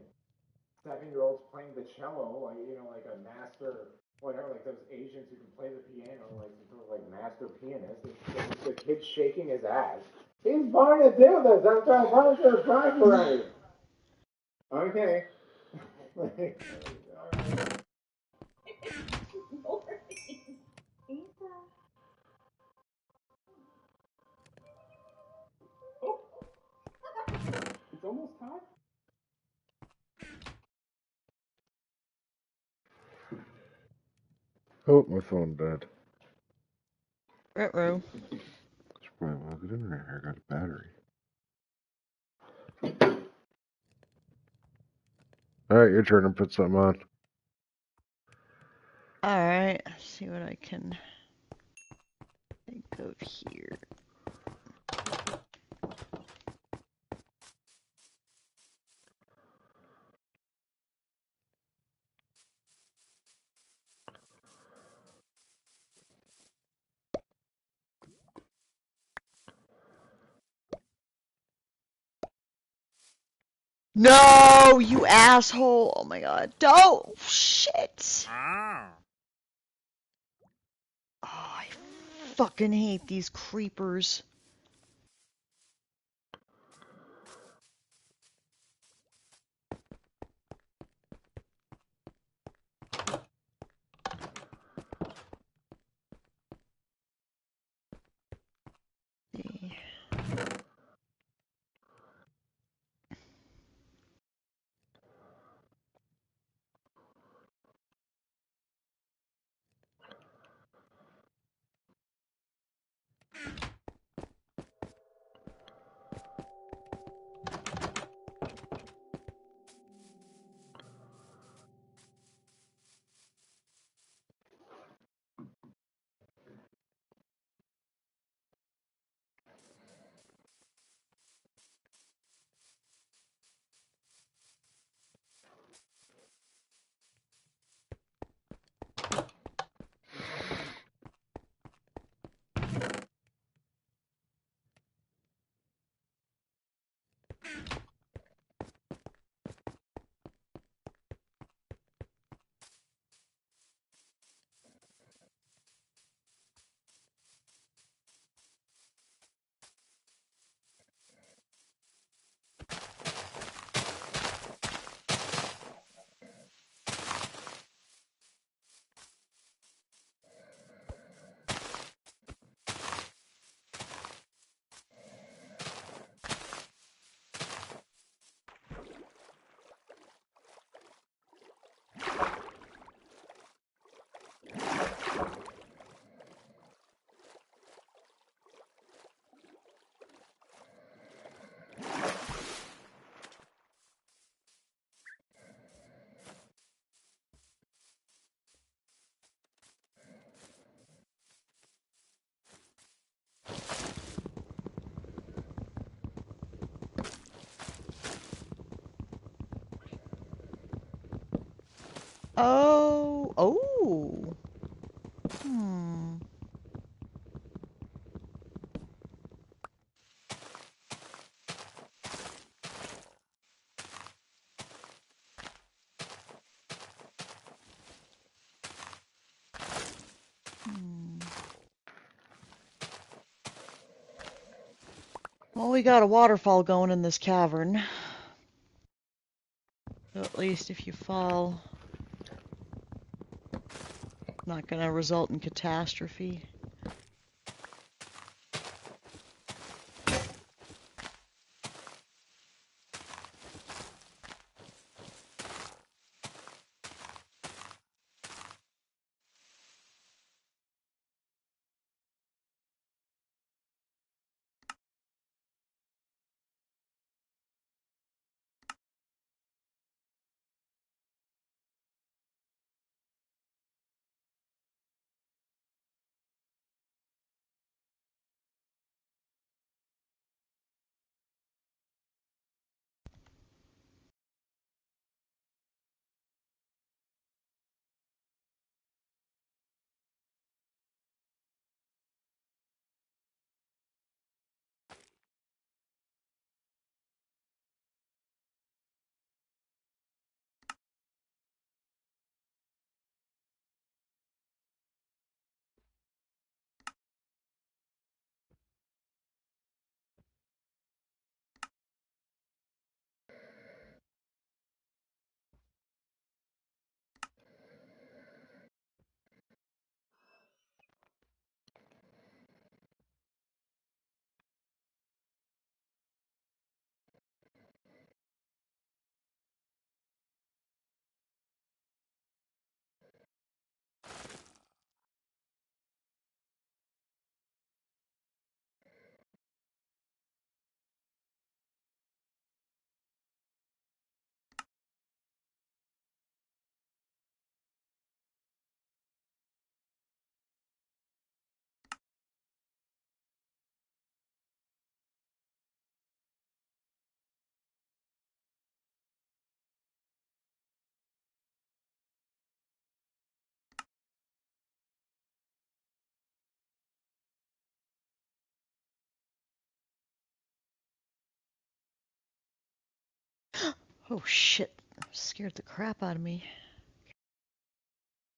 7-year-olds playing the cello, like, you know, like a master, whatever, like those Asians who can play the piano, like sort of like master pianist. It's the kid shaking his ass. He's born to do this. I'm trying to try for it. Okay. Like, all right. It's almost time. Oh, my phone died. Ruh-roh. Should probably plug it in there. I got a battery. Alright, your turn to put something on. Alright, see what I can think of here. No, you asshole! Oh my God! Don't shit! fucking hate these creepers. Oh, oh. Hmm. Well, we got a waterfall going in this cavern. So at least if you fall, not gonna result in catastrophe. Oh shit, scared the crap out of me.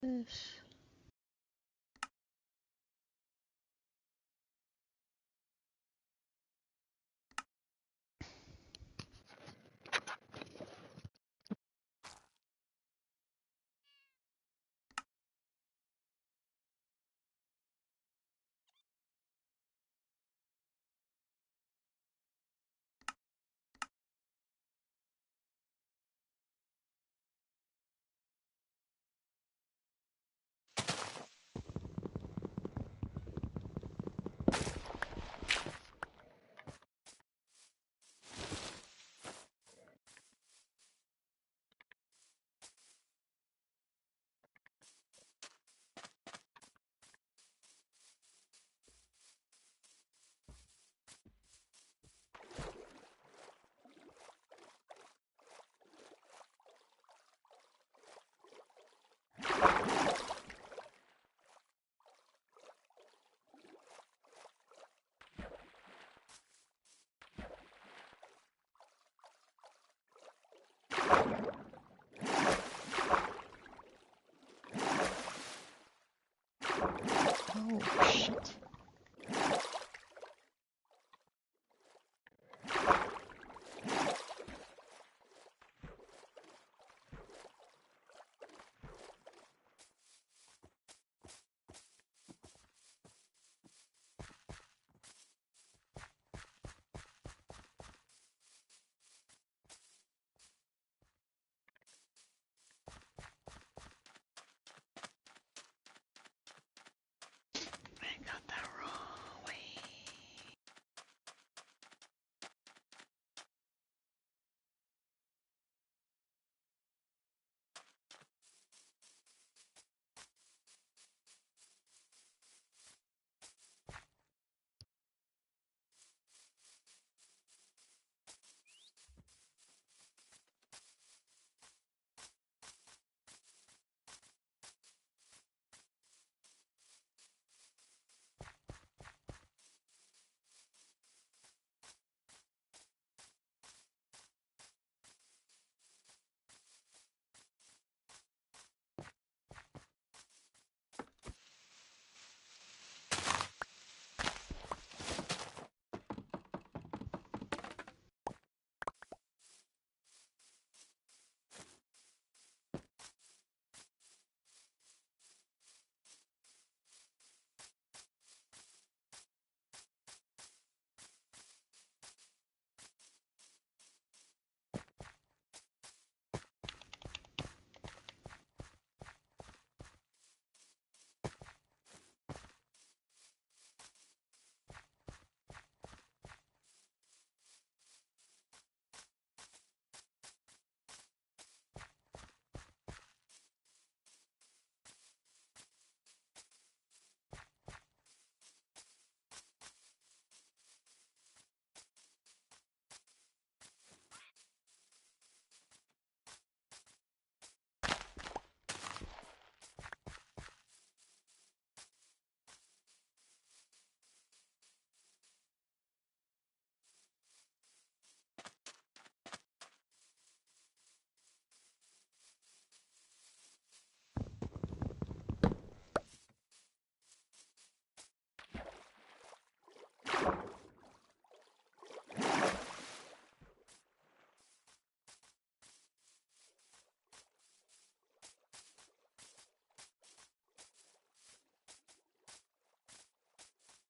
This. Oh, shit. I got that wrong way.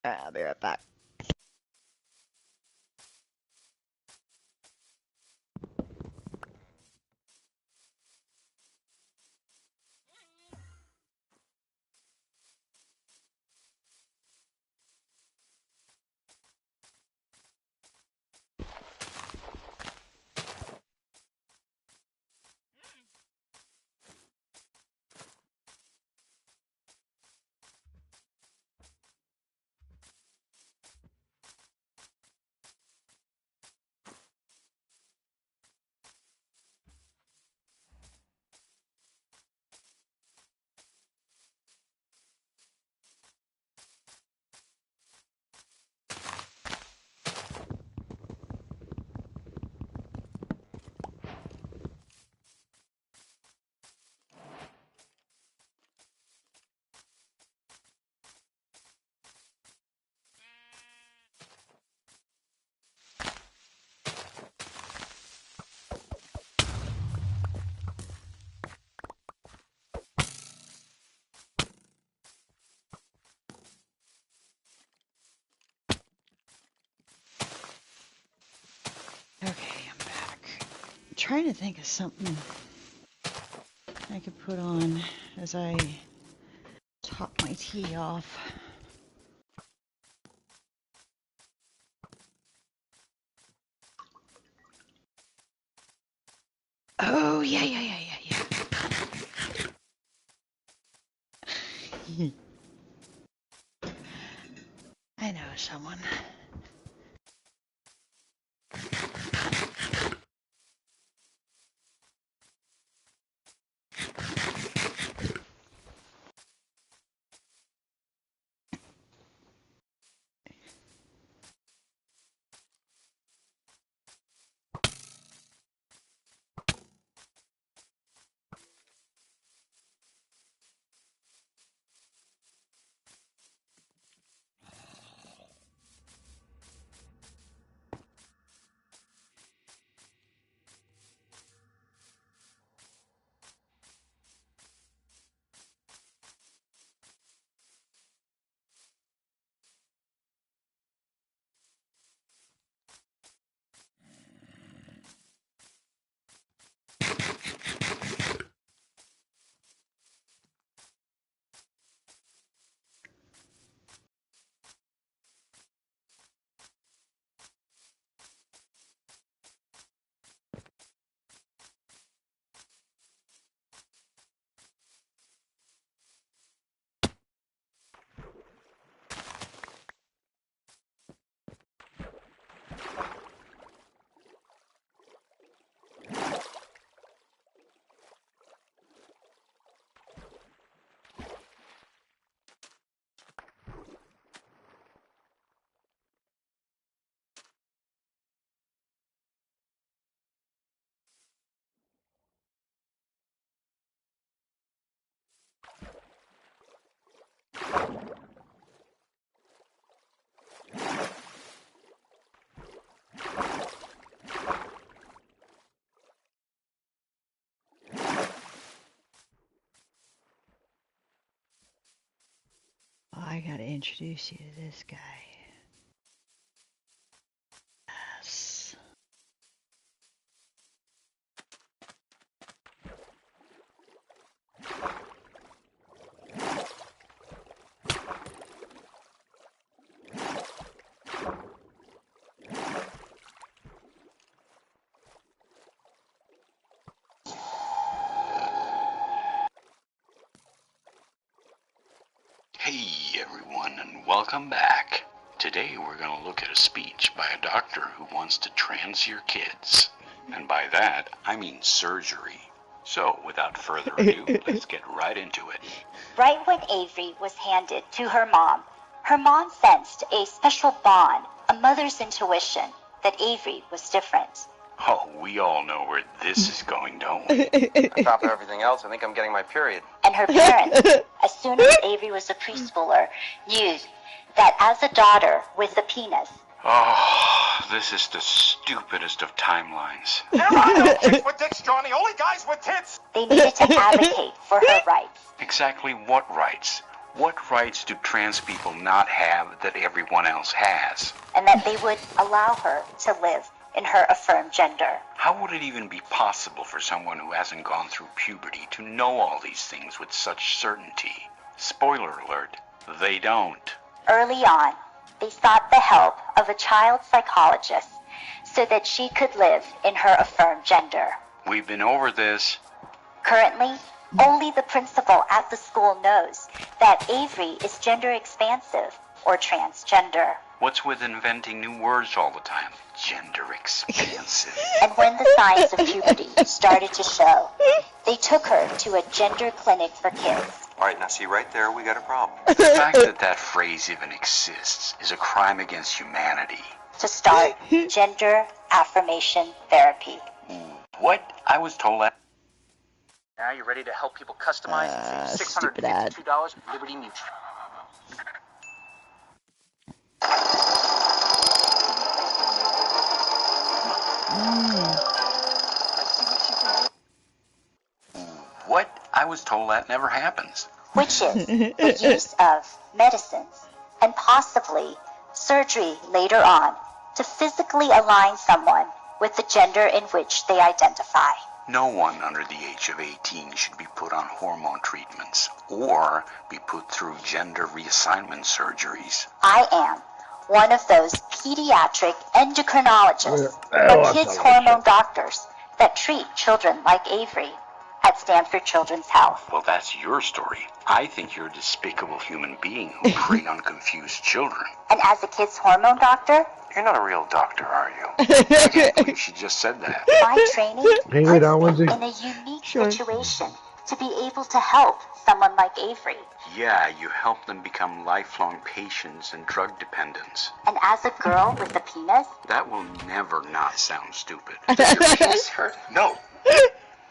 I'll be right back. Okay, I'm back. I'm trying to think of something I could put on as I top my tea off. Oh, yeah. I know someone. I gotta introduce you to this guy. Yes. Hey everyone, and welcome back. Today we're going to look at a speech by a doctor who wants to trans your kids. And by that, I mean surgery. So, without further ado, let's get right into it. Right when Avery was handed to her mom sensed a special bond, a mother's intuition, that Avery was different. Oh, we all know where this is going, don't we? On top of everything else, I think I'm getting my period. And her parents, as soon as Avery was a preschooler, knew that as a daughter with a penis, Oh, this is the stupidest of timelines. There are no chicks with dicks, Johnny. Only guys with tits. they needed to advocate for her rights. Exactly what rights? What rights do trans people not have that everyone else has? And that they would allow her to live in her affirmed gender. How would it even be possible for someone who hasn't gone through puberty to know all these things with such certainty? Spoiler alert, they don't. Early on, they sought the help of a child psychologist so that she could live in her affirmed gender. We've been over this. Currently, only the principal at the school knows that Avery is gender expansive or transgender. What's with inventing new words all the time? Gender expansive. And when the signs of puberty started to show, they took her to a gender clinic for kids. All right, now see right there, we got a problem. The fact that that phrase even exists is a crime against humanity. To start gender affirmation therapy. What? I was told that. Now you ready to help people customize and save $652 with Liberty Mutual. What? I was told that never happens. Which is the use of medicines and possibly surgery later on to physically align someone with the gender in which they identify. No one under the age of 18 should be put on hormone treatments or be put through gender reassignment surgeries. I am one of those pediatric endocrinologists or kids hormone doctors that treat children like Avery at Stanford Children's Health. Well, that's your story. I think you're a despicable human being who prey on confused children. And as a kids hormone doctor, You're not a real doctor, are you? I can't believe she just said that. my training Hey, puts down, me Lindsay. in a unique situation to be able to help someone like Avery. Yeah, you help them become lifelong patients and drug dependents. And as a girl with a penis, That will never not sound stupid. Does your penis hurt? No.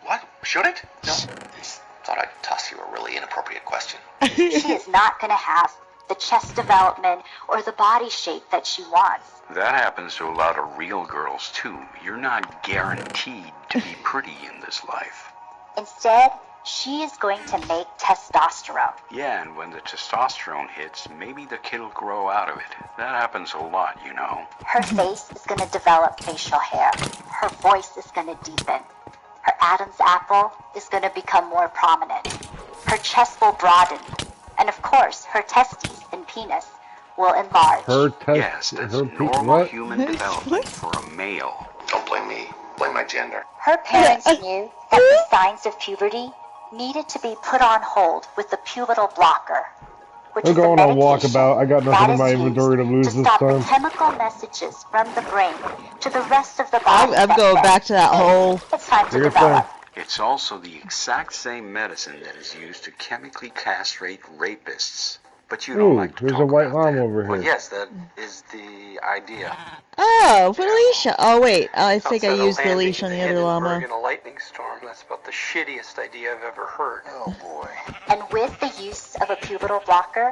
What? Should it? No. Just thought I'd toss you a really inappropriate question. she is not going to have the chest development or the body shape that she wants. That happens to a lot of real girls, too. You're not guaranteed to be pretty in this life. Instead, she is going to make testosterone. Yeah, and when the testosterone hits, maybe the kid will grow out of it. That happens a lot, you know. Her face is going to develop facial hair. Her voice is going to deepen. Her Adam's apple is going to become more prominent. Her chest will broaden. And of course, her testes and penis will enlarge. Yes, that's normal human development for a male. Don't blame me. Blame my gender. Her parents knew that the signs of puberty needed to be put on hold with the pubertal blocker, which We're is a going on medication walkabout. I got that nothing in is my used inventory to lose to this stop the time. chemical messages from the brain to the rest of the body. I'm that going says, back to that whole. It's time to Do your develop. It's also the exact same medicine that is used to chemically castrate rapists. But you don't Ooh, like to there's talk a white about llama that. over here. Well, yes, that is the idea. Oh, Felicia. Oh, wait. I think I Outside of used landing Felicia on in the other llama. Hindenburg in a lightning storm. That's about the shittiest idea I've ever heard. Oh, boy. And with the use of a pubertal blocker,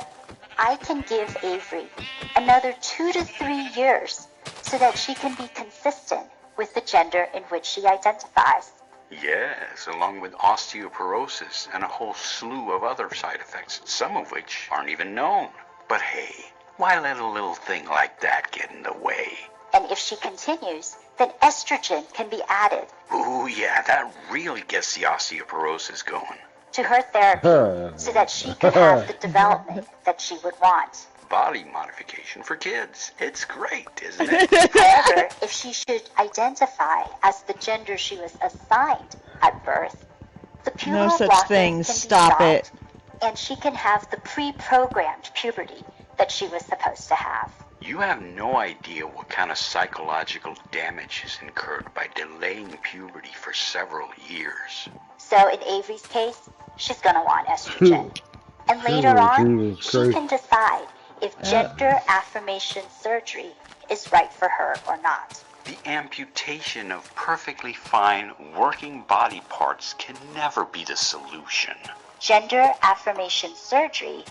I can give Avery another 2 to 3 years so that she can be consistent with the gender in which she identifies. Yes, along with osteoporosis and a whole slew of other side effects, some of which aren't even known. But hey, why let a little thing like that get in the way? And if she continues, then estrogen can be added. Ooh, yeah, that really gets the osteoporosis going. To her therapy, so that she could have the development that she would want. Body modification for kids. It's great, isn't it? However, if she should identify as the gender she was assigned at birth, the pubertal No such blockers thing. can be Stop stopped, it. and she can have the pre-programmed puberty that she was supposed to have. You have no idea what kind of psychological damage is incurred by delaying puberty for several years. So in Avery's case, she's going to want estrogen. And later on, she can decide if gender affirmation surgery is right for her or not. The amputation of perfectly fine working body parts can never be the solution. Gender affirmation surgery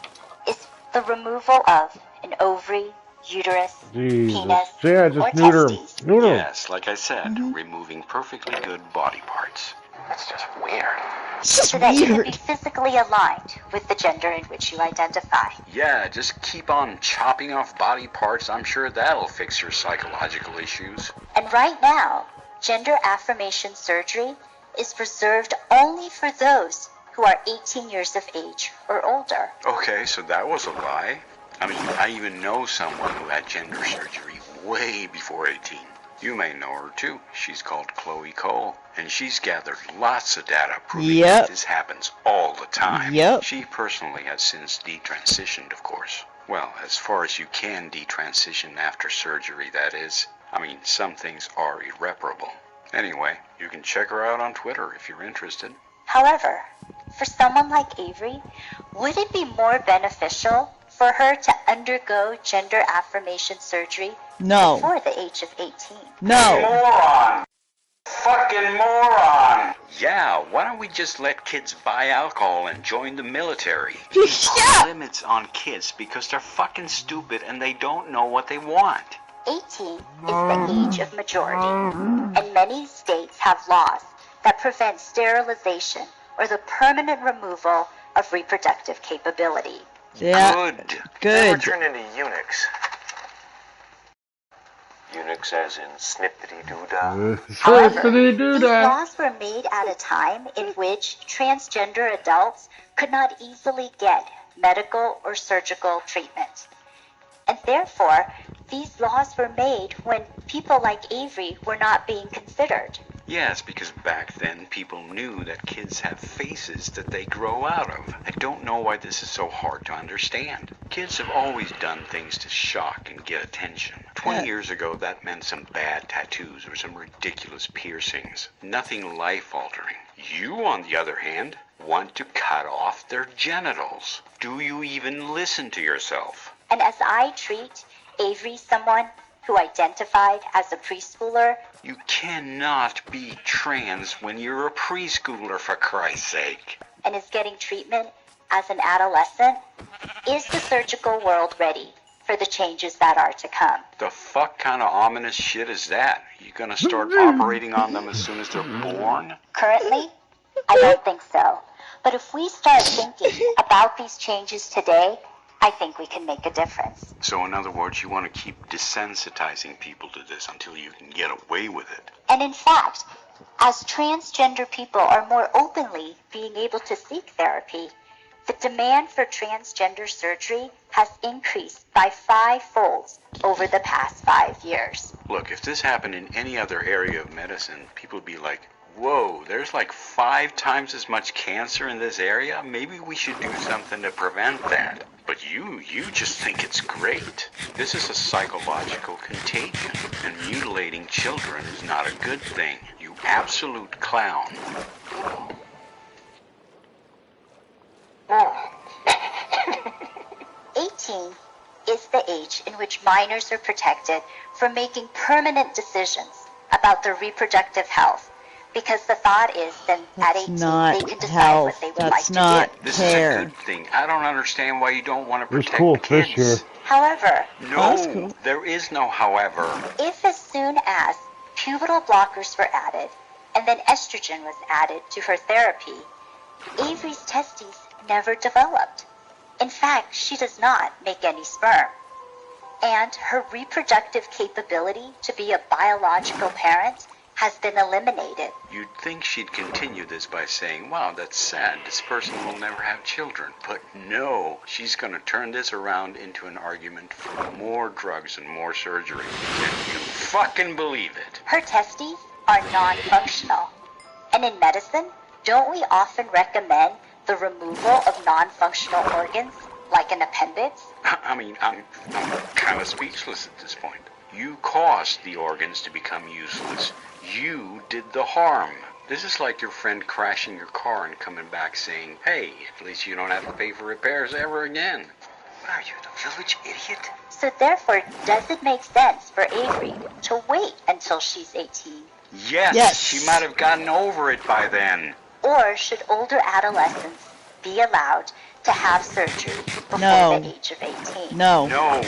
is the removal of an ovary, uterus, penis, Yeah, or just neuter testes. him. Neuter him. Yes, like I said, removing perfectly good body parts. That's just weird. So that you can be physically aligned with the gender in which you identify. Yeah, just keep on chopping off body parts. I'm sure that'll fix your psychological issues. And right now, gender affirmation surgery is reserved only for those who are 18 years of age or older. Okay, so that was a lie. I mean, I even know someone who had gender surgery way before 18. You may know her too. She's called Chloe Cole, and she's gathered lots of data proving that this happens all the time. She personally has since detransitioned, of course. Well, as far as you can detransition after surgery, that is. I mean, some things are irreparable. Anyway, you can check her out on Twitter if you're interested. However, for someone like Avery, would it be more beneficial for her to undergo gender affirmation surgery before the age of 18? Moron! Fucking moron! Yeah, why don't we just let kids buy alcohol and join the military? Put limits on kids because they're fucking stupid and they don't know what they want. 18 is the age of majority, and many states have laws that prevent sterilization or the permanent removal of reproductive capability. Good. Never turn into eunuchs. Eunuchs as in snippity-doo-dah. However, these laws were made at a time in which transgender adults could not easily get medical or surgical treatment. And therefore, these laws were made when people like Avery were not being considered. Yes, because back then people knew that kids have faces that they grow out of. I don't know why this is so hard to understand. Kids have always done things to shock and get attention. 20 years ago, that meant some bad tattoos or some ridiculous piercings. Nothing life-altering. You, on the other hand, want to cut off their genitals. Do you even listen to yourself? And as I treat Avery, someone who identified as a preschooler, you cannot be trans when you're a preschooler, for Christ's sake. And is getting treatment as an adolescent, is the surgical world ready for the changes that are to come? The fuck kind of ominous shit is that? You gonna start operating on them as soon as they're born? Currently, I don't think so. But if we start thinking about these changes today, I think we can make a difference. So in other words, you want to keep desensitizing people to this until you can get away with it. And in fact, as transgender people are more openly being able to seek therapy, the demand for transgender surgery has increased by 5-fold over the past 5 years. Look, if this happened in any other area of medicine, people would be like, whoa, there's like 5 times as much cancer in this area? Maybe we should do something to prevent that. But you just think it's great. This is a psychological contagion, and mutilating children is not a good thing. You absolute clown. 18 is the age in which minors are protected from making permanent decisions about their reproductive health. Because the thought is that at 18 they can decide what they would like to do. This is a good thing. I don't understand why you don't want to protect cool the kids. fish here. However, No, there is no however. if as soon as pubertal blockers were added and then estrogen was added to her therapy, Avery's testes never developed. In fact, she does not make any sperm. And her reproductive capability to be a biological parent has been eliminated. You'd think she'd continue this by saying, wow, that's sad, this person will never have children. But no, she's going to turn this around into an argument for more drugs and more surgery. Can you fucking believe it? Her testes are non-functional. And in medicine, don't we often recommend the removal of non-functional organs, like an appendix? I'm kind of speechless at this point. You caused the organs to become useless. You did the harm. This is like your friend crashing your car and coming back saying, hey, at least you don't have to pay for repairs ever again. What are you, the village idiot? So therefore, does it make sense for Avery to wait until she's 18? Yes, she might have gotten over it by then. Or should older adolescents be allowed to have surgery before the age of 18? No,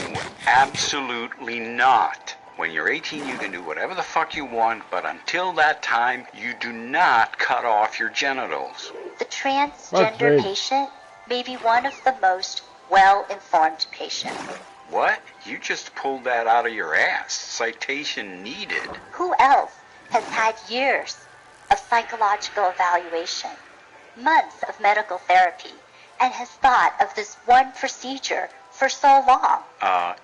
absolutely not. When you're 18, you can do whatever the fuck you want, but until that time, you do not cut off your genitals. The transgender patient may be one of the most well-informed patients. What? You just pulled that out of your ass. Citation needed. Who else has had years of psychological evaluation, months of medical therapy, and has thought of this one procedure for so long?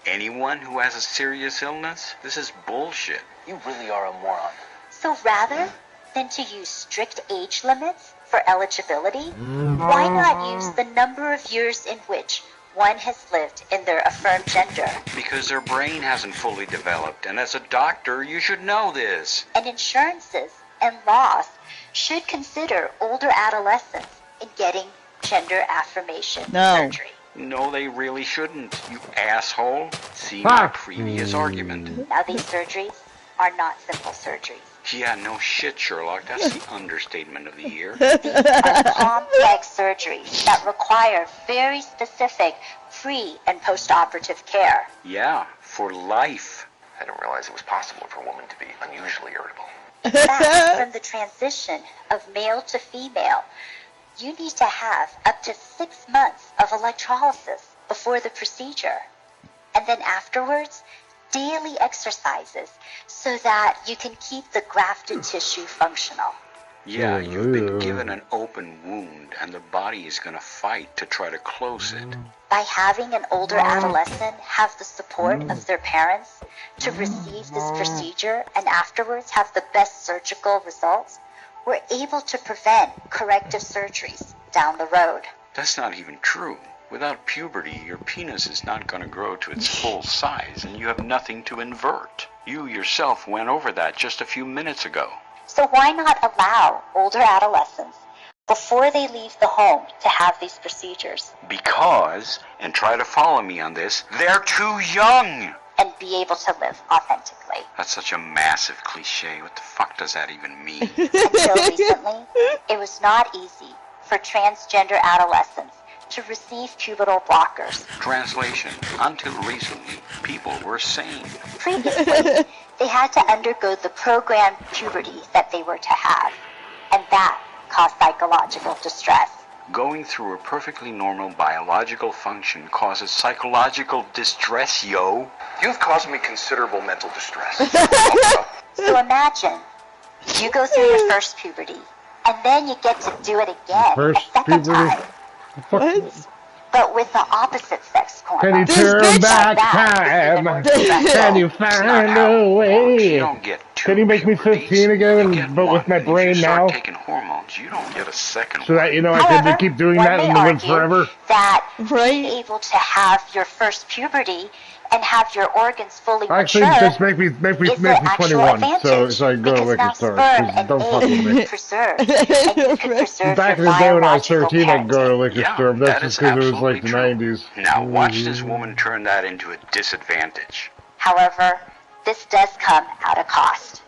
Anyone who has a serious illness? This is bullshit. You really are a moron. So rather than to use strict age limits for eligibility, why not use the number of years in which one has lived in their affirmed gender? Because their brain hasn't fully developed, and as a doctor, you should know this. And insurances and laws should consider older adolescents in getting gender affirmation surgery. No, they really shouldn't, you asshole. See my previous argument. Now, these surgeries are not simple surgeries. Yeah, no shit, Sherlock. That's the understatement of the year. These are complex surgeries that require very specific pre- and post-operative care. Yeah, for life. I didn't realize it was possible for a woman to be unusually irritable. In fact, from the transition of male to female, you need to have up to 6 months of electrolysis before the procedure. And then afterwards, daily exercises so that you can keep the grafted tissue functional. Yeah, you've been given an open wound, and the body is going to fight to try to close it. By having an older adolescent have the support of their parents to receive this procedure and afterwards have the best surgical results, we're able to prevent corrective surgeries down the road. That's not even true. Without puberty, your penis is not going to grow to its full size, and you have nothing to invert. You yourself went over that just a few minutes ago. So why not allow older adolescents, before they leave the home, to have these procedures? Because, and try to follow me on this, they're too young! And be able to live authentically. That's such a massive cliche. What the fuck does that even mean? Until recently, it was not easy for transgender adolescents to receive pubertal blockers. Translation: until recently, people were sane. Previously, they had to undergo the programmed puberty that they were to have, and that caused psychological distress. Going through a perfectly normal biological function causes psychological distress, yo. You've caused me considerable mental distress. So imagine, you go through your first puberty, and then you get to do it again a second time. What? But with the opposite sex hormone. Can you turn back time? Can you find a way? Can you make me 15 again, but with my brain now? Taking hormones, you don't get a second. So that, you know, I can keep doing that and live forever? That being able to have your first puberty and have your organs fully mature actually, just make me 21, so I can go to liquor store. Don't fuck with me. Back in the day when I was 13, I could go to a liquor store, but that's just because it was like the 90s. Now watch this woman turn that into a disadvantage. However, this does come at a cost.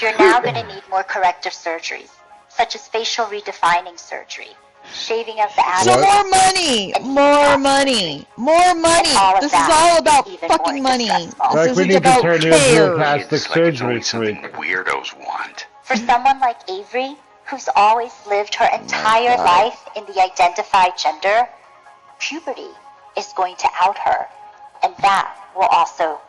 You're now going to need more corrective surgeries, such as facial redefining surgery, shaving of the ass. So more money! More money! More money! This is all about fucking money. This isn't about care. Plastic surgery something weirdos want. For someone like Avery, who's always lived her entire life in the identified gender, puberty is going to out her, and that will also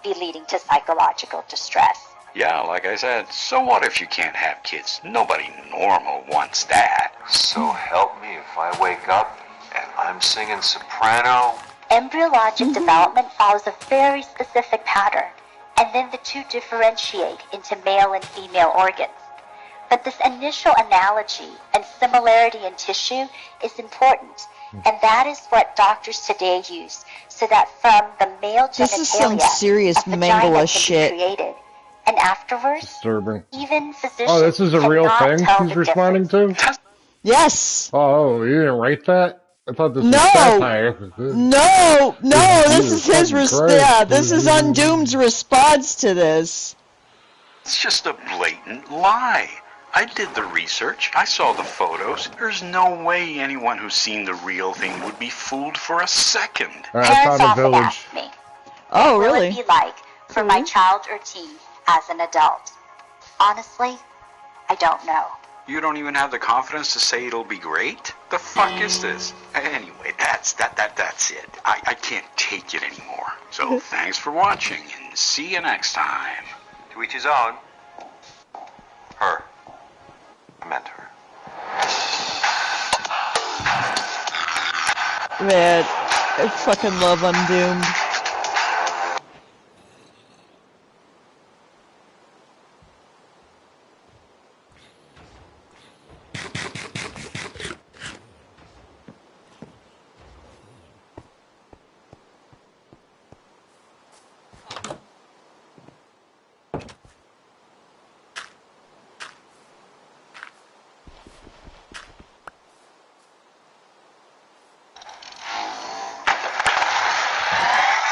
be leading to psychological distress. Yeah, like I said, so what if you can't have kids? Nobody normal wants that. So help me if I wake up and I'm singing soprano. Embryologic development follows a very specific pattern, and then the two differentiate into male and female organs. But this initial analogy and similarity in tissue is important, and that is what doctors today use, so that from the male This is some genitalia, serious a vagina Mangala can shit. be created. And afterwards, Disturbing. even physicians Oh, this is a real cannot thing tell she's the responding to? Yes. Oh, you didn't write that? I thought this was No. satire. No, this is his this is Christ. Undoomed's response to this. It's just a blatant lie. I did the research. I saw the photos. There's no way anyone who's seen the real thing would be fooled for a second. Parents often ask me, oh, what really? will it be like for my child or teen as an adult? Honestly, I don't know. You don't even have the confidence to say it'll be great? The fuck is this? Anyway, that's it. I can't take it anymore. So thanks for watching, and see you next time. To each his own. Her. I meant her. Man, I fucking love Undoomed.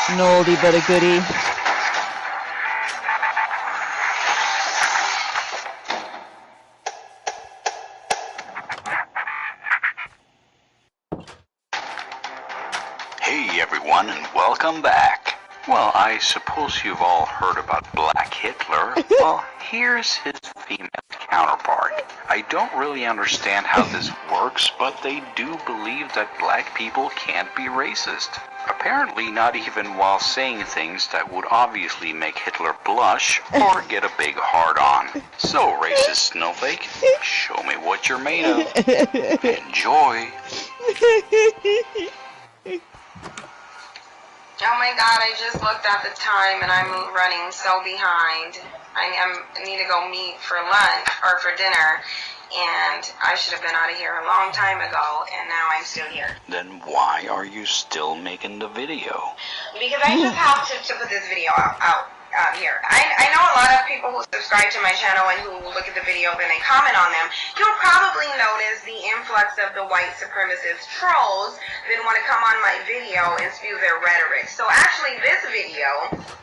An oldie but a goodie. Hey everyone, and welcome back. Well, I suppose you've all heard about Black Hitler. Well, here's his female counterpart. I don't really understand how this works, but they do believe that black people can't be racist. Apparently not even while saying things that would obviously make Hitler blush or get a big hard-on. So, racist snowflake, show me what you're made of. Enjoy. Oh my god, I just looked at the time and I'm running so behind. I need to go meet for lunch, or for dinner, and I should have been out of here a long time ago, and now I'm still here. Then why are you still making the video? Because I just have to put this video out here. I know a lot of people who subscribe to my channel and who look at the videos and they comment on them. You'll probably notice the influx of the white supremacist trolls that want to come on my video and spew their rhetoric. So actually this video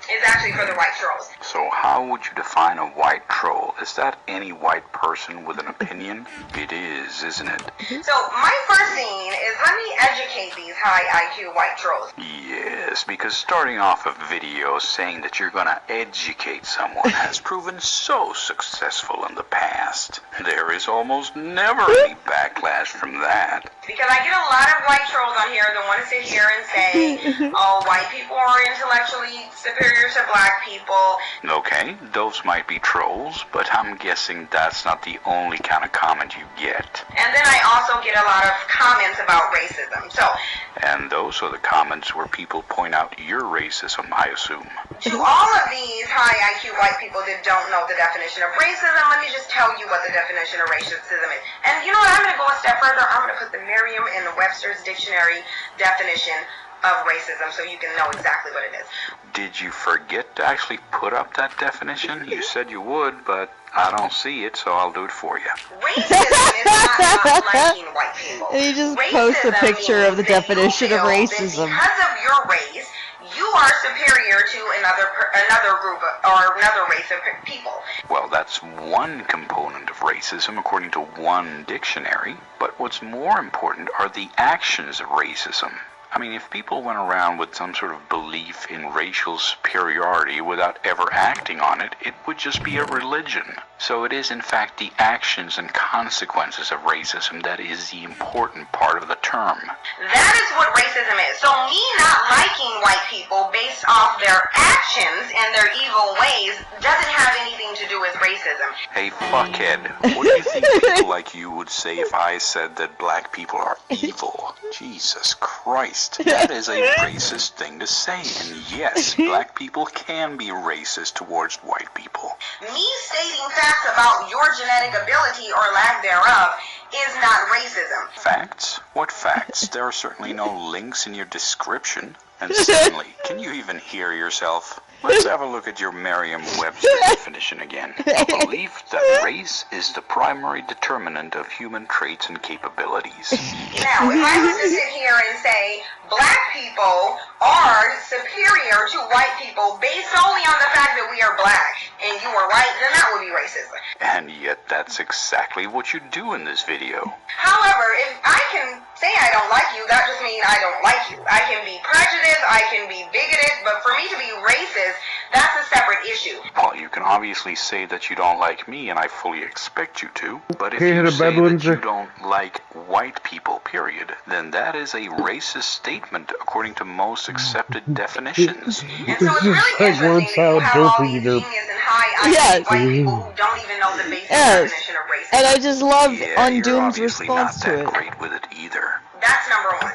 is actually for the white trolls. So how would you define a white troll? Is that any white person with an opinion? It is, isn't it? So my first scene is, let me educate these high IQ white trolls. Yes, because starting off a video saying that you're gonna educate someone has proven so successful in the past. There is almost never any backlash from that. Because I get a lot of white trolls on here that want to sit here and say, oh, white people are intellectually superior to black people. Okay, those might be trolls, but I'm guessing that's not the only kind of comment you get. And then I also get a lot of comments about racism. And those are the comments where people point out your racism, I assume. To all of these high IQ white people that don't know the definition of racism, let me just tell you what the definition of racism is. And you know what, I'm going to go a step further. I'm going to put the Merriam and the Webster's Dictionary definition of racism so you can know exactly what it is. Did you forget to actually put up that definition? You said you would, but I don't see it, so I'll do it for you. Racism is not liking white people. And he just posts a picture of the definition of racism. Because of your race, you are superior to another group or another race of people. Well, that's one component of racism according to one dictionary, but what's more important are the actions of racism. I mean, if people went around with some sort of belief in racial superiority without ever acting on it, it would just be a religion. So it is, in fact, the actions and consequences of racism that is the important part of the term. That is what racism is. So me not liking white people based off their actions and their evil ways doesn't have anything to do with racism. Hey, fuckhead, what do you think people like you would say if I said that black people are evil? Jesus Christ, that is a racist thing to say. And yes, black people can be racist towards white people. Me stating facts about your genetic ability or lack thereof is not racism. Facts? What facts? There are certainly no links in your description. And secondly, can you even hear yourself? Let's have a look at your Merriam-Webster definition again. A belief that race is the primary determinant of human traits and capabilities. Now, if I was to sit here and say black people are superior to white people based only on the fact that we are black and you are white, then that would be racism. And yet that's exactly what you do in this video. However, if I can say I don't like you, that just means I don't like you. I can be prejudiced, I can be bigoted, but for me to be racist, that's a separate issue. Well, you can obviously say that you don't like me, and I fully expect you to. But if Hey, you hit a say bed, that you Lindsay. don't like white people, period, then that is a racist statement according to most accepted definitions. And so it's really Like word interesting that you salad have all derpy these derp. genius and high IQ Yes. white people who don't even know the basic Yes. definition of racism. And I just love Yeah, you're Undoom's obviously response not to that it. great with it either. That's number one.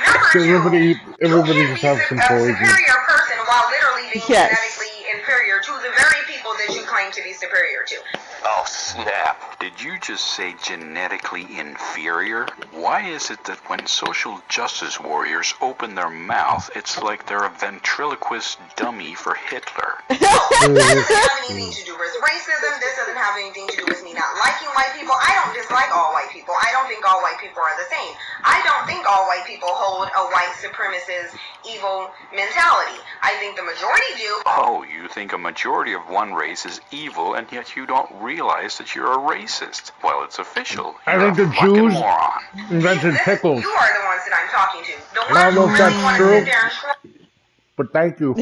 Number two, Everybody you just can have be some a poison. superior person while literally being Yes. genetically inferior to the very people that you claim to be superior to. Oh, snap. Did you just say genetically inferior? Why is it that when social justice warriors open their mouth, it's like they're a ventriloquist dummy for Hitler? This doesn't have anything to do with racism. This doesn't have anything to do with me not liking white people. I don't dislike all white people. I don't think all white people are the same. I don't think all white people hold a white supremacist evil mentality. I think the majority do. Oh, you think a majority of one race is evil, and yet you don't realize that you're a racist. Well, it's official. I You're think a the fucking Jews moron. invented pickles. You are the ones that I'm talking to. The I don't ones know who if really that's want to true, sit there and scroll. but thank you.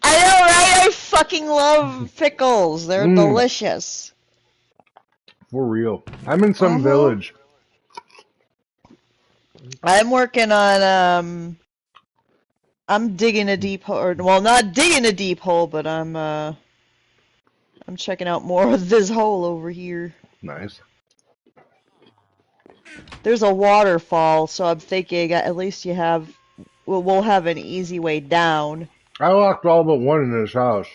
I know, right? I fucking love pickles. They're delicious. For real. I'm in some Uh-huh. village. I'm working on I'm digging a deep hole, or, well, not digging a deep hole, but I'm checking out more of this hole over here. Nice. There's a waterfall, so I'm thinking at least we'll have an easy way down. I locked all but one in this house.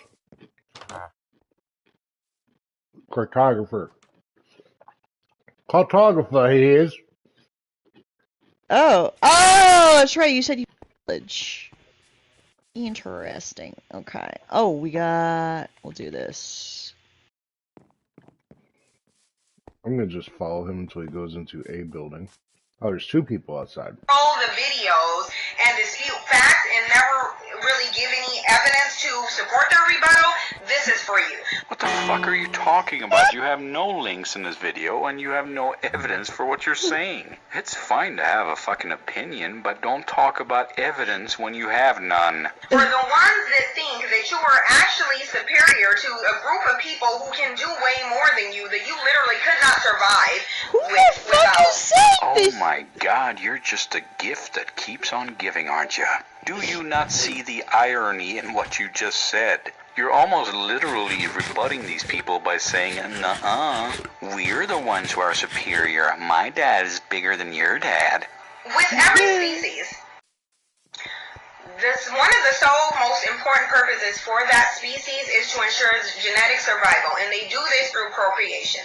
Cartographer. Cartographer he is. Oh, that's right. You said you village. Interesting. Okay. Oh, we'll do this. I'm gonna just follow him until he goes into a building. Oh, there's two people outside. Scroll the videos and dispute facts and never really give any evidence to support their rebuttal, this is for you. What the fuck are you talking about? You have no links in this video, and you have no evidence for what you're saying. It's fine to have a fucking opinion, but don't talk about evidence when you have none. For the ones that think that you are actually superior to a group of people who can do way more than you, that you literally could not survive without. Oh my god, you're just a gift that keeps on giving, aren't you? Do you not see the irony in what you just said? You're almost literally rebutting these people by saying, nuh-uh, we're the ones who are superior. My dad is bigger than your dad. With every species, one of the sole most important purposes for that species is to ensure genetic survival, and they do this through procreation.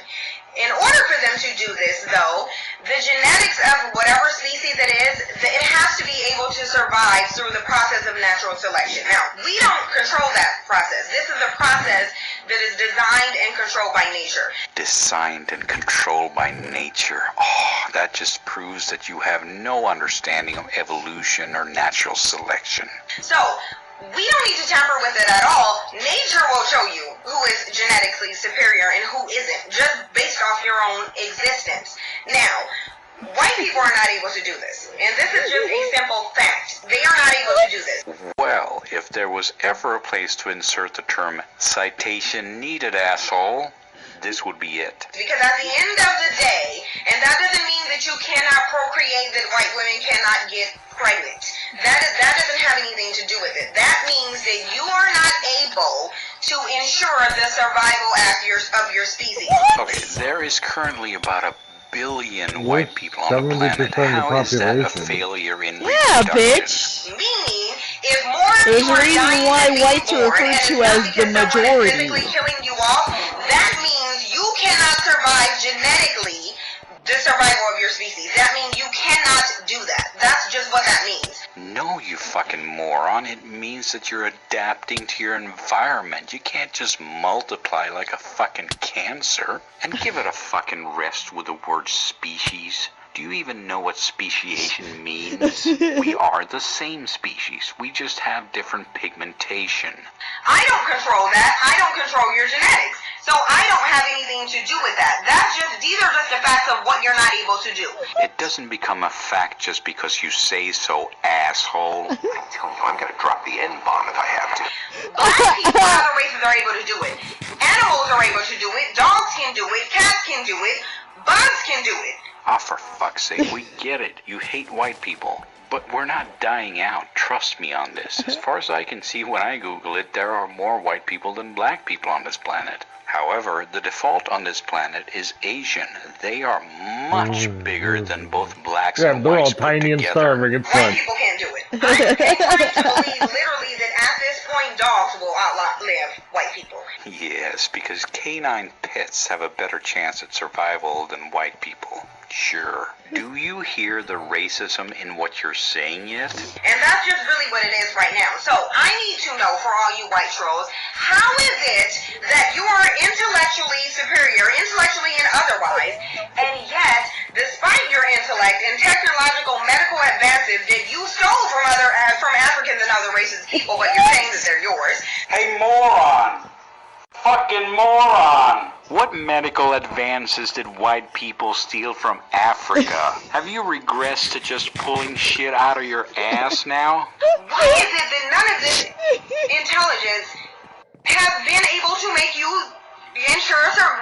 In order for them to do this, though, the genetics of whatever species it is, it has to be able to survive through the process of natural selection. Now, we don't control that process. This is a process that is designed and controlled by nature. Designed and controlled by nature. Oh, that just proves that you have no understanding of evolution or natural selection. So, we don't need to tamper with it at all. Nature will show you who is genetically superior and who isn't, just based off your own existence. Now, White people are not able to do this. And this is just a simple fact. They are not able to do this. Well, if there was ever a place to insert the term citation needed, asshole, this would be it. Because at the end of the day, and that doesn't mean that you cannot procreate, that white women cannot get pregnant. That doesn't have anything to do with it. That means that you are not able to ensure the survival of your species. Okay, there is currently about 1 billion white people on the planet. 70% of the How is that a population. failure in Yeah, reproduction? bitch. Meaning, if more There's people a are reason dying why than whites being are born, referred and to it's not as the because someone is majority. physically killing you off, that means you cannot survive genetically the survival of your species. That means you cannot do that. That's just what that means. No, you fucking moron. It means that you're adapting to your environment. You can't just multiply like a fucking cancer. And give it a fucking rest with the word species. Do you even know what speciation means? We are the same species. We just have different pigmentation. I don't control that. I don't control your genetics. So I don't have anything to do with that. These are just the facts of what you're not able to do. It doesn't become a fact just because you say so, asshole. I tell you, I'm gonna drop the N-bomb if I have to. Black people and other races are able to do it. Animals are able to do it. Dogs can do it. Cats can do it. Bugs can do it. Ah, for fuck's sake, we get it. You hate white people. But we're not dying out. Trust me on this. As far as I can see when I Google it, there are more white people than black people on this planet. However, the default on this planet is Asian. They are much bigger than both blacks and they're all whites put tiny and together. starving. It's White fun. people can't do it. I'm inclined to believe literally that at this point dogs will outlive white people. Yes, because canine pets have a better chance at survival than white people. Sure. Do you hear the racism in what you're saying yet? And that's just really what it is right now. So I need to know, for all you white trolls, how is it that you are intellectually superior, intellectually and otherwise, and yet, despite your intellect and technological medical advances that you stole from Africans and other races people, but you're saying that they're yours? Hey, moron! Fucking moron! What medical advances did white people steal from Africa? Have you regressed to just pulling shit out of your ass now? Why is it that none of this intelligence have been able to make you ensure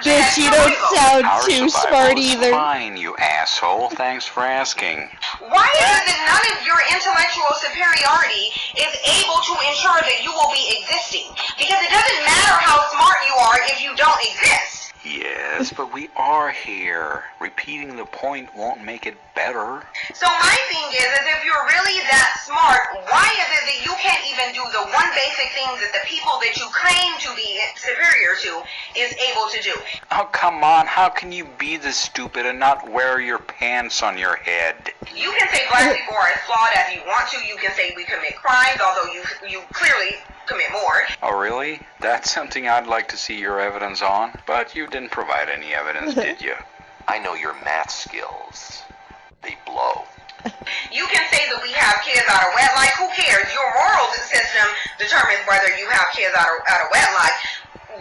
Bitch, you don't sound Our too survival smart is either. fine, you asshole. Thanks for asking. Why is it that none of your intellectual superiority is able to ensure that you will be existing? Because it doesn't matter how smart you are if you don't exist. Yes, but we are here. Repeating the point won't make it better. So my thing is if you're really that smart, why is it that you can't even do the one basic thing that the people that you claim to be superior to is able to do? Oh, come on. How can you be this stupid and not wear your pants on your head? You can say black people are as flawed as you want to. You can say we commit crimes, although you clearly commit more. Oh, really? That's something I'd like to see your evidence on. But you didn't provide any evidence, did you? I know your math skills. They blow. You can say that we have kids out of wedlock. Who cares? Your moral system determines whether you have kids out of wedlock.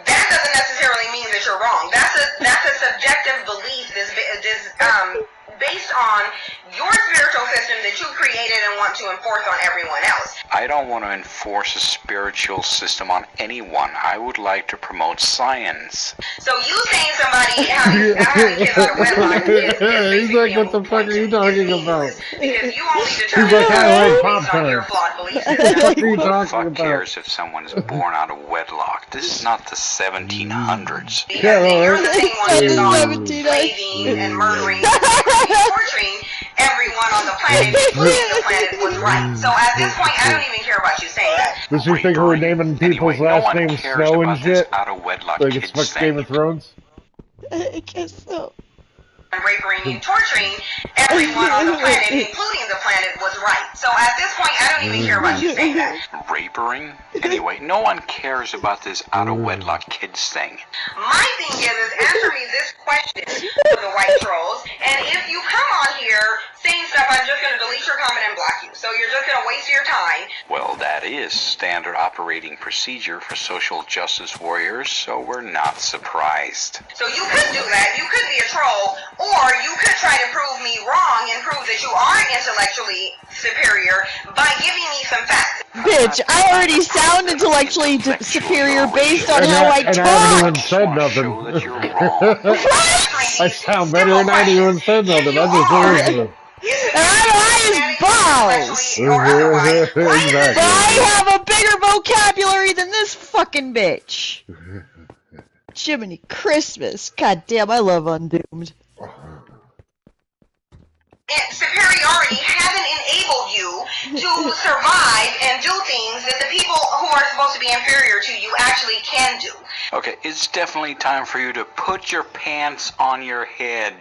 That doesn't necessarily mean that you're wrong. That's a subjective belief that's based on your spiritual system that you created and want to enforce on everyone else. I don't want to enforce a spiritual system on anyone. I would like to promote science. So you saying somebody having kids out of wedlock is He's like, what the fuck are you talking about? because you only He's determine like, I like based on your Pop-Tarts. flawed beliefs. What the fuck are you Who the talking fuck about? cares if someone is born out of wedlock? This is not the 1700s. Yeah, You're the same one that's on 17 raping and murdering and torturing everyone on the planet, including the planet, was right. So at this point, I don't even care about you saying that. Does you think we're naming people's No last one names cares Snow and about this shit? out of wedlock Like it's kids fucking Game of Thrones? I guess so. And raping and torturing everyone on the planet, including the planet, was right. So at this point, I don't even care about you saying that. Rapering? Anyway, no one cares about this out of wedlock kids thing. My thing is answer me this question for the white trolls, and if you come on here saying stuff, I'm just going to delete your comment and block you. So you're just going to waste your time. Well, that is standard operating procedure for social justice warriors, so we're not surprised. So you could do that. You could be a troll, Or you could try to prove me wrong and prove that you are intellectually superior by giving me some facts. Bitch, I already sound intellectually superior based on how I and I haven't even talk. said nothing. I sound better and I haven't even said nothing. I just listened. And I'm high as balls. Exactly. I have a bigger vocabulary than this fucking bitch. Jiminy Christmas. God damn, I love Undoomed. Superiority hasn't enabled you to survive and do things that the people who are supposed to be inferior to you actually can do. Okay, it's definitely time for you to put your pants on your head.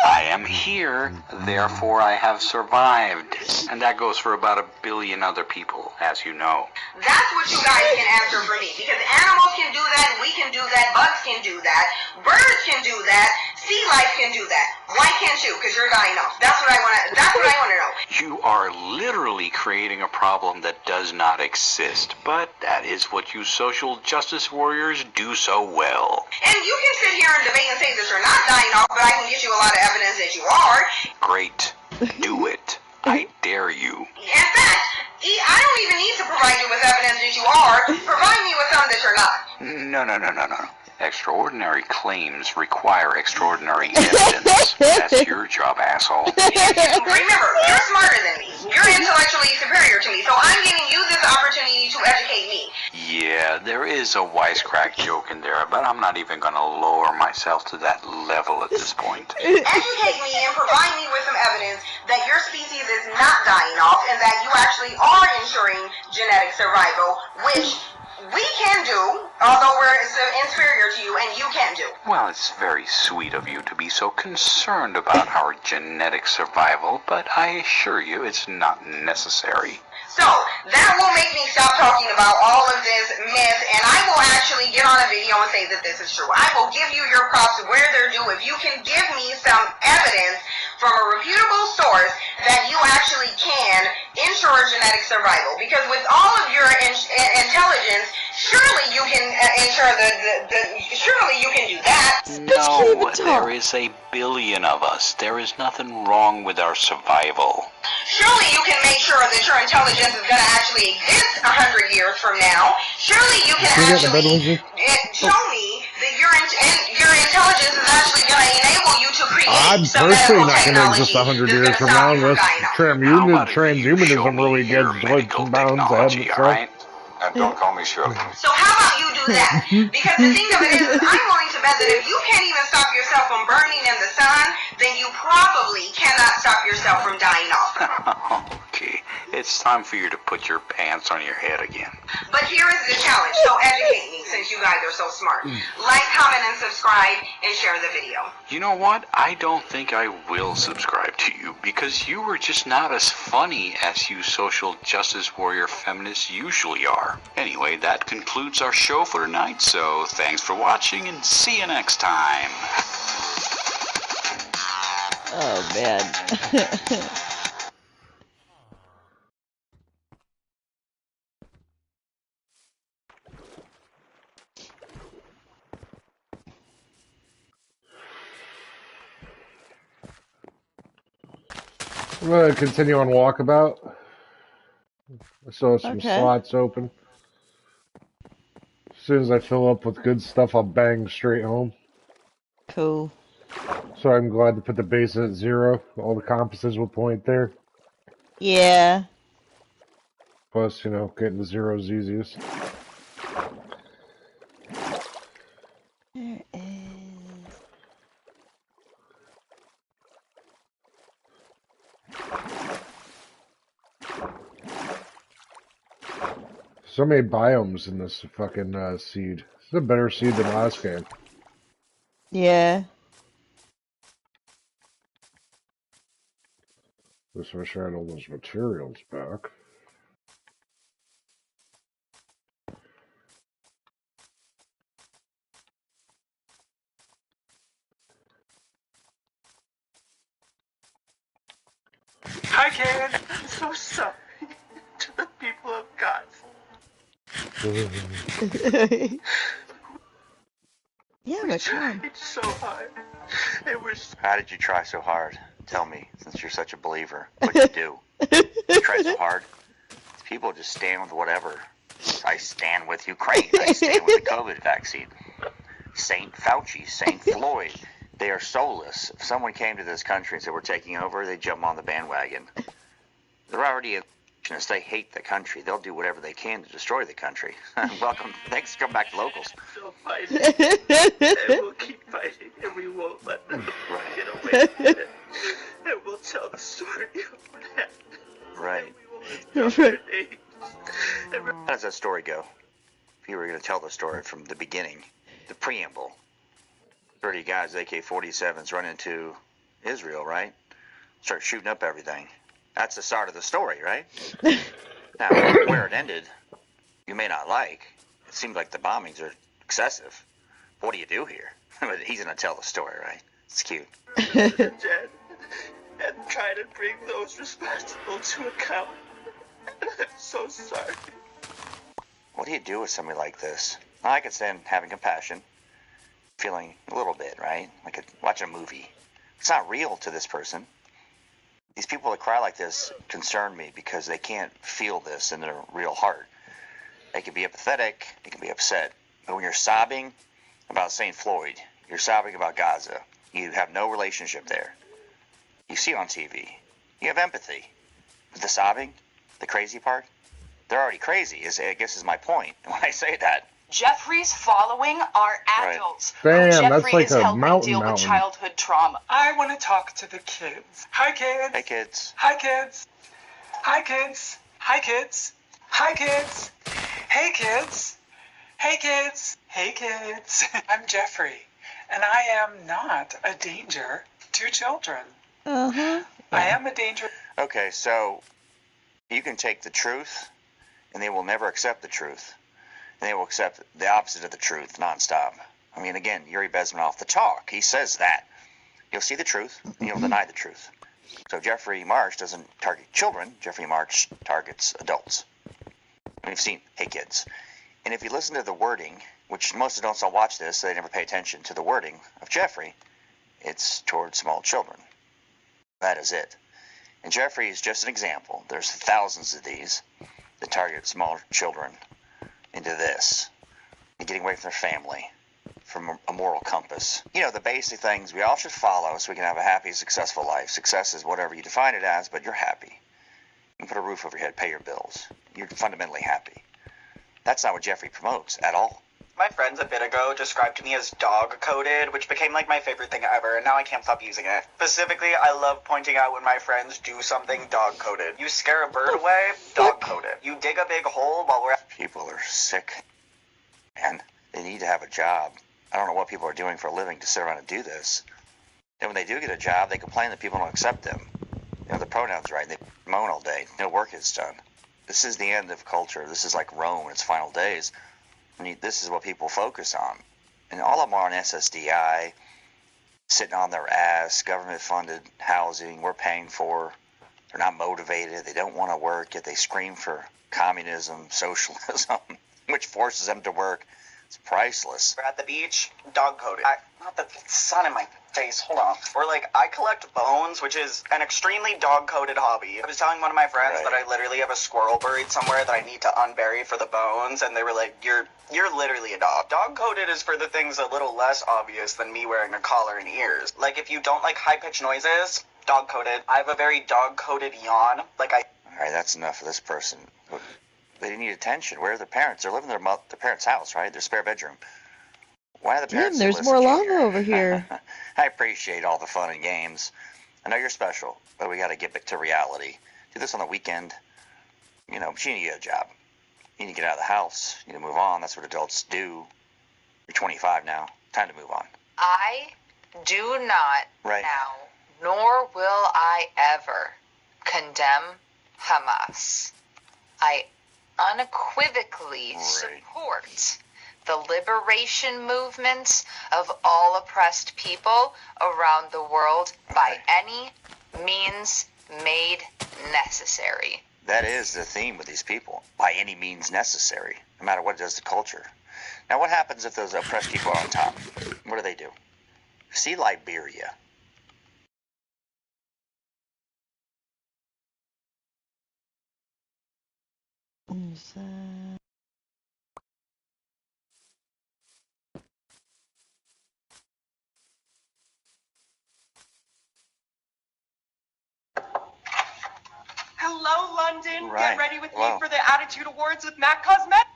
I am here, therefore I have survived. And that goes for about 1 billion other people, as you know. That's what you guys can answer for me. Because animals can do that, we can do that, bugs can do that, birds can do that, sea life can do that. Why can't you? Because you're dying off. That's what I want to know. You are literally creating a problem that does not exist, but that is what you social justice warriors do so well. And you can sit here and debate and say that you're not dying off, but I can get you a lot of evidence that you are. Great. Do it. I dare you. In fact, I don't even need to provide you with evidence that you are. Provide me with some that you're not. No. Extraordinary claims require extraordinary evidence. That's your job, asshole. Remember, you're smarter than me. You're intellectually superior to me, so I'm giving you this opportunity to educate me. Yeah, there is a wisecrack joke in there, but I'm not even going to lower myself to that level at this point. Educate me and provide me with some evidence that your species is not dying off and that you actually are ensuring genetic survival, which we can do, although we're inferior to you, and you can't do. Well, it's very sweet of you to be so concerned about our genetic survival, but I assure you it's not necessary. So, that will make me stop talking about all of this myth, and I will actually get on a video and say that this is true. I will give you your props where they're due. If you can give me some evidence from a reputable source that you actually can ensure genetic survival. Because with all of your intelligence, surely you can ensure surely you can do that. No, there is 1 billion of us. There is nothing wrong with our survival. Surely you can make sure that your intelligence is going to actually exist 100 years from now. Surely you can actually show me that your intelligence is actually going to enable you to create I'm personally not going to exist 100 years from now unless transhumanism really gets leaps and bounds ahead of itself. And don't call me Shirley. So how about you do that? Because the thing of it is I'm willing to bet that if you can't even stop yourself from burning in the sun, then you probably cannot stop yourself from dying off. Okay, it's time for you to put your pants on your head again. But here is the challenge, so educate me since you guys are so smart. Like, comment, and subscribe, and share the video. You know what? I don't think I will subscribe to you because you were just not as funny as you social justice warrior feminists usually are. Anyway, that concludes our show for tonight, so thanks for watching and see you next time. Oh, man. I'm going to continue on walkabout. I still have some slots open. As soon as I fill up with good stuff, I'll bang straight home. Cool. So I'm glad to put the base at 0. All the compasses will point there. Yeah. Plus, you know, getting to 0 is easiest. There is... So many biomes in this fucking seed. This is a better seed than last game. Yeah. Just wish I had all those materials back. Hi, Karen. I'm so sorry to the people of God. Yeah, but come on. It's so hard. It was. How did you try so hard? Tell me, since you're such a believer. What'd you do? You tried so hard? People just stand with whatever. I stand with Ukraine. I stand with the COVID vaccine. Saint Fauci, Saint Floyd. They are soulless. If someone came to this country and said we're taking over, they jump on the bandwagon. They're already indigenous. They hate the country. They'll do whatever they can to destroy the country. Welcome. Thanks. Come back to locals. Still fighting. And we'll keep fighting, and we won't let them get away with it. And we'll tell the story of what happened. Right. How does that story go? If you were going to tell the story from the beginning, the preamble. 30 guys, AK-47s, run into Israel, right? Start shooting up everything. That's the start of the story, right? Now, where it ended, you may not like. It seems like the bombings are excessive. What do you do here? But he's going to tell the story, right? It's cute. Dead. And try to bring those responsible to account. I'm so sorry. What do you do with somebody like this? Well, I could stand having compassion, feeling a little bit, right? I could watch a movie. It's not real to this person. These people that cry like this concern me because they can't feel this in their real heart. They can be apathetic, they can be upset. But when you're sobbing about St. Floyd, you're sobbing about Gaza, you have no relationship there. You see it on TV. You have empathy. But the sobbing, the crazy part, they're already crazy, I guess is my point when I say that. Jeffrey's following are adults. Bam, Jeffrey that's like is a helping deal with mountain. childhood trauma. I want to talk to the kids. Hi, kids. Hey, kids. Hi, kids. Hi, kids. Hi, kids. Hi, kids. Hey, kids. Hey, kids. Hey, kids. I'm Jeffrey, and I am not a danger to children. Uh-huh. I am a danger. Okay, so you can take the truth, and they will never accept the truth. And they will accept the opposite of the truth nonstop. I mean, again, Yuri Bezmenov, the talk, he says that. You'll see the truth, and you'll deny the truth. So Jeffrey Marsh doesn't target children. Jeffrey Marsh targets adults. We've seen, hey, kids. And if you listen to the wording, which most adults don't watch this, so they never pay attention to the wording of Jeffrey, it's towards small children. That is it. And Jeffrey is just an example. There's thousands of these that target small children into this and getting away from their family, from a moral compass. You know, the basic things we all should follow so we can have a happy, successful life. Success is whatever you define it as, but you're happy. You can put a roof over your head, pay your bills. You're fundamentally happy. That's not what Jeffrey promotes at all. My friends a bit ago described me as dog-coded, which became like my favorite thing ever, and now I can't stop using it. Specifically, I love pointing out when my friends do something dog-coded. You scare a bird away, dog-coded. You dig a big hole while we're... People are sick, and they need to have a job. I don't know what people are doing for a living to sit around and do this. And when they do get a job, they complain that people don't accept them. You know, the pronouns right, they moan all day. No work is done. This is the end of culture. This is like Rome in its final days. This is what people focus on. And all of them are on SSDI, sitting on their ass, government-funded housing we're paying for. They're not motivated. They don't want to work, yet they scream for communism, socialism, which forces them to work. It's priceless. We're at the beach, dog-coded. Not the sun in my face, hold on. Or like, I collect bones, which is an extremely dog-coded hobby. I was telling one of my friends that I literally have a squirrel buried somewhere that I need to unbury for the bones, and they were like, you're literally a dog. Dog-coded is for the things a little less obvious than me wearing a collar and ears. Like, if you don't like high-pitched noises, dog-coded. I have a very dog-coded yawn. Alright, that's enough of this person. They need attention. Where are their parents? They're living in their parents' house, right? Their spare bedroom. Why are the parents Tim, there's more lava over here. I appreciate all the fun and games. I know you're special, but we got to get back to reality. Do this on the weekend. You know, but you need to get a job. You need to get out of the house. You need to move on. That's what adults do. You're 25 now. Time to move on. I do not now, nor will I ever, condemn Hamas. I unequivocally support the liberation movements of all oppressed people around the world by any means made necessary. That is the theme with these people. By any means necessary, no matter what it does to culture. Now, what happens if those oppressed people are on top? What do they do? See Liberia. Hello, London. Right. Get ready with Wow. me for the Attitude Awards with MAC Cosmetics.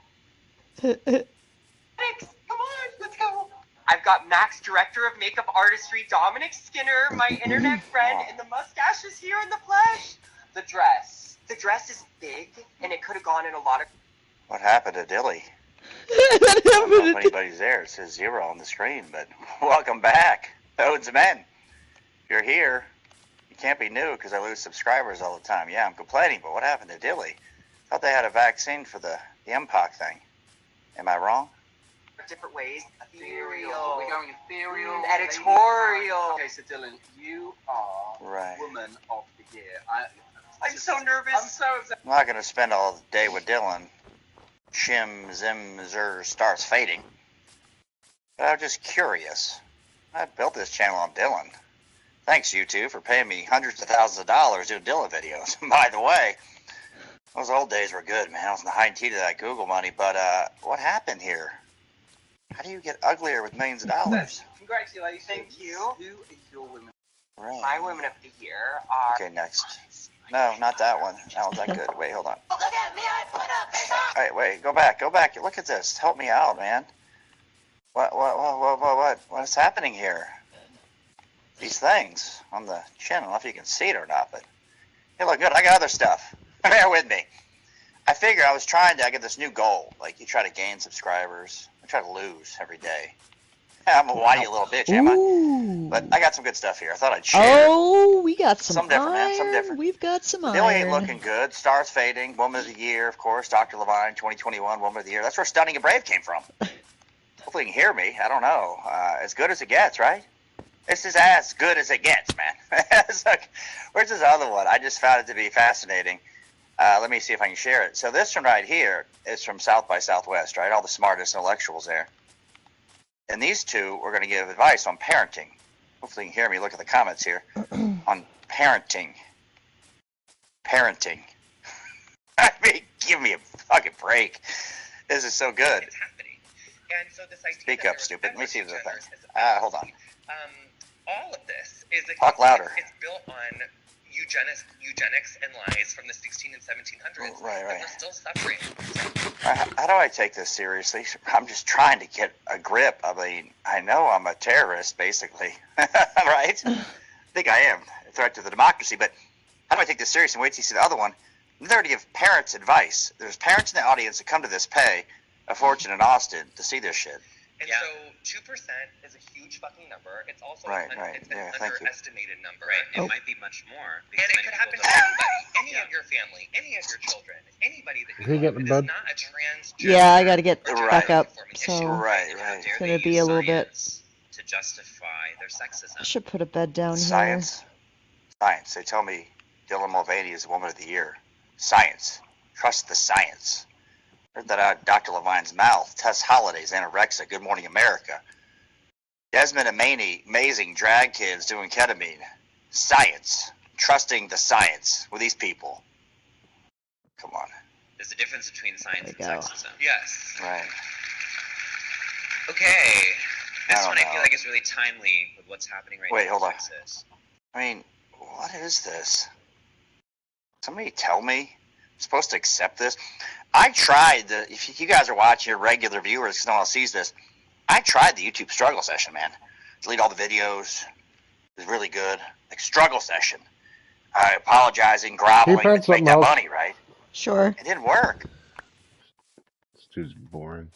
Come on, let's go. I've got Mac's Director of Makeup Artistry, Dominic Skinner, my internet friend, and the mustache is here in the flesh. The dress. The dress is big, and it could have gone in a lot of... What happened to Dilly? I don't know if anybody's there. It says 0 on the screen, but welcome back. Odes men. If you're here, you can't be new because I lose subscribers all the time. Yeah, I'm complaining, but what happened to Dilly? Thought they had a vaccine for the MPOC thing. Am I wrong? different ways. Ethereal. We're going ethereal. Editorial. Okay, so Dylan, you are Woman of the Year. I'm so nervous. I'm so upset. I'm not going to spend all day with Dylan. Shim, zim, zer, starts fading. But I'm just curious. I built this channel on Dylan. Thanks, you two, for paying me hundreds of thousands of dollars doing Dylan videos. By the way, those old days were good, man. I was in the high tea to that Google money. But what happened here? How do you get uglier with millions of dollars? Congratulations. Thank you. Who is your woman? Right. My Women of the Year are... Okay, next. No, not that one. That one's not good. Wait, hold on. Look at me, I put up this up. Wait, go back. Look at this. Help me out, man. What's happening here? These things on the chin. I don't know if you can see it or not, but they look good. I got other stuff. Bear with me. I figure I was trying to get this new goal. Like, you try to gain subscribers. I try to lose every day. I'm a whiny little bitch, am I? But I got some good stuff here. I thought I'd share. Oh, we got some different, iron. man. Some different. We've got some Dilly iron. ain't looking good. Stars fading. Woman of the Year, of course. Dr. Levine, 2021 Woman of the Year. That's where Stunning and Brave came from. Hopefully you can hear me. I don't know. As good as it gets, right? This is as good as it gets, man. Like, where's this other one? I just found it to be fascinating. Let me see if I can share it. So this one right here is from South by Southwest, right? All the smartest intellectuals there. And these two are going to give advice on parenting. Hopefully you can hear me. Look at the comments here. On parenting. Parenting. I mean, give me a fucking break. This is so good. It's happening. And so this idea Speak up, stupid. Let me see if there's a thing. Hold on. All of this is Talk louder. It's built on eugenics and lies from the 16 and 1700s. Right. And we're still suffering. How do I take this seriously? I'm just trying to get a grip. I mean, I know I'm a terrorist, basically. Right? I think I am. A threat to the democracy. But how do I take this seriously? And wait till you see the other one. I'm there to give parents advice. There's parents in the audience that come to this pay a fortune in Austin to see this shit. And so 2% is a huge fucking number. It's also Right. It's an Yeah, thank you. underestimated number. Right. It might be much more. And it could happen to anybody, any of your family, any of your children, anybody that Can you get in love. bed? It is not a transgender. Yeah, I got to get Right. back up. So Right. it's going to be a little bit. To justify their sexism. I should put a bed down Science. Science. They tell me Dylan Mulvaney is Woman of the Year. Science. Trust the science. Heard that out of Dr. Levine's mouth. Tess Holliday's Anorexa. Good Morning America. Desmond and Maney, amazing drag kids doing ketamine. Science. Trusting the science with these people. Come on. There's a difference between science and go. sexism. Yes. Right. Okay. This I one don't I feel know. like is really timely with what's happening right Wait, now. hold on. in Texas. I mean, what is this? Somebody tell me. I'm supposed to accept this? I tried if you guys are watching, your regular viewers, because no one else sees this, I tried the YouTube struggle session, man. Delete all the videos. It was really good. Like, struggle session. Apologizing, groveling, find let's make something that else? money, right? Sure. It didn't work. This dude's boring.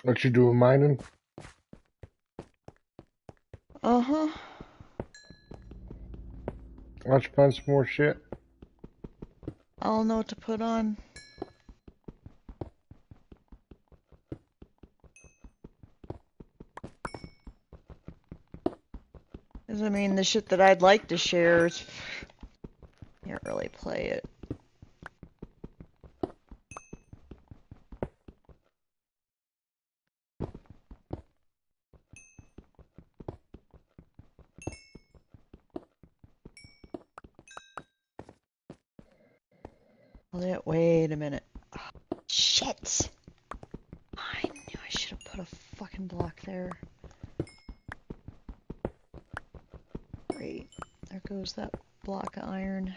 What you doing mining? Uh-huh. Why don't you find some more shit? I don't know what to put on. Because, I mean, the shit that I'd like to share is... Can't really play it. Wait a minute. Oh, shit! I knew I should have put a fucking block there. Great. There goes that block of iron.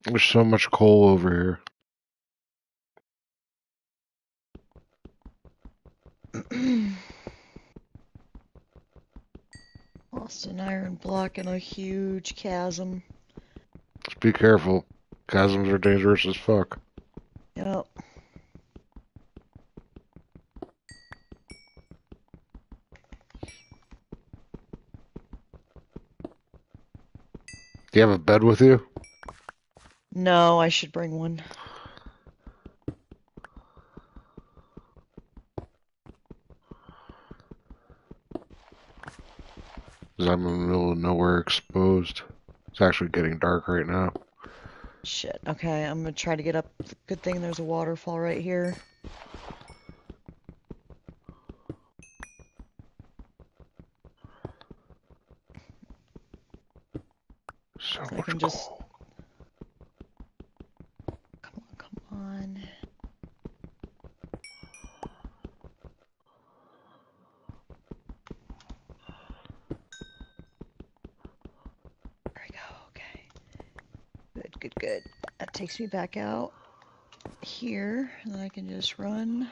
There's so much coal over here. Lost an iron block in a huge chasm. Just be careful. Chasms are dangerous as fuck. Yep. Do you have a bed with you? No, I should bring one. Because I'm in the middle of nowhere exposed. It's actually getting dark right now. Shit. Okay, I'm gonna try to get up. Good thing there's a waterfall right here. So I much can just... coal. Come on. There we go. Okay. Good, good, good. That takes me back out here, and then I can just run.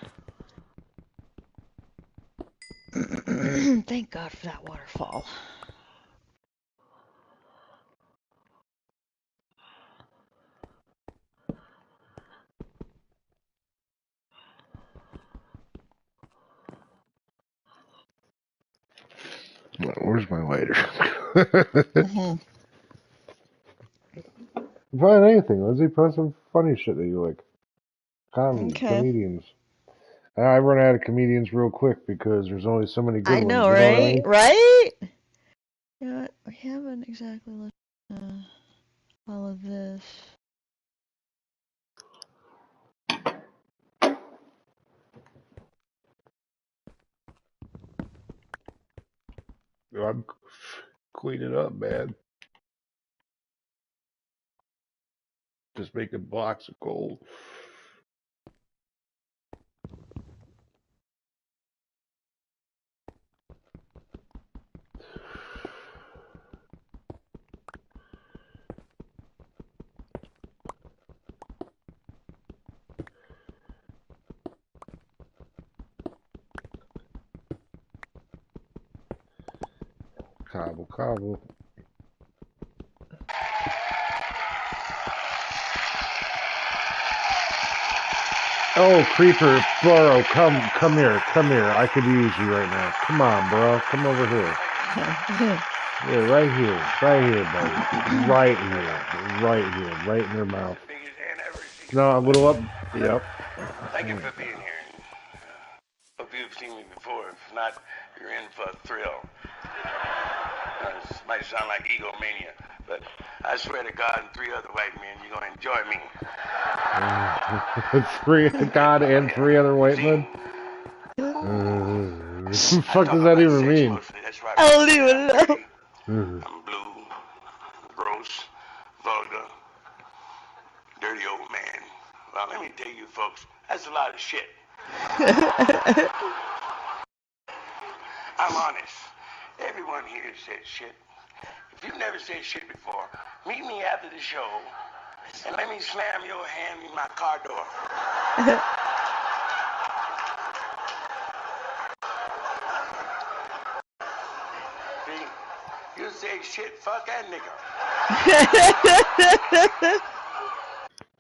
Thank God for that waterfall. Where's my lighter? Mm-hmm. Find anything, Lindsay. Find some funny shit that you like. Comedy, Okay. comedians. I run out of comedians real quick because there's only so many good I ones. know, You know what I right? mean? Right? You know what? We haven't exactly looked at all of this. I'm cleaning up, man. Just making blocks of gold. Cobble, cobble. Oh, Creeper, Burrow, come here, I could use you right now. Come on, bro, come over here. Yeah, right here, buddy. Right here, right in your mouth. No, a little up. Yep. Thank you for being here. Hope you've seen me before. If not, you're in for a thrill. This might sound like egomania, but I swear to God and 3 other white men, you're going to enjoy me. 3 God and 3 other white men? What the fuck does that even mean? I don't even know. I'm blue, gross, vulgar, dirty old man. Well, let me tell you folks, that's a lot of shit. I'm honest. Everyone here says shit. If you've never said shit before, meet me after the show and let me slam your hand in my car door. See, you say shit, fuck, and nigga.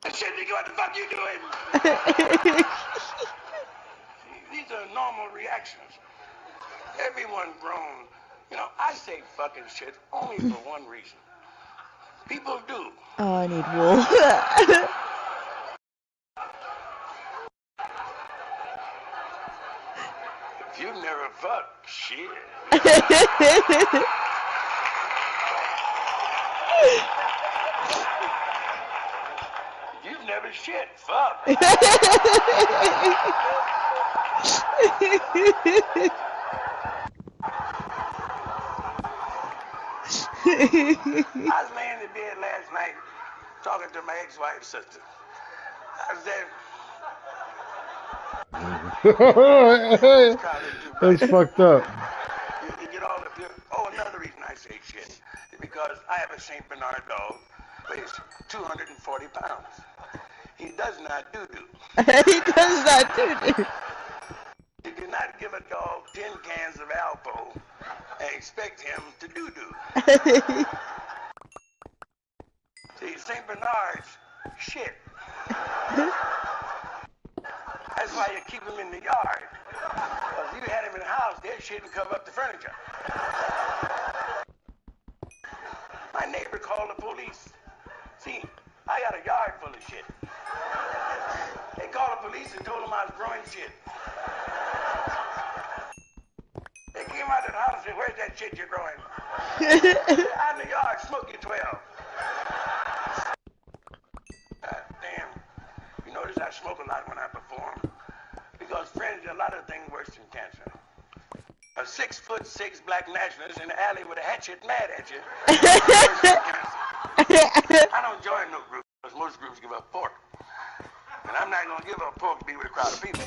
I said, nigga, what the fuck you doing? See, these are normal reactions. Everyone grown. You know, I say fucking shit only for one reason. People do. Oh, I need wool. If you've never fucked, shit. If you've never shit, fuck. I was laying in bed last night talking to my ex-wife's sister. I said, That's fucked up. you get all of your... Oh, another reason I say shit is because I have a St. Bernard dog, weighs 240 pounds. He does not doo-doo. He does not doo-doo. You cannot give a dog 10 cans of Alpo and expect him to doo-doo. See, St. Bernards, shit. That's why you keep him in the yard. Because if you had him in the house, their shit would cover up the furniture. My neighbor called the police. See, I got a yard full of shit. They called the police and told them I was growing shit. They came out of the house and said, where's that shit you're growing? Out in the yard, smoking 12. God damn. You notice I smoke a lot when I perform. Because, friends, there are a lot of things worse than cancer. A 6'6" black nationalist in the alley with a hatchet mad at you. Worse than cancer. I don't join no group because most groups give up pork. And I'm not going to give up pork to be with a crowd of people.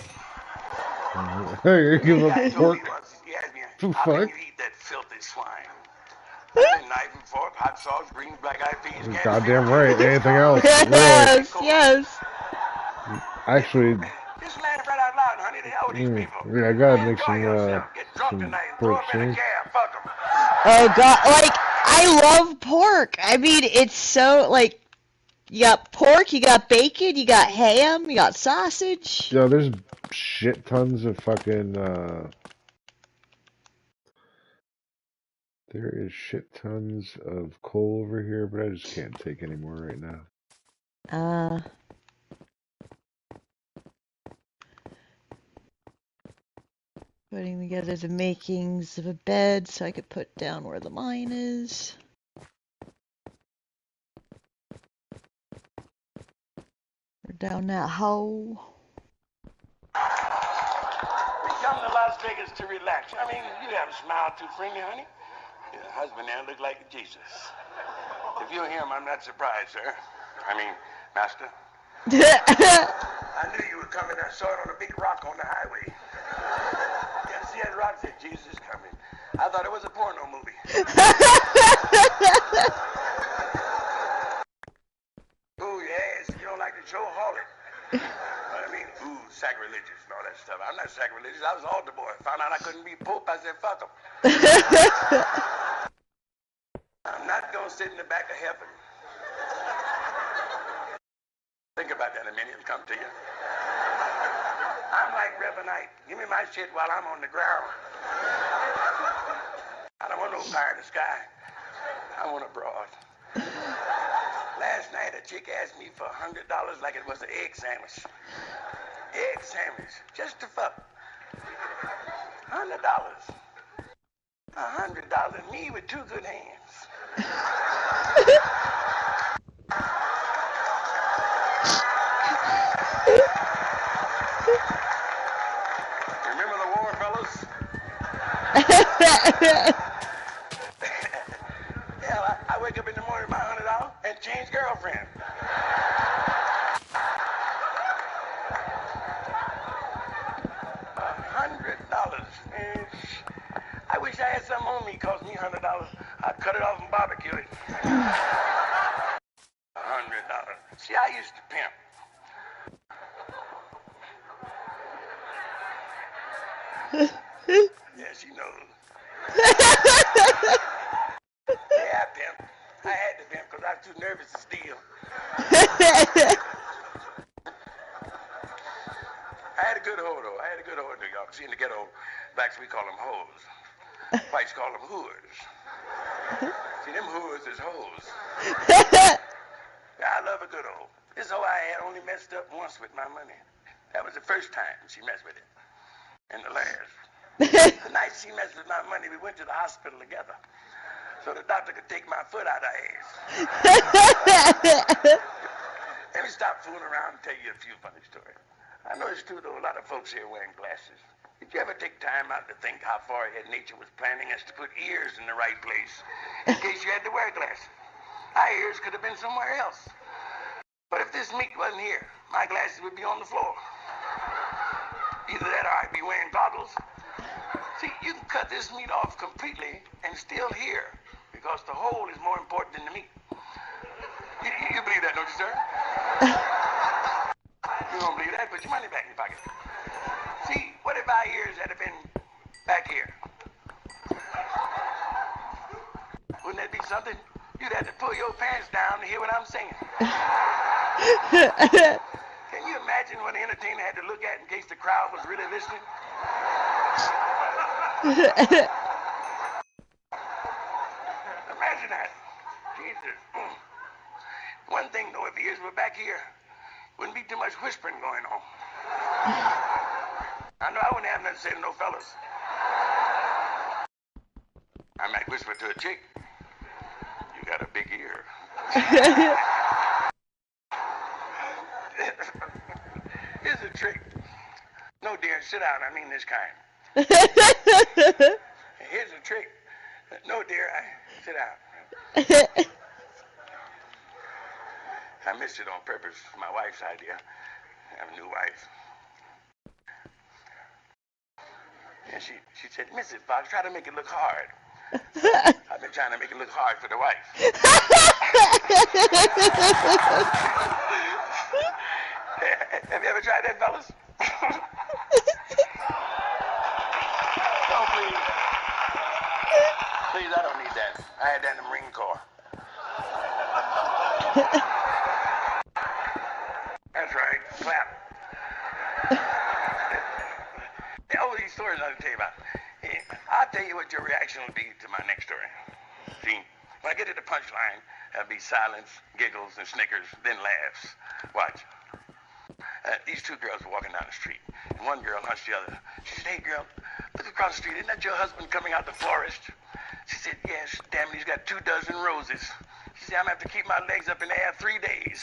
Hey, give up pork. He asked me, The how fuck? can you eat that filthy swine? I said, knife and fork, hot sauce, greens, black-eyed peas, gas. Goddamn right. Anything else? Yes, yes. Actually, Just laugh right out loud, honey. The hell with these people. yeah, I gotta make Enjoy yourself. Get drunk some tonight and throw pork up in a soon. cab. Fuck them. Oh God, like I love pork. I mean, it's so like you got pork, you got bacon, you got ham, you got sausage. Yo, there's shit tons of fucking, there is shit tons of coal over here, but I just can't take any more right now. Putting together the makings of a bed so I could put down where the mine is. Or down that hole. We come to Las Vegas to relax. I mean, you have a smile too friendly, honey. Your husband there look like Jesus. If you're him, I'm not surprised, sir. I mean, master. I knew you were coming. I saw it on a big rock on the highway. You ever see that rock? Said Jesus is coming. I thought it was a porno movie. Ooh, yes. You don't like the show? Haul it. But I mean, ooh, sacrilegious and all that stuff. I'm not sacrilegious. I was altar boy. Found out I couldn't be pope. I said, fuck him. gonna sit in the back of heaven. Think about that a minute, it'll come to you. I'm like Reverend. Give me my shit while I'm on the ground. I don't want no fire in the sky. I want a broad. Last night, a chick asked me for $100 like it was an egg sandwich. Egg sandwich, just to fuck. $100. $100, me with two good hands. Remember the war, fellas? Hell, I wake up in the morning with my $100 and change girlfriend. $100. I wish I had something on me cost me $100. I'd cut it off and barbecue it. $100. See, I used to pimp. Yeah, she knows. Yeah, I pimped. I had to pimp because I was too nervous to steal. I had a good hoe, though. I had a good hoe in New York. See, in the ghetto, blacks, we call them hoes. Whites call them hooers. See, them hooers is hoes. Yeah, I love a good hoe. This hoe I had only messed up once with my money. That was the first time she messed with it. And the last. The night she messed with my money, we went to the hospital together. So the doctor could take my foot out of her ass. Let me stop fooling around and tell you a few funny stories. I know it's true, though, a lot of folks here wearing glasses. Did you ever take time out to think how far ahead nature was planning us to put ears in the right place in case you had to wear glasses? Our ears could have been somewhere else. But if this meat wasn't here, my glasses would be on the floor. Either that or I'd be wearing goggles. See, you can cut this meat off completely and still hear because the hole is more important than the meat. You believe that, don't you, sir? You don't believe that? Put your money back in your pocket. See, what if our ears had been back here? Wouldn't that be something? You'd have to pull your pants down to hear what I'm saying. Can you imagine what the entertainer had to look at in case the crowd was really listening? Imagine that. Jesus. One thing, though, if the ears were back here, wouldn't be too much whispering going on. I know I wouldn't have nothing to say to no fellas. I might whisper to a chick, you got a big ear. Here's a trick. No, dear, sit down. I mean this kind. Here's a trick. No, dear, sit down. I missed it on purpose. My wife's idea. I have a new wife. And she said, Mrs. Fox, try to make it look hard. I've been trying to make it look hard for the wife. Have you ever tried that, fellas? Oh, please. Please, I don't need that. I had that in the Marine Corps. That's right. Clap. Oh, these stories I'll tell you about. I'll tell you what your reaction will be to my next story. See, when I get to the punchline, there'll be silence, giggles, and snickers, then laughs. Watch. These two girls were walking down the street, and one girl hunched the other. She said, hey, girl, look across the street. Isn't that your husband coming out the florist? She said, yes, damn it, he's got 24 roses. She said, I'm going to have to keep my legs up in the air 3 days.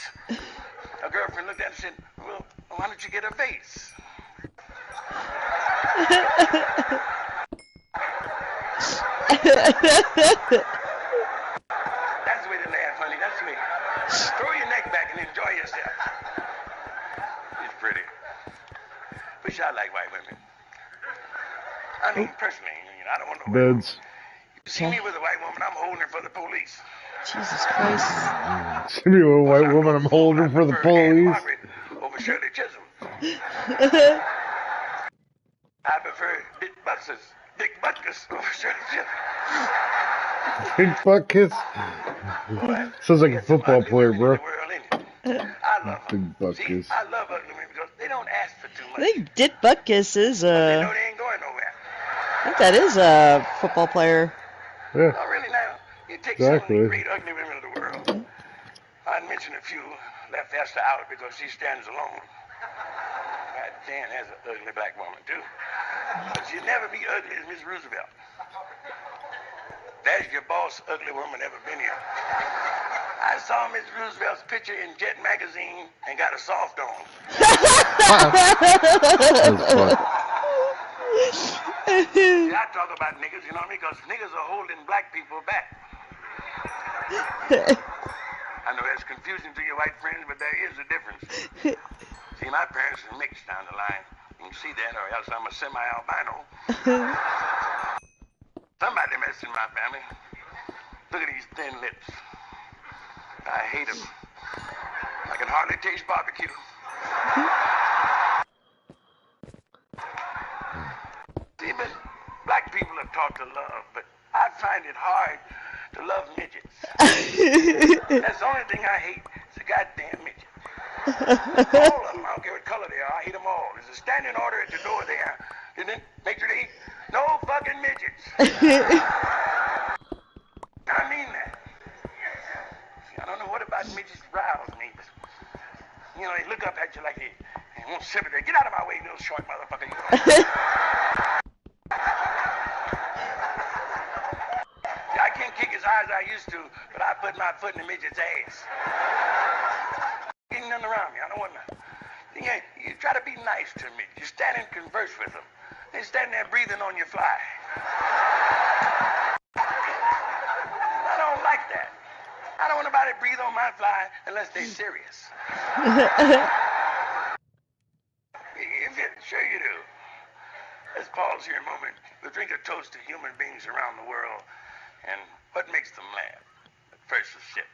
Her girlfriend looked at her and said, well, why don't you get a vase? That's the way to laugh, honey. That's the way. Throw your neck back and enjoy yourself. It's pretty. Wish I like white women. I mean, personally, I don't want no Beds. You see me with a white woman, I'm holding her for the police. Jesus Christ. See me with a white woman, I'm holding her for the police. Over Shirley Chisholm. I prefer Dick Butkus over Shirley Chisholm. Big butt kiss? Sounds like a football player, bro. Big butt kiss. I love ugly women because they don't ask for too much. I think Dit Butkus is They know they ain't going nowhere. I think that is a football player. Yeah. Oh, really now? You take some of the great ugly women of the world. I'd mention a few. Left Esther out because she stands alone. God damn, there's an ugly black woman, too. But she'd never be ugly as Miss Roosevelt. There's your boss, ugly woman, ever been here. I saw Miss Roosevelt's picture in Jet magazine and got a soft on. See, I talk about niggas, you know what I mean? Because niggas are holding black people back. I know that's confusing to your white friends, but there is a difference. See, my parents are mixed down the line. You can see that, or else I'm a semi-albino. Somebody messed in my family. Look at these thin lips. I hate them. I can hardly taste barbecue. See, but black people are taught to love, but I find it hard to love midgets. That's the only thing I hate. It's a goddamn midget. All of them. I don't care what color they are. I hate them all. There's a standing order at the door there. Isn't it? Make sure they eat no fucking midgets. I mean that. See, I don't know what about midgets riles me, but you know, they look up at you like they won't sit there. Get out of my way, you little short motherfucker. You know? See, I can't kick as high as I used to, but I put my foot in the midget's ass. Ain't nothing around me. I don't want nothing. You try to be nice to me. You stand and converse with them. They stand there breathing on your fly. I don't like that. I don't want nobody to breathe on my fly unless they're serious. Sure you do. Let's pause here a moment. We'll drink a toast to human beings around the world and what makes them laugh. First, a sip.